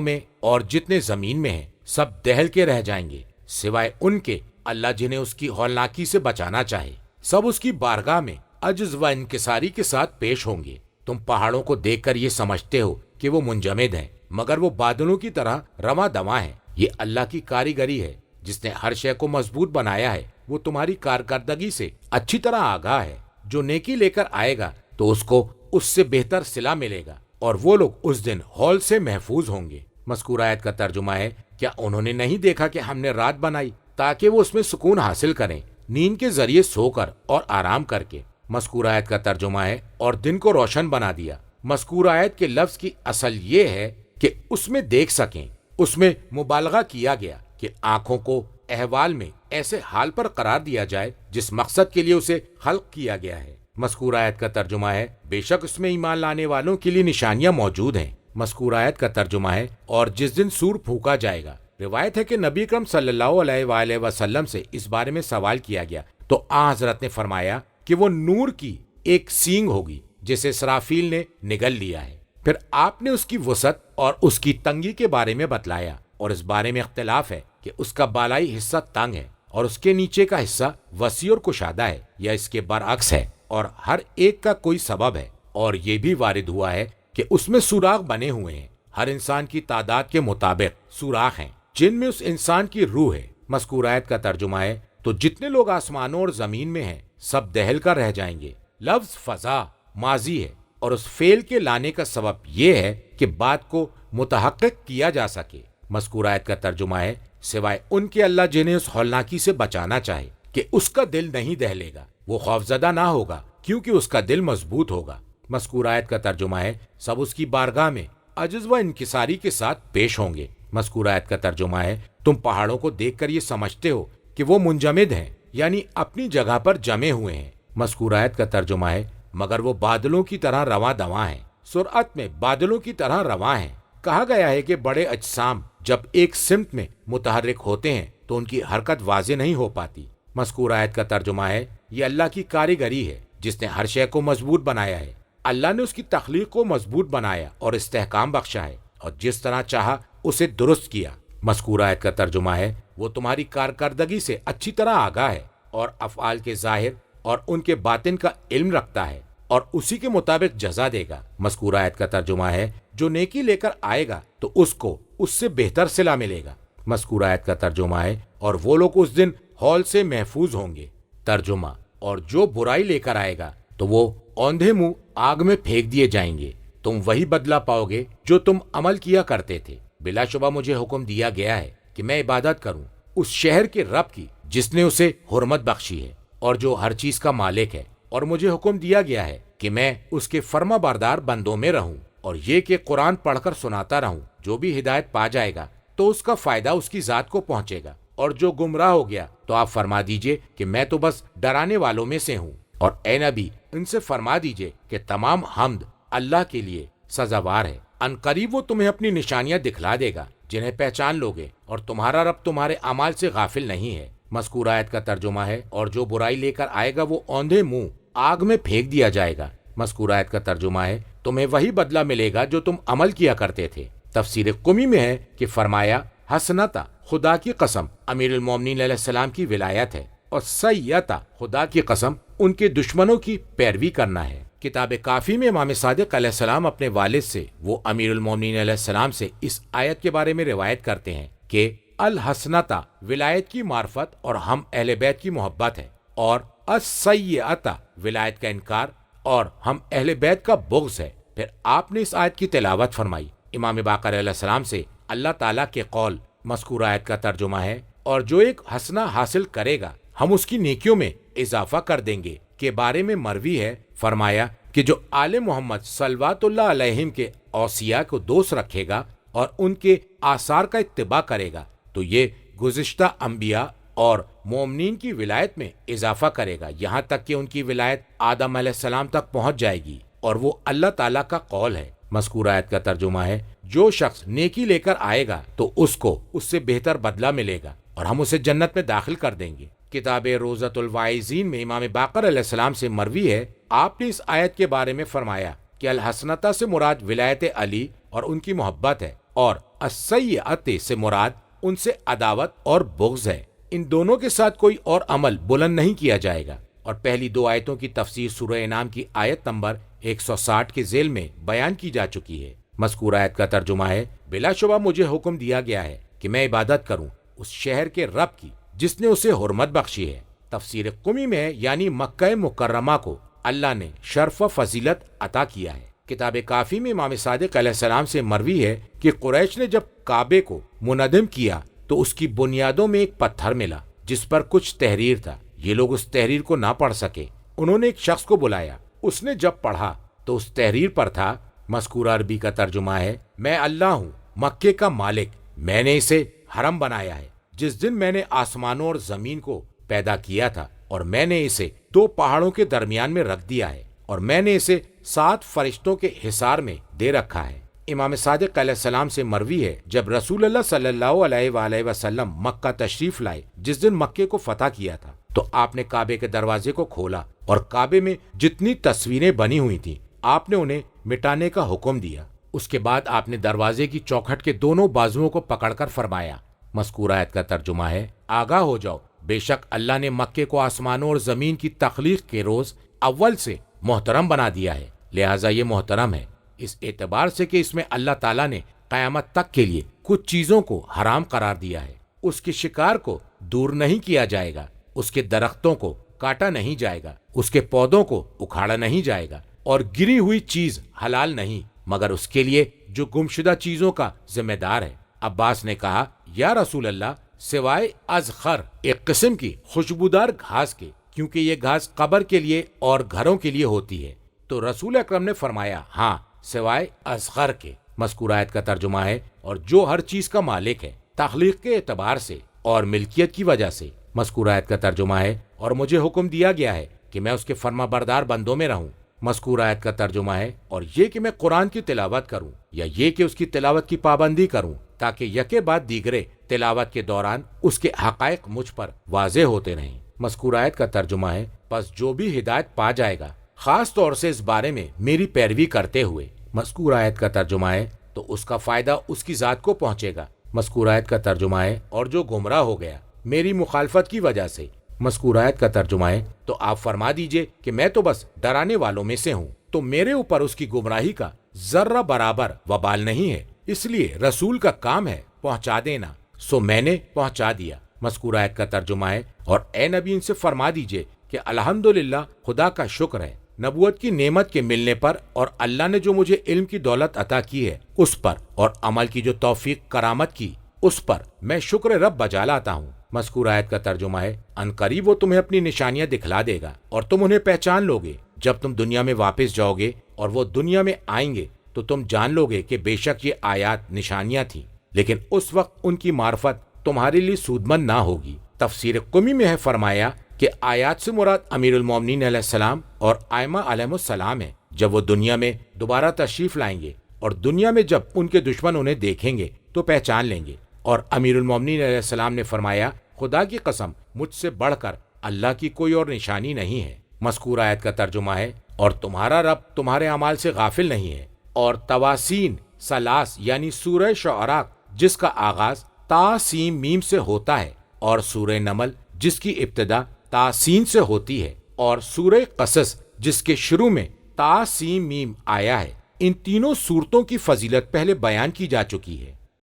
میں اور جتنے زمین میں ہیں سب دہل کے رہ جائیں گے، سوائے ان کے اللہ جنہیں اس کی ہولناکی سے بچانا چاہے۔ سب اس کی بارگاہ میں عجز و انکساری کے ساتھ پیش ہوں گے۔ تم پہاڑوں کو دیکھ کر یہ سمجھتے ہو کہ وہ منجمد ہیں، مگر وہ بادلوں کی طرح رواں دواں ہیں۔ یہ اللہ کی کاریگری ہے جس نے ہر شے کو مضبوط بنایا ہے۔ وہ تمہاری کارکردگی سے اچھی طرح آگاہ ہے۔ جو نیکی لے کر آئے گا تو اس کو اس سے بہتر صلہ ملے گا، اور وہ لوگ اس دن ہول سے محفوظ ہوں گے۔ مذکور آیت کا ترجمہ ہے: کیا انہوں نے نہیں دیکھا کہ ہم نے رات بنائی تاکہ وہ اس میں سکون حاصل کریں، نیند کے ذریعے سو کر اور آرام کر کے؟ مذکور آیت کا ترجمہ ہے: اور دن کو روشن بنا دیا۔ مذکور آیت کے لفظ کی اصل یہ ہے کہ اس میں دیکھ سکیں۔ اس میں مبالغہ کیا گیا کہ آنکھوں کو احوال میں ایسے حال پر قرار دیا جائے جس مقصد کے لیے اسے خلق کیا گیا ہے۔ مذکور آیت کا ترجمہ ہے: بے شک اس میں ایمان لانے والوں کے لیے نشانیاں موجود ہیں۔ مذکور آیت کا ترجمہ ہے: اور جس دن سور پھونکا جائے گا۔ روایت ہے کہ نبی اکرم صلی اللہ علیہ وآلہ وسلم سے اس بارے میں سوال کیا گیا تو آن حضرت نے فرمایا کہ وہ نور کی ایک سینگ ہوگی جسے اسرافیل نے نگل لیا ہے۔ پھر آپ نے اس کی وسعت اور اس کی تنگی کے بارے میں بتلایا، اور اس بارے میں اختلاف ہے کہ اس کا بالائی حصہ تنگ ہے اور اس کے نیچے کا حصہ وسیع اور کشادہ ہے، یا اس کے برعکس ہے، اور ہر ایک کا کوئی سبب ہے۔ اور یہ بھی وارد ہوا ہے کہ اس میں سوراخ بنے ہوئے ہیں، ہر انسان کی تعداد کے مطابق سوراخ ہیں جن میں اس انسان کی روح ہے۔ مذکور آیت کا ترجمہ ہے: تو جتنے لوگ آسمانوں اور زمین میں ہیں سب دہل کر رہ جائیں گے۔ لفظ فضا ماضی ہے، اور اس فعل کے لانے کا سبب یہ ہے کہ بات کو متحقق کیا جا سکے۔ مذکور آیت کا ترجمہ ہے: سوائے ان کے اللہ جنہیں اس ہولناکی سے بچانا چاہے کہ اس کا دل نہیں دہلے گا، وہ خوفزدہ نہ ہوگا کیونکہ اس کا دل مضبوط ہوگا۔ مذکور آیت کا ترجمہ ہے: سب اس کی بارگاہ میں عجز و انکساری کے ساتھ پیش ہوں گے۔ مذکور آیت کا ترجمہ ہے: تم پہاڑوں کو دیکھ کر یہ سمجھتے ہو کہ وہ منجمد ہیں، یعنی اپنی جگہ پر جمے ہوئے ہیں۔ مذکور آیت کا ترجمہ ہے: مگر وہ بادلوں کی طرح رواں دواں ہیں، سرعت میں بادلوں کی طرح رواں ہیں۔ کہا گیا ہے کہ بڑے اجسام جب ایک سمت میں متحرک ہوتے ہیں تو ان کی حرکت واضح نہیں ہو پاتی۔ مذکور آیت کا ترجمہ ہے: یہ اللہ کی کاریگری ہے جس نے ہر شے کو مضبوط بنایا ہے۔ اللہ نے اس کی تخلیق کو مضبوط بنایا اور استحکام بخشا ہے، اور جس طرح چاہا اسے درست کیا۔ مذکور آیت کا ترجمہ ہے: وہ تمہاری کارکردگی سے اچھی طرح آگاہ ہے اور افعال کے ظاہر اور ان کے باطن کا علم رکھتا ہے، اور اسی کے مطابق جزا دے گا۔ مذکور آیت کا ترجمہ ہے: جو نیکی لے کر آئے گا تو اس کو اس سے بہتر صلہ ملے گا۔ مذکور آیت کا ترجمہ ہے: اور وہ لوگ اس دن ہول سے محفوظ ہوں گے۔ ترجمہ: اور جو برائی لے کر آئے گا تو وہ اوندھے منہ آگ میں پھینک دیے جائیں گے۔ تم وہی بدلہ پاؤ گے جو تم عمل کیا کرتے تھے۔ بلا شبہ مجھے حکم دیا گیا ہے کہ میں عبادت کروں اس شہر کے رب کی جس نے اسے حرمت بخشی ہے اور جو ہر چیز کا مالک ہے، اور مجھے حکم دیا گیا ہے کہ میں اس کے فرما بردار بندوں میں رہوں، اور یہ کہ قرآن پڑھ کر سناتا رہوں۔ جو بھی ہدایت پا جائے گا تو اس کا فائدہ اس کی ذات کو پہنچے گا، اور جو گمراہ ہو گیا تو آپ فرما دیجئے کہ میں تو بس ڈرانے والوں میں سے ہوں۔ اور اے نبی ان سے فرما دیجئے کہ تمام حمد اللہ کے لیے سزاوار ہے۔ ان قریب وہ تمہیں اپنی نشانیاں دکھلا دے گا جنہیں پہچان لوگے، اور تمہارا رب تمہارے اعمال سے غافل نہیں ہے۔ مذکور آیت کا ترجمہ ہے: اور جو برائی لے کر آئے گا وہ اوندھے منہ آگ میں پھینک دیا جائے گا۔ مذکور آیت کا ترجمہ ہے: تمہیں وہی بدلہ ملے گا جو تم عمل کیا کرتے تھے۔ تفسیر قمی میں ہے کہ فرمایا: حسنتا خدا کی قسم امیر المومنین علیہ السلام کی ولایت ہے، اور سیئتا خدا کی قسم ان کے دشمنوں کی پیروی کرنا ہے۔ کتاب کافی میں امام صادق علیہ السلام اپنے والد سے وہ امیر المومنین علیہ السلام سے اس آیت کے بارے میں روایت کرتے ہیں کہ الحسنتا ولایت کی معرفت اور ہم اہل بیت کی محبت ہے، اور السیئتا ولایت کا انکار اور ہم اہل بیت کا بغض ہے۔ پھر آپ نے اس آیت کی تلاوت فرمائی۔ امام باقر علیہ السلام سے اللہ تعالیٰ کے قول مذکور آیت کا ترجمہ ہے: اور جو ایک حسنہ حاصل کرے گا ہم اس کی نیکیوں میں اضافہ کر دیں گے کے بارے میں مروی ہے۔ فرمایا کہ جو آل محمد صلوات اللہ علیہم کے اوصیاء کو دوست رکھے گا اور ان کے آثار کا اتباع کرے گا تو یہ گزشتہ انبیاء اور مومنین کی ولایت میں اضافہ کرے گا یہاں تک کہ ان کی ولایت آدم علیہ السلام تک پہنچ جائے گی، اور وہ اللہ تعالیٰ کا قول ہے۔ مذکور آیت کا ترجمہ ہے، جو شخص نیکی لے کر آئے گا تو اس کو اس سے بہتر بدلہ ملے گا اور ہم اسے جنت میں داخل کر دیں گے۔ کتاب روضۃ الواعظین میں امام باقر علیہ السلام سے مروی ہے، آپ نے اس آیت کے بارے میں فرمایا کہ الحسنۃ سے مراد ولایت علی اور ان کی محبت ہے، اور السیئۃ سے مراد ان سے عداوت اور بغض ہے۔ ان دونوں کے ساتھ کوئی اور عمل بلند نہیں کیا جائے گا۔ اور پہلی دو آیتوں کی تفسیر سورہ انعام کی آیت نمبر 160 کے ذیل میں بیان کی جا چکی ہے۔ مذکور آیت کا ترجمہ ہے، بلا شبہ مجھے حکم دیا گیا ہے کہ میں عبادت کروں اس شہر کے رب کی جس نے اسے حرمت بخشی ہے۔ تفسیر قمی میں ہے یعنی مکہ مکرمہ کو اللہ نے شرف و فضیلت عطا کیا ہے۔ کتاب کافی میں امام صادق علیہ السلام سے مروی ہے کہ قریش نے جب کعبے کو منہدم کیا تو اس کی بنیادوں میں ایک پتھر ملا جس پر کچھ تحریر تھا۔ یہ لوگ اس تحریر کو نہ پڑھ سکے، انہوں نے ایک شخص کو بلایا، اس نے جب پڑھا تو اس تحریر پر تھا۔ مذکورہ عربی کا ترجمہ ہے، میں اللہ ہوں مکے کا مالک، میں نے اسے حرم بنایا ہے جس دن میں نے آسمانوں اور زمین کو پیدا کیا تھا، اور میں نے اسے دو پہاڑوں کے درمیان میں رکھ دیا ہے، اور میں نے اسے 7 فرشتوں کے حصار میں دے رکھا ہے۔ امام صادق علیہ السلام سے مروی ہے، جب رسول اللہ صلی اللہ علیہ وآلہ وسلم مکہ تشریف لائے جس دن مکے کو فتح کیا تھا، تو آپ نے کعبے کے دروازے کو کھولا اور کعبے میں جتنی تصویریں بنی ہوئی تھیں آپ نے انہیں مٹانے کا حکم دیا۔ اس کے بعد آپ نے دروازے کی چوکھٹ کے دونوں بازوؤں کو پکڑ کر فرمایا۔ مذکور آیت کا ترجمہ ہے، آگاہ ہو جاؤ، بے شک اللہ نے مکے کو آسمانوں اور زمین کی تخلیق کے روز اول سے محترم بنا دیا ہے، لہٰذا یہ محترم ہے اس اعتبار سے کہ اس میں اللہ تعالیٰ نے قیامت تک کے لیے کچھ چیزوں کو حرام قرار دیا ہے۔ اس کے شکار کو دور نہیں کیا جائے گا، اس کے درختوں کو کاٹا نہیں جائے گا، اس کے پودوں کو اکھاڑا نہیں جائے گا، اور گری ہوئی چیز حلال نہیں مگر اس کے لیے جو گمشدہ چیزوں کا ذمہ دار ہے۔ عباس نے کہا، یا رسول اللہ، سوائے از خر، ایک قسم کی خوشبودار گھاس کے، کیونکہ یہ گھاس قبر کے لیے اور گھروں کے لیے ہوتی ہے۔ تو رسول اکرم نے فرمایا، ہاں، سوائے از خر کے۔ مذکور آیت کا ترجمہ ہے، اور جو ہر چیز کا مالک ہے تخلیق کے اعتبار سے اور ملکیت کی وجہ سے۔ مذکور آیت کا ترجمہ ہے، اور مجھے حکم دیا گیا ہے کہ میں اس کے فرما بردار بندوں میں رہوں۔ مذکور آیت کا ترجمہ ہے، اور یہ کہ میں قرآن کی تلاوت کروں یا یہ کہ اس کی تلاوت کی پابندی کروں، تاکہ یکے بعد دیگرے تلاوت کے دوران اس کے حقائق مجھ پر واضح ہوتے رہیں۔ مذکور آیت کا ترجمہ ہے، پس جو بھی ہدایت پا جائے گا خاص طور سے اس بارے میں میری پیروی کرتے ہوئے۔ مذکور آیت کا ترجمہ ہے، تو اس کا فائدہ اس کی ذات کو پہنچے گا۔ مذکور آیت کا ترجمہ ہے، اور جو گمراہ ہو گیا میری مخالفت کی وجہ سے۔ مذکور آیت کا ترجمہ ہے، تو آپ فرما دیجئے کہ میں تو بس ڈرانے والوں میں سے ہوں، تو میرے اوپر اس کی گمراہی کا ذرہ برابر وبال نہیں ہے، اس لیے رسول کا کام ہے پہنچا دینا، سو میں نے پہنچا دیا۔ مذکور آیت کا ترجمہ ہے، اور اے نبی ان سے فرما دیجئے کہ الحمدللہ، خدا کا شکر ہے نبوت کی نعمت کے ملنے پر، اور اللہ نے جو مجھے علم کی دولت عطا کی ہے اس پر، اور عمل کی جو توفیق کرامت کی اس پر میں شکر رب بجا لاتا ہوں۔ مذکور آیت کا ترجمہ ہے، ان قریب وہ تمہیں اپنی نشانیاں دکھلا دے گا اور تم انہیں پہچان لو گے جب تم دنیا میں واپس جاؤ گے، اور وہ دنیا میں آئیں گے تو تم جان لو گے کہ بے شک یہ آیات نشانیاں تھیں، لیکن اس وقت ان کی معرفت تمہارے لیے سودمند نہ ہوگی۔ تفسیر قمی میں ہے، فرمایا کہ آیات سے مراد امیر المومنین علیہ السلام اور ائمہ علیہم السلام ہے، جب وہ دنیا میں دوبارہ تشریف لائیں گے، اور دنیا میں جب ان کے دشمن انہیں دیکھیں گے تو پہچان لیں گے۔ اور امیر المومنین علیہ السلام نے فرمایا، خدا کی قسم، مجھ سے بڑھ کر اللہ کی کوئی اور نشانی نہیں ہے۔ مذکور آیت کا ترجمہ ہے، اور تمہارا رب تمہارے اعمال سے غافل نہیں ہے۔ اور تواسین سلاس یعنی سورہ شعراء جس کا آغاز تا سین میم سے ہوتا ہے، اور سورہ نمل جس کی ابتدا تا سین سے ہوتی ہے، اور سورہ قصص جس کے شروع میں تا سین میم آیا ہے، ان تینوں صورتوں کی فضیلت پہلے بیان کی جا چکی ہے۔